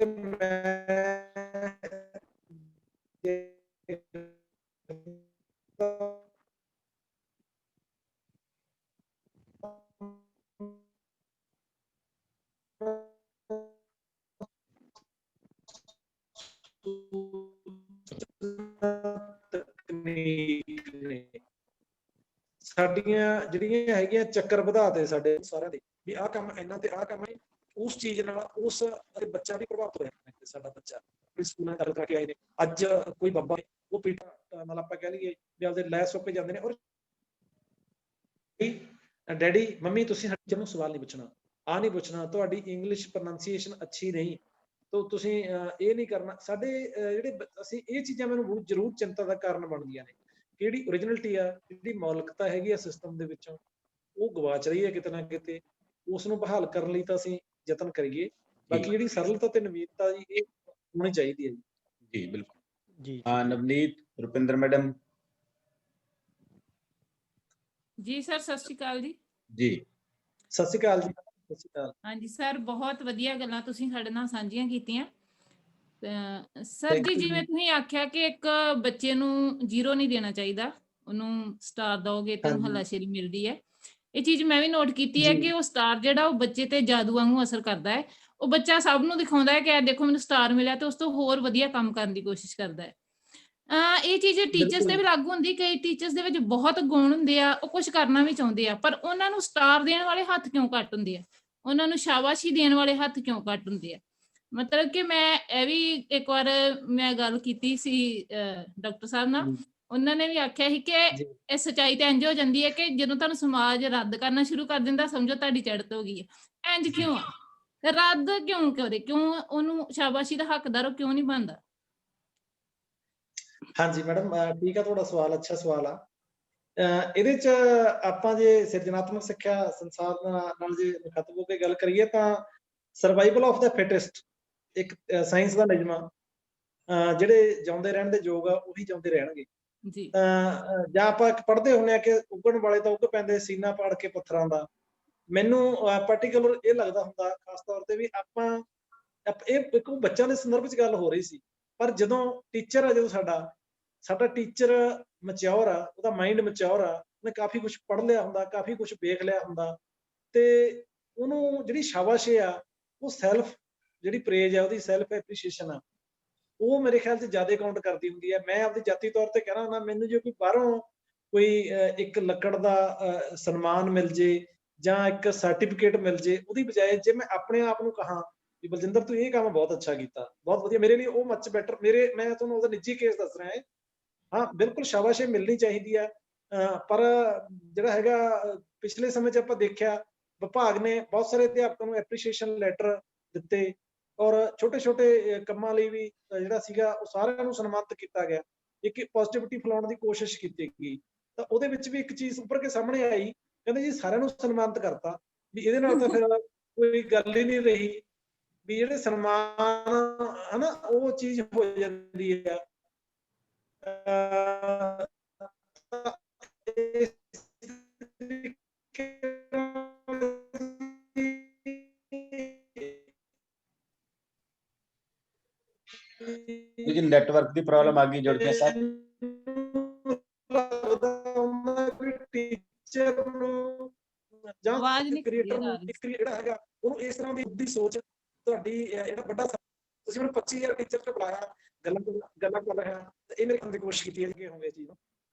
ਸਾਡੀਆਂ ਜਿਹੜੀਆਂ ਹੈਗੀਆਂ ਚੱਕਰ ਵਧਾਤੇ ਸਾਡੇ ਸਾਰਿਆਂ ਦੇ, ਵੀ ਆਹ ਕੰਮ ਇਹਨਾਂ ਤੇ ਆਹ ਕੰਮ ਹੈ, ਉਸ ਚੀਜ਼ ਨਾਲ ਉਸ ਬੱਚਾ ਵੀ ਪ੍ਰਭਾਵਿਤ ਹੋਇਆ। ਸਾਡਾ ਬੱਚਾ ਸਕੂਲਾਂ ਗੱਲ ਕਰਕੇ ਆਏ ਨੇ, ਅੱਜ ਕੋਈ ਬਾਬਾ ਉਹ ਪੀਟਾ ਨਾਲ ਆਪਾਂ ਕਹਿ ਲਈਏ ਵੀ ਆਪਦੇ ਲੈ ਸੁੱਕ ਜਾਂਦੇ ਨੇ, ਔਰ ਡੈਡੀ ਮੰਮੀ ਤੁਸੀਂ ਬੱਚੇ ਨੂੰ ਸਵਾਲ ਨਹੀਂ ਪੁੱਛਣਾ, ਆਹ ਨਹੀਂ ਪੁੱਛਣਾ, ਤੁਹਾਡੀ ਇੰਗਲਿਸ਼ ਪ੍ਰੋਨਾਂਸੀਏਸ਼ਨ ਅੱਛੀ ਨਹੀਂ, ਤਾਂ ਤੁਸੀਂ ਇਹ ਨਹੀਂ ਕਰਨਾ। ਸਾਡੇ ਜਿਹੜੇ ਅਸੀਂ ਇਹ ਚੀਜ਼ਾਂ ਮੈਨੂੰ ਜ਼ਰੂਰ ਚਿੰਤਾ ਦਾ ਕਾਰਨ ਬਣਦੀਆਂ ਨੇ, ਜਿਹੜੀ ਓਰੀਜਨਲਿਟੀ ਆ, ਜਿਹੜੀ ਮੌਲਿਕਤਾ ਹੈਗੀ ਆ ਸਿਸਟਮ ਦੇ ਵਿੱਚੋਂ, ਉਹ ਗਵਾਚ ਰਹੀ ਹੈ ਕਿਤੇ ਨਾ ਕਿਤੇ। ਉਸ ਨੂੰ ਬਹਾਲ ਕਰਨ ਲਈ ਤਾਂ ਅਸੀਂ ਯਤਨ ਕਰੀਏ, ਬਾਕੀ ਜਿਹੜੀ ਸਰਲਤਾ ਤੇ ਨਵੀਨਤਾ ਜੀ ਇਹ ਹੋਣੀ ਚਾਹੀਦੀ ਹੈ ਜੀ। ਬਿਲਕੁਲ ਜੀ। ਨਵਨੀਤ, ਰੁਪਿੰਦਰ ਮੈਡਮ। ਜੀ ਸਰ, ਸਤਿ ਸ਼੍ਰੀ ਅਕਾਲ ਜੀ। ਜੀ ਸਤਿ ਸ਼੍ਰੀ ਅਕਾਲ ਜੀ। ਸਤਿ ਸ਼੍ਰੀ ਅਕਾਲ। ਹਾਂਜੀ ਸਰ, ਬਹੁਤ ਵਧੀਆ ਗੱਲਾਂ ਤੁਸੀਂ ਸਾਡੇ ਨਾਲ ਸਾਂਝੀਆਂ ਕੀਤੀਆਂ। ਸਰ ਜੀ, ਜਿਵੇਂ ਤੁਸੀਂ ਆਖਿਆ ਕਿ ਇੱਕ ਬੱਚੇ ਨੂੰ 0 ਨਹੀਂ ਦੇਣਾ ਚਾਹੀਦਾ, ਉਹਨੂੰ ਸਟਾਰ ਦੋਗੇ ਤੇ ਉਹਨੂੰ ਹੱਲਾਸ਼ੇਰੀ ਮਿਲਦੀ ਹੈ। ਇਹ ਚੀਜ਼ ਮੈਂ ਵੀ ਨੋਟ ਕੀਤੀ ਹੈ ਕਿ ਉਹ ਸਟਾਰ ਜਿਹੜਾ ਉਹ ਬੱਚੇ ਤੇ ਜਾਦੂ ਵਾਂਗੂ ਅਸਰ ਕਰਦਾ ਹੈ। ਉਹ ਬੱਚਾ ਸਭ ਨੂੰ ਦਿਖਾਉਂਦਾ ਹੈ ਕਿ ਦੇਖੋ ਮੈਨੂੰ ਸਟਾਰ ਮਿਲਿਆ, ਤੇ ਉਸ ਤੋਂ ਹੋਰ ਵਧੀਆ ਕੰਮ ਕਰਨ ਦੀ ਕੋਸ਼ਿਸ਼ ਕਰਦਾ ਹੈ। ਇਹ ਚੀਜ਼ ਟੀਚਰਸ ਤੇ ਵੀ ਲਾਗੂ ਹੁੰਦੀ। ਕਈ ਟੀਚਰਸ ਦੇ ਵਿੱਚ ਬਹੁਤ ਗੁਣ ਹੁੰਦੇ ਆ, ਉਹ ਕੁਝ ਕਰਨਾ ਵੀ ਚਾਹੁੰਦੇ ਆ, ਪਰ ਉਹਨਾਂ ਨੂੰ ਸਟਾਰ ਦੇਣ ਵਾਲੇ ਹੱਥ ਕਿਉਂ ਘੱਟ ਹੁੰਦੇ ਆ, ਉਹਨਾਂ ਨੂੰ ਸ਼ਾਬਾਸ਼ੀ ਦੇਣ ਵਾਲੇ ਹੱਥ ਕਿਉਂ ਘੱਟ ਹੁੰਦੇ ਆ। ਮਤਲਬ ਕਿ ਮੈਂ ਇਹ ਵੀ ਇੱਕ ਵਾਰ ਮੈਂ ਗੱਲ ਕੀਤੀ ਸੀ ਡਾਕਟਰ ਸਾਹਿਬ ਨਾਲ, ਉਹਨਾਂ ਨੇ ਵੀ ਆਖਿਆ ਸੀ ਕਿ ਇਹ ਸੱਚਾਈ ਤੇ ਇੰਝ ਹੋ ਜਾਂਦੀ ਹੈ ਕਿ ਜਦੋਂ ਤੁਹਾਨੂੰ ਸਮਾਜ ਰੱਦ ਕਰਨਾ ਸ਼ੁਰੂ ਕਰ ਦਿੰਦਾ, ਸਮਝੋ ਤੁਹਾਡੀ ਚੜ੍ਹਤ ਹੋ ਗਈ ਹੈ। ਇੰਝ ਕਿਉਂ ਆ? ਰੱਦ ਕਿਉਂ ਕਰੇ? ਕਿਉਂ ਉਹਨੂੰ ਸ਼ਾਬਾਸ਼ੀ ਦਾ ਹੱਕਦਾਰ ਉਹ ਕਿਉਂ ਨਹੀਂ ਬਣਦਾ? ਹਾਂਜੀ ਮੈਡਮ, ਠੀਕ ਆ, ਤੁਹਾਡਾ ਸਵਾਲ ਅੱਛਾ ਸਵਾਲ ਆ। ਇਹਦੇ ਚ ਆਪਾਂ ਜੇ ਸਿਰਜਣਾਤਮਕ ਸਿੱਖਿਆ ਸੰਸਾਰ ਨਾਲ ਜੇ ਮੁਖਾਤਬ ਹੋ ਕੇ ਗੱਲ ਕਰੀਏ ਤਾਂ ਸਰਵਾਈਵਲ ਆਫ ਦਾ ਫਿਟੈਸਟ ਇੱਕ ਸਾਇੰਸ ਦਾ ਨਿਯਮ ਆ, ਜਿਹੜੇ ਜਿਉਂਦੇ ਰਹਿਣ ਦੇ ਯੋਗ ਆ ਉਹੀ ਜਿਉਂਦੇ ਰਹਿਣਗੇ। ਜਾਂ ਆਪਾਂ ਪੜ੍ਹਦੇ ਹੁੰਦੇ ਆ ਕਿ ਉੱਗਣ ਵਾਲੇ ਤਾਂ ਉੱਗ ਪੈਂਦੇ ਸੀਨਾ ਪਾੜ ਕੇ ਪੱਥਰਾਂ ਦਾ। ਮੈਨੂੰ ਪਾਰਟੀਕੂਲਰ ਇਹ ਲੱਗਦਾ ਹੁੰਦਾ ਖਾਸ ਤੌਰ ਤੇ ਵੀ ਆਪਾਂ ਇਹ ਇੱਕ ਬੱਚਿਆਂ ਦੇ ਸੰਦਰਭ ਚ ਗੱਲ ਹੋ ਰਹੀ ਸੀ, ਪਰ ਜਦੋਂ ਟੀਚਰ ਆ, ਜਦੋਂ ਸਾਡਾ ਟੀਚਰ ਮੈਚਿਓਰ ਆ, ਉਹਦਾ ਮਾਈਂਡ ਮੈਚਿਓਰ ਆ, ਉਹਨੇ ਕਾਫੀ ਕੁਝ ਪੜ੍ਹ ਲਿਆ ਹੁੰਦਾ, ਕਾਫੀ ਕੁਝ ਵੇਖ ਲਿਆ ਹੁੰਦਾ, ਤੇ ਉਹਨੂੰ ਜਿਹੜੀ ਸ਼ਾਬਾਸ਼ੀ ਆ, ਉਹ ਸੈਲਫ ਜਿਹੜੀ ਪ੍ਰੇਜ ਆ, ਉਹਦੀ ਸੈਲਫ ਐਪਰੀਸ਼ੀਏਸ਼ਨ ਆ, ਉਹ ਮੇਰੇ ਖਿਆਲ 'ਚ ਜ਼ਿਆਦਾ ਕਾਊਂਟ ਕਰਦੀ ਹੁੰਦੀ ਹੈ। ਮੈਂ ਆਪਦੀ ਜਾਤੀ ਤੌਰ ਤੇ ਕਹਿਣਾ ਹੁੰਦਾ, ਮੈਨੂੰ ਜੇ ਕੋਈ ਬਾਹਰੋਂ ਕੋਈ ਇੱਕ ਲੱਕੜ ਦਾ ਸਨਮਾਨ ਮਿਲ ਜੇ ਜਾਂ ਇੱਕ ਸਰਟੀਫਿਕੇਟ ਮਿਲ ਜੇ, ਉਹਦੀ ਬਜਾਏ ਜੇ ਮੈਂ ਆਪਣੇ ਆਪ ਨੂੰ ਕਹਾਂ ਵੀ ਬਲਜਿੰਦਰ ਤੂੰ ਇਹ ਕੰਮ ਬਹੁਤ ਅੱਛਾ ਕੀਤਾ, ਬਹੁਤ ਵਧੀਆ, ਮੇਰੇ ਲਈ ਉਹ ਮੱਚ ਬੈਟਰ। ਮੈਂ ਤੁਹਾਨੂੰ ਉਹਦਾ ਨਿੱਜੀ ਕੇਸ ਦੱਸ ਰਿਹਾ ਹੈ। ਹਾਂ ਬਿਲਕੁਲ ਸ਼ਾਬਾਸ਼ੀ ਮਿਲਣੀ ਚਾਹੀਦੀ ਹੈ, ਪਰ ਜਿਹੜਾ ਹੈਗਾ ਪਿਛਲੇ ਸਮੇਂ 'ਚ ਆਪਾਂ ਦੇਖਿਆ ਵਿਭਾਗ ਨੇ ਬਹੁਤ ਸਾਰੇ ਅਧਿਆਪਕਾਂ ਨੂੰ ਐਪਰੀਸ਼ੀਏਸ਼ਨ ਲੈਟਰ ਦਿੱਤੇ, ਔਰ ਛੋਟੇ ਛੋਟੇ ਕੰਮਾਂ ਲਈ ਵੀ ਜਿਹੜਾ ਸੀਗਾ ਉਹ ਸਾਰਿਆਂ ਨੂੰ ਸਨਮਾਨਿਤ ਕੀਤਾ ਗਿਆ, ਇੱਕ ਪੋਜ਼ਿਟਿਵਿਟੀ ਫੈਲਾਉਣ ਦੀ ਕੋਸ਼ਿਸ਼ ਕੀਤੀ ਗਈ। ਤਾਂ ਉਹਦੇ ਵਿੱਚ ਵੀ ਇੱਕ ਚੀਜ਼ ਉੱਪਰ ਕੇ ਸਾਹਮਣੇ ਆਈ, ਕਹਿੰਦੇ ਜੀ ਸਾਰਿਆਂ ਨੂੰ ਸਨਮਾਨਿਤ ਕਰਤਾ, ਵੀ ਇਹਦੇ ਨਾਲ ਤਾਂ ਫਿਰ ਕੋਈ ਗੱਲ ਹੀ ਨਹੀਂ ਰਹੀ, ਵੀ ਜਿਹੜੇ ਸਨਮਾਨ ਹਨਾ ਉਹ ਚੀਜ਼ ਹੋ ਜਾਂਦੀ ਹੈ। ਲੇਕਿਨ ਨੈਟਵਰਕ ਦੀ ਪ੍ਰੋਬਲਮ ਆ ਗਈ, ਜੁੜ ਕੇ ਸਰ। ਟੀਚਰ ਨੂੰ ਜਾਂ ਕ੍ਰੀਏਟਰ ਨੂੰ ਜਿਹੜਾ ਹੈਗਾ ਉਹਨੂੰ ਇਸ ਤਰ੍ਹਾਂ ਦੀ ਸੋਚ ਤੁਹਾਡੀ ਜਿਹੜਾ ਵੱਡਾ ਤੁਸੀਂ ਮੈਨੂੰ 25000 ਟੀਚਰ ਤੇ ਬੁਲਾਇਆ, ਗੱਲਾਂ ਕਰ ਰਿਹਾ, ਇਹ ਮੇਰੇ ਕਰਨ ਦੀ ਕੋਸ਼ਿਸ਼ ਕੀਤੀ ਹੈ ਕਿ ਹੋਵੇ ਚੀਜ਼ ਨੂੰ।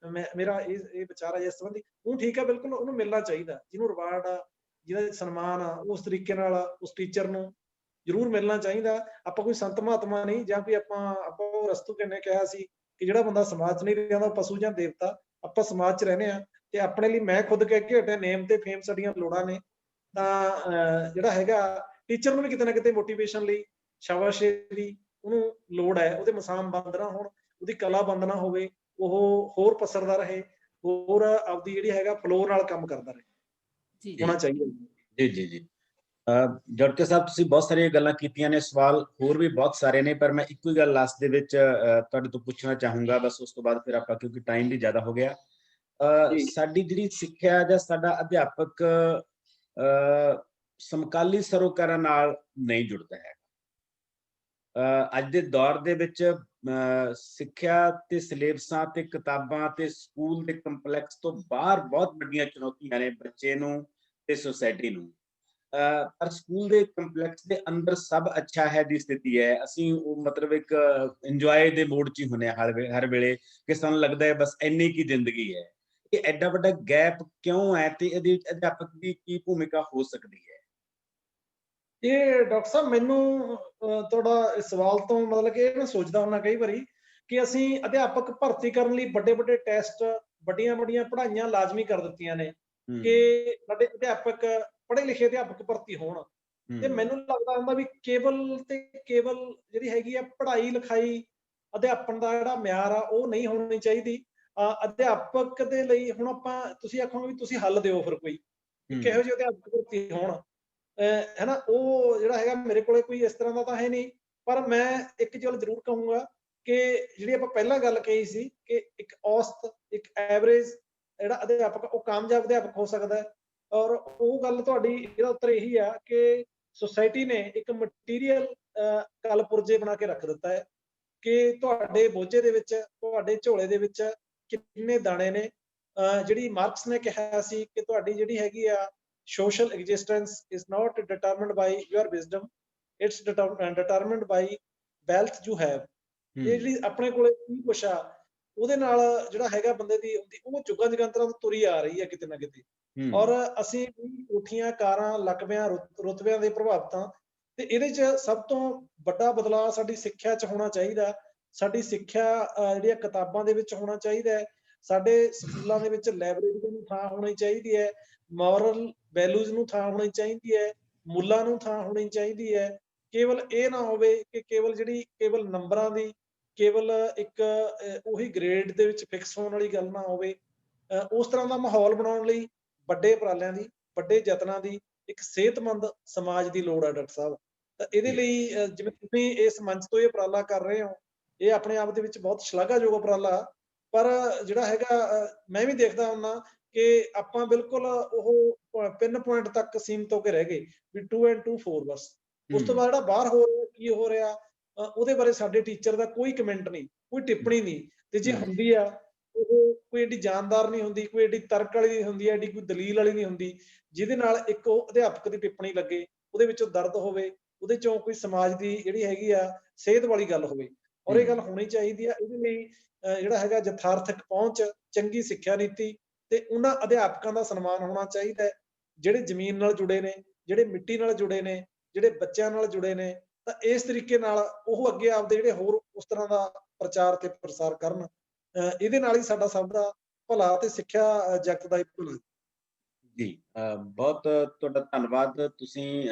ਮੇਰਾ ਇਹ ਵਿਚਾਰ ਹੈ ਇਸ ਸੰਬੰਧੀ। ਉਹ ਠੀਕ ਹੈ, ਬਿਲਕੁਲ ਉਹਨੂੰ ਮਿਲਣਾ ਚਾਹੀਦਾ, ਜਿਹਨੂੰ ਰਿਵਾਰਡ ਆ, ਜਿਹਦਾ ਸਨਮਾਨ ਆ, ਉਸ ਤਰੀਕੇ ਨਾਲ ਉਸ ਟੀਚਰ ਨੂੰ ਜ਼ਰੂਰ ਮਿਲਣਾ ਚਾਹੀਦਾ। ਆਪਾਂ ਕੋਈ ਸੰਤ ਮਹਾਤਮਾ ਨਹੀਂ, ਜਾਂ ਕੋਈ ਆਪਾਂ ਰਸਤੂ ਕਿੰਨੇ ਕਿਹਾ ਸੀ ਕਿ ਜਿਹੜਾ ਬੰਦਾ ਸਮਾਜ 'ਚ ਨਹੀਂ ਰਹਿੰਦਾ ਪਸ਼ੂ ਜਾਂ ਦੇਵਤਾ। ਆਪਾਂ ਸਮਾਜ 'ਚ ਰਹਿੰਦੇ ਹਾਂ, ਤੇ ਆਪਣੇ ਲਈ ਮੈਂ ਖੁਦ ਕਹਿ ਕੇ ਹਟਿਆ, ਨੇਮ ਤੇ ਫੇਮ ਸਾਡੀਆਂ ਲੋੜਾਂ ਨੇ। ਤਾਂ ਜਿਹੜਾ ਹੈਗਾ ਟੀਚਰ ਨੂੰ ਵੀ ਕਿਤੇ ਨਾ ਕਿਤੇ ਮੋਟੀਵੇਸ਼ਨ ਲਈ ਸ਼ਾਬਾਸ਼ੀ ਦੀ ਉਹਨੂੰ ਲੋੜ ਹੈ, ਉਹਦੇ ਮਸਾਮ ਬੰਦ ਨਾ ਹੋਣ, ਉਹਦੀ ਕਲਾ ਬੰਦ ਨਾ ਹੋਵੇ, ਉਹ ਹੋਰ ਪਸਰਦਾ ਰਹੇ, ਹੋਰ ਆਪਦੀ ਜਿਹੜੀ ਹੈਗਾ ਫਲੋ ਨਾਲ ਕੰਮ ਕਰਦਾ ਰਹੇ, ਹੋਣਾ ਚਾਹੀਦਾ। ਜੀ ਜੀ ਜੀ। ਜੜਕੇ ਸਾਹਿਬ ਤੁਸੀਂ ਬਹੁਤ ਸਾਰੀਆਂ ਗੱਲਾਂ ਕੀਤੀਆਂ ਨੇ, ਸਵਾਲ ਹੋਰ ਵੀ ਬਹੁਤ ਸਾਰੇ ਨੇ, ਪਰ ਮੈਂ ਇੱਕੋ ਹੀ ਗੱਲ ਲਾਸਟ ਦੇ ਵਿੱਚ ਤੁਹਾਡੇ ਤੋਂ ਪੁੱਛਣਾ ਚਾਹੂੰਗਾ ਬਸ, ਉਸ ਤੋਂ ਬਾਅਦ ਫਿਰ ਆਪਾਂ, ਕਿਉਂਕਿ ਟਾਈਮ ਵੀ ਜ਼ਿਆਦਾ ਹੋ ਗਿਆ। ਸਾਡੀ ਜਿਹੜੀ ਸਿੱਖਿਆ ਜਾਂ ਸਾਡਾ ਅਧਿਆਪਕ ਸਮਕਾਲੀ ਸਰੋਕਾਰਾਂ ਨਾਲ ਨਹੀਂ ਜੁੜਦਾ ਹੈ। ਅੱਜ ਦੇ ਦੌਰ ਦੇ ਵਿੱਚ ਸਿੱਖਿਆ ਤੇ ਸਿਲੇਬਸਾਂ ਤੇ ਕਿਤਾਬਾਂ ਤੇ ਸਕੂਲ ਦੇ ਕੰਪਲੈਕਸ ਤੋਂ ਬਾਹਰ ਬਹੁਤ ਵੱਡੀਆਂ ਚੁਣੌਤੀਆਂ ਨੇ ਬੱਚੇ ਨੂੰ ਤੇ ਸੁਸਾਇਟੀ ਨੂੰ। ਪਰ ਸਕੂਲ ਦੇ ਕੰਪਲੈਕਸ ਦੇ ਅੰਦਰ ਸਭ ਅੱਛਾ ਹੈ ਦੀ ਸਥਿਤੀ ਹੈ। ਅਸੀਂ ਉਹ ਮਤਲਬ ਇੱਕ ਇੰਜੋਏ ਦੇ ਮੂਡ 'ਚ ਹੀ ਹੁੰਦੇ ਹਾਂ ਹਰ ਵੇਲੇ, ਕਿ ਸਾਨੂੰ ਲੱਗਦਾ ਹੈ ਬਸ ਇੰਨੀ ਕੀ ਜ਼ਿੰਦਗੀ ਹੈ। ਇਹ ਐਡਾ ਵੱਡਾ ਗੈਪ ਕਿਉਂ ਹੈ ਤੇ ਇਹਦੇ ਵਿੱਚ ਅਧਿਆਪਕ ਦੀ ਕੀ ਭੂਮਿਕਾ ਹੋ ਸਕਦੀ ਹੈ? ਇਹ ਡਾਕਟਰ ਸਾਹਿਬ, ਮੈਨੂੰ ਤੁਹਾਡਾ ਇਸ ਸਵਾਲ ਤੋਂ ਮਤਲਬ ਕਿ ਇਹ ਮੈਂ ਸੋਚਦਾ ਹੁੰਦਾ ਕਈ ਵਾਰੀ ਕਿ ਅਸੀਂ ਅਧਿਆਪਕ ਭਰਤੀ ਕਰਨ ਲਈ ਵੱਡੇ ਵੱਡੇ ਟੈਸਟ, ਵੱਡੀਆਂ ਵੱਡੀਆਂ ਪੜ੍ਹਾਈਆਂ ਲਾਜ਼ਮੀ ਕਰ ਦਿੱਤੀਆਂ ਨੇ ਕਿ ਸਾਡੇ ਅਧਿਆਪਕ ਪੜ੍ਹੇ ਲਿਖੇ ਅਧਿਆਪਕ ਭਰਤੀ ਹੋਣ। ਤੇ ਮੈਨੂੰ ਲੱਗਦਾ ਹੁੰਦਾ ਵੀ ਕੇਵਲ ਤੇ ਕੇਵਲ ਜਿਹੜੀ ਹੈਗੀ ਆ ਪੜ੍ਹਾਈ ਲਿਖਾਈ, ਅਧਿਆਪਨ ਦਾ ਜਿਹੜਾ ਮਿਆਰ ਆ ਉਹ ਨਹੀਂ ਹੋਣੀ ਚਾਹੀਦੀ। ਅਧਿਆਪਕ ਦੇ ਲਈ ਹੁਣ ਤੁਸੀਂ ਆਖੋਗੇ ਵੀ ਤੁਸੀਂ ਹੱਲ ਦਿਓ ਫਿਰ ਕੋਈ ਕਿਹੋ ਜਿਹੇ ਅਧਿਆਪਕ ਭਰਤੀ ਹੋਣ, ਹੈ ਨਾ। ਉਹ ਜਿਹੜਾ ਹੈਗਾ ਮੇਰੇ ਕੋਲੇ ਕੋਈ ਇਸ ਤਰ੍ਹਾਂ ਦਾ ਤਾਂ ਹੈ ਨਹੀਂ, ਪਰ ਮੈਂ ਇੱਕ ਗੱਲ ਜ਼ਰੂਰ ਕਹੂੰਗਾ ਕਿ ਜਿਹੜੀ ਆਪਾਂ ਪਹਿਲਾਂ ਗੱਲ ਕਹੀ ਸੀ ਕਿ ਇੱਕ ਔਸਤ, ਇੱਕ ਐਵਰੇਜ ਜਿਹੜਾ ਅਧਿਆਪਕ ਉਹ ਕਾਮਯਾਬ ਅਧਿਆਪਕ ਹੋ ਸਕਦਾ ਹੈ। ਔਰ ਉਹ ਗੱਲ ਤੁਹਾਡੀ ਇਹਦਾ ਉੱਤਰ ਇਹੀ ਆ ਕਿ ਸੁਸਾਇਟੀ ਨੇ ਇੱਕ ਮਟੀਰੀਅਲ ਕਲਪੁਰਜੇ ਬਣਾ ਕੇ ਰੱਖ ਦਿੱਤਾ ਹੈ ਕਿ ਤੁਹਾਡੇ ਬੋਝੇ ਦੇ ਵਿੱਚ, ਤੁਹਾਡੇ ਝੋਲੇ ਦੇ ਵਿੱਚ ਕਿੰਨੇ ਦਾਣੇ ਨੇ। ਜਿਹੜੀ ਮਾਰਕਸ ਨੇ ਕਿਹਾ ਸੀ ਕਿ ਤੁਹਾਡੀ ਜਿਹੜੀ ਹੈਗੀ ਆ social existence is not determined by your wisdom, it's determined by wealth you have। ਇਹ ਜਿਹੜੀ ਆਪਣੇ ਕੋਲੇ ਕੀ ਕੁਛ ਆ ਉਹਦੇ ਨਾਲ ਜਿਹੜਾ ਹੈਗਾ ਬੰਦੇ ਦੀ ਉਹ ਜੁਗਾਂ ਜੁਗਾਂਤਰਾਂ ਤੋਂ ਤੁਰੀ ਆ ਰਹੀ ਹੈ ਕਿਤੇ ਨਾ ਕਿਤੇ। ਔਰ ਅਸੀਂ ਕੋਠੀਆਂ, ਕਾਰਾਂ, ਲਕਬਿਆਂ, ਰੁਤਬਿਆਂ ਦੇ ਪ੍ਰਭਾਵਿਤ ਹਾਂ ਤੇ ਇਹਦੇ 'ਚ ਸਭ ਤੋਂ ਵੱਡਾ ਬਦਲਾਅ ਸਾਡੀ ਸਿੱਖਿਆ 'ਚ ਹੋਣਾ ਚਾਹੀਦਾ। ਸਾਡੀ ਸਿੱਖਿਆ ਜਿਹੜੀਆਂ ਕਿਤਾਬਾਂ ਦੇ ਵਿੱਚ ਹੋਣਾ ਚਾਹੀਦਾ ਹੈ। ਸਾਡੇ ਸਕੂਲਾਂ ਦੇ ਵਿੱਚ ਲਾਇਬ੍ਰੇਰੀ ਨੂੰ ਥਾਂ ਹੋਣੀ ਚਾਹੀਦੀ ਹੈ, ਮੋਰਲ ਵੈਲਿਊਜ਼ ਨੂੰ ਥਾਂ ਹੋਣੀ ਚਾਹੀਦੀ ਹੈ, ਮੁੱਲਾਂ ਨੂੰ ਥਾਂ ਹੋਣੀ ਚਾਹੀਦੀ ਹੈ। ਕੇਵਲ ਇਹ ਨਾ ਹੋਵੇ ਕਿ ਕੇਵਲ ਨੰਬਰਾਂ ਦੀ, ਕੇਵਲ ਇੱਕ ਉਹੀ ਗ੍ਰੇਡ ਦੇ ਵਿੱਚ ਫਿਕਸ ਹੋਣ ਵਾਲੀ ਗੱਲ ਨਾ ਹੋਵੇ। ਉਸ ਤਰ੍ਹਾਂ ਦਾ ਮਾਹੌਲ ਬਣਾਉਣ ਲਈ ਵੱਡੇ ਉਪਰਾਲਿਆਂ ਦੀ, ਵੱਡੇ ਯਤਨਾਂ ਦੀ, ਇੱਕ ਸਿਹਤਮੰਦ ਸਮਾਜ ਦੀ ਲੋੜ ਹੈ ਡਾਕਟਰ ਸਾਹਿਬ। ਤਾਂ ਇਹਦੇ ਲਈ ਜਿਵੇਂ ਤੁਸੀਂ ਇਸ ਮੰਚ ਤੋਂ ਇਹ ਉਪਰਾਲਾ ਕਰ ਰਹੇ ਹੋ, ਇਹ ਆਪਣੇ ਆਪ ਦੇ ਵਿੱਚ ਬਹੁਤ ਸ਼ਲਾਘਾਯੋਗ ਉਪਰਾਲਾ। ਪਰ ਜਿਹੜਾ ਹੈਗਾ ਮੈਂ ਵੀ ਦੇਖਦਾ ਹੁੰਦਾ ਕਿ ਆਪਾਂ ਬਿਲਕੁਲ ਉਹ ਪਿੰਨ ਪੁਆਇੰਟ ਤੱਕ ਸੀਮਿਤ ਹੋ ਕੇ ਰਹਿ ਗਏ ਵੀ 2 and 2 4 ਬਸ। ਉਸ ਤੋਂ ਬਾਅਦ ਜਿਹੜਾ ਬਾਹਰ ਹੋ ਰਿਹਾ, ਕੀ ਹੋ ਰਿਹਾ, ਉਹਦੇ ਬਾਰੇ ਸਾਡੇ ਟੀਚਰ ਦਾ ਕੋਈ ਕਮੈਂਟ ਨਹੀਂ, ਕੋਈ ਟਿੱਪਣੀ ਨਹੀਂ। ਤੇ ਜੇ ਹੁੰਦੀ ਆ ਉਹ ਕੋਈ ਏਡੀ ਜਾਨਦਾਰ ਨਹੀਂ ਹੁੰਦੀ, ਕੋਈ ਏਡੀ ਤਰਕ ਵਾਲੀ ਨਹੀਂ ਹੁੰਦੀ, ਏਡੀ ਕੋਈ ਦਲੀਲ ਵਾਲੀ ਨਹੀਂ ਹੁੰਦੀ ਜਿਹਦੇ ਨਾਲ ਇੱਕ ਉਹ ਅਧਿਆਪਕ ਦੀ ਟਿੱਪਣੀ ਲੱਗੇ, ਉਹਦੇ ਵਿੱਚੋਂ ਦਰਦ ਹੋਵੇ, ਉਹਦੇ ਚੋਂ ਕੋਈ ਸਮਾਜ ਦੀ ਜਿਹੜੀ ਹੈਗੀ ਆ ਸਿਹਤ ਵਾਲੀ ਗੱਲ ਹੋਵੇ। ਔਰ ਇਹ ਗੱਲ ਹੋਣੀ ਚਾਹੀਦੀ ਆ। ਇਹਦੇ ਲਈ ਜਿਹੜਾ ਹੈਗਾ ਯਥਾਰਥਕ ਪਹੁੰਚ, ਚੰਗੀ ਸਿੱਖਿਆ ਨੀਤੀ ਤੇ ਉਹਨਾਂ ਅਧਿਆਪਕਾਂ ਦਾ ਸਨਮਾਨ ਹੋਣਾ ਚਾਹੀਦਾ ਹੈ ਜਿਹੜੇ ਜ਼ਮੀਨ ਨਾਲ ਜੁੜੇ ਨੇ, ਜਿਹੜੇ ਮਿੱਟੀ ਨਾਲ ਜੁੜੇ ਨੇ, ਜਿਹੜੇ ਬੱਚਿਆਂ ਨਾਲ ਜੁੜੇ ਨੇ। ਤਾਂ ਇਸ ਤਰੀਕੇ ਨਾਲ ਉਹ ਅੱਗੇ ਆਪਦੇ ਜਿਹੜੇ ਹੋਰ ਉਸ ਤਰ੍ਹਾਂ ਦਾ ਪ੍ਰਚਾਰ ਤੇ ਪ੍ਰਸਾਰ ਕਰਨ। ਇਹਦੇ ਨਾਲ ਹੀ ਸਾਡਾ ਸਭ ਦਾ ਭਲਾ ਤੇ ਸਿੱਖਿਆ ਜਗਤ ਦਾ ਹੀ ਭਲਾ। ਜੀ, ਬਹੁਤ ਤੁਹਾਡਾ ਧੰਨਵਾਦ। ਤੁਸੀਂ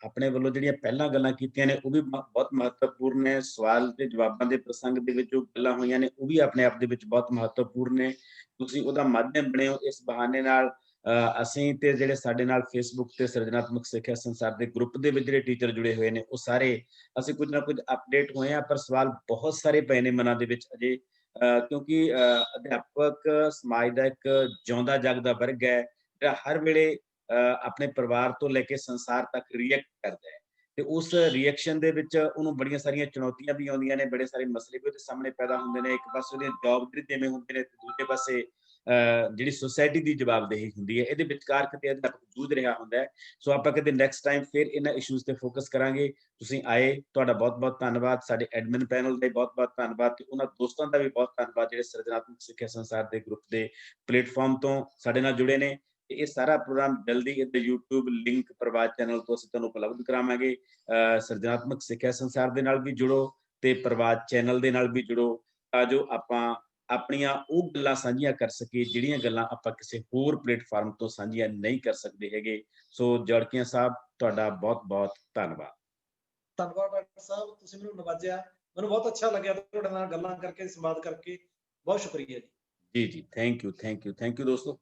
ਆਪਣੇ ਵੱਲੋਂ ਜਿਹੜੀਆਂ ਪਹਿਲਾਂ ਗੱਲਾਂ ਕੀਤੀਆਂ ਨੇ ਉਹ ਵੀ ਬਹੁਤ ਮਹੱਤਵਪੂਰਨ ਨੇ। ਸਵਾਲ ਤੇ ਜਵਾਬਾਂ ਦੇ ਪ੍ਰਸੰਗ ਦੇ ਵਿੱਚ ਜੋ ਗੱਲਾਂ ਹੋਈਆਂ ਨੇ ਉਹ ਵੀ ਆਪਣੇ ਆਪ ਦੇ ਵਿੱਚ ਬਹੁਤ ਮਹੱਤਵਪੂਰਨ ਨੇ। ਤੁਸੀਂ ਉਹਦਾ ਮਾਧਿਅਮ ਬਣੇ ਹੋ। ਇਸ ਬਹਾਨੇ ਨਾਲ ਅਸੀਂ ਤੇ ਜਿਹੜੇ ਸਾਡੇ ਨਾਲ ਫੇਸਬੁੱਕ ਤੇ ਸਿਰਜਣਾਤਮਕ ਸਿੱਖਿਆ ਸੰਸਾਰ ਦੇ ਗਰੁੱਪ ਦੇ ਵਿੱਚ ਜਿਹੜੇ ਟੀਚਰ ਜੁੜੇ ਹੋਏ ਨੇ ਉਹ ਸਾਰੇ ਅਸੀਂ ਕੁਝ ਨਾ ਕੁਝ ਅਪਡੇਟ ਹੋਏ ਆ। ਪਰ ਸਵਾਲ ਬਹੁਤ ਸਾਰੇ ਪਏ ਨੇ ਮਨਾਂ ਦੇ ਵਿੱਚ ਅਜੇ, ਕਿਉਂਕਿ ਅਧਿਆਪਕ ਸਮਾਜ ਦਾ ਇੱਕ ਜਿਉਂਦਾ ਜਾਗਦਾ ਵਰਗ ਹੈ ਜਿਹੜਾ ਹਰ ਵੇਲੇ ਆਪਣੇ ਪਰਿਵਾਰ ਤੋਂ ਲੈ ਕੇ ਸੰਸਾਰ ਤੱਕ ਰਿਐਕਟ ਕਰਦਾ ਹੈ ਤੇ ਉਸ ਰਿਐਕਸ਼ਨ ਦੇ ਵਿੱਚ ਉਹਨੂੰ ਬੜੀਆਂ ਸਾਰੀਆਂ ਚੁਣੌਤੀਆਂ ਵੀ ਆਉਂਦੀਆਂ ਨੇ, ਬੜੇ ਸਾਰੇ ਮਸਲੇ ਵੀ ਉਹਦੇ ਸਾਹਮਣੇ ਪੈਦਾ ਹੁੰਦੇ ਨੇ। ਇੱਕ ਪਾਸੇ ਉਹਦੀਆਂ ਜੌਬ ਦੇ ਜਿਵੇਂ ਹੁੰਦੇ ਨੇ ਤੇ ਦੂਜੇ ਪਾਸੇ ਜਿਹੜੀ ਸੁਸਾਇਟੀ ਦੀ ਜਵਾਬਦੇਹੀ ਹੁੰਦੀ ਹੈ। ਇਹਦੇ ਵਿਚਕਾਰ ਕਿਤੇ ਅਧਿਆਪਕ ਜੂਝ ਰਿਹਾ ਹੁੰਦਾ ਹੈ। ਸੋ ਆਪਾਂ ਕਿਤੇ ਨੈਕਸਟ ਟਾਈਮ ਫਿਰ ਇਹਨਾਂ ਇਸ਼ੂਜ਼ ਤੇ ਫੋਕਸ ਕਰਾਂਗੇ। ਤੁਸੀਂ ਆਏ, ਤੁਹਾਡਾ ਬਹੁਤ-ਬਹੁਤ ਧੰਨਵਾਦ। ਸਾਡੇ ਐਡਮਿਨ ਪੈਨਲ ਦਾ ਬਹੁਤ-ਬਹੁਤ ਧੰਨਵਾਦ ਤੇ ਉਹਨਾਂ ਦੋਸਤਾਂ ਦਾ ਵੀ ਬਹੁਤ ਧੰਨਵਾਦ ਜਿਹੜੇ ਸਿਰਜਣਾਤਮਕ ਸਿੱਖਿਆ ਸੰਸਾਰ ਦੇ ਗਰੁੱਪ ਦੇ ਪਲੇਟਫਾਰਮ ਤੋਂ ਸਾਡੇ ਨਾਲ ਜੁੜੇ ਨੇ। ਇਹ ਸਾਰਾ ਪ੍ਰੋਗਰਾਮ ਜਲਦੀ ਇਹਦੇ YouTube ਲਿੰਕ ਪ੍ਰਵਾਦ ਚੈਨਲ ਤੋਂ ਅਸੀਂ ਤੁਹਾਨੂੰ ਉਪਲਬਧ ਕਰਾਵਾਂਗੇ। ਸਿਰਜਣਾਤਮਕ ਸਿੱਖਿਆ ਸੰਸਾਰ ਦੇ ਨਾਲ ਵੀ ਜੁੜੋ ਤੇ ਪ੍ਰਵਾਦ ਚੈਨਲ ਦੇ ਨਾਲ ਵੀ ਜੁੜੋ ਤਾਂ ਜੋ ਆਪਾਂ ਆਪਣੀਆਂ ਉਹ ਗੱਲਾਂ ਸਾਂਝੀਆਂ ਕਰ ਸਕੀਏ ਜਿਹੜੀਆਂ ਗੱਲਾਂ ਆਪਾਂ ਕਿਸੇ ਹੋਰ ਪਲੇਟਫਾਰਮ ਤੋਂ ਸਾਂਝੀਆਂ ਨਹੀਂ ਕਰ ਸਕਦੇ ਹੈਗੇ। ਸੋ ਜੜਕੀਆਂ ਸਾਹਿਬ, ਤੁਹਾਡਾ ਬਹੁਤ-ਬਹੁਤ ਧੰਨਵਾਦ। ਧੰਨਵਾਦ ਡਾਕਟਰ ਸਾਹਿਬ, ਤੁਸੀਂ ਮੈਨੂੰ ਨਵਾਜਿਆ। ਮੈਨੂੰ ਬਹੁਤ ਅੱਛਾ ਲੱਗਿਆ ਤੁਹਾਡੇ ਨਾਲ ਗੱਲਾਂ ਕਰਕੇ, ਸੰਵਾਦ ਕਰਕੇ। ਬਹੁਤ ਸ਼ੁਕਰੀਆ ਜੀ। ਜੀ ਥੈਂਕ ਯੂ ਦੋਸਤੋ।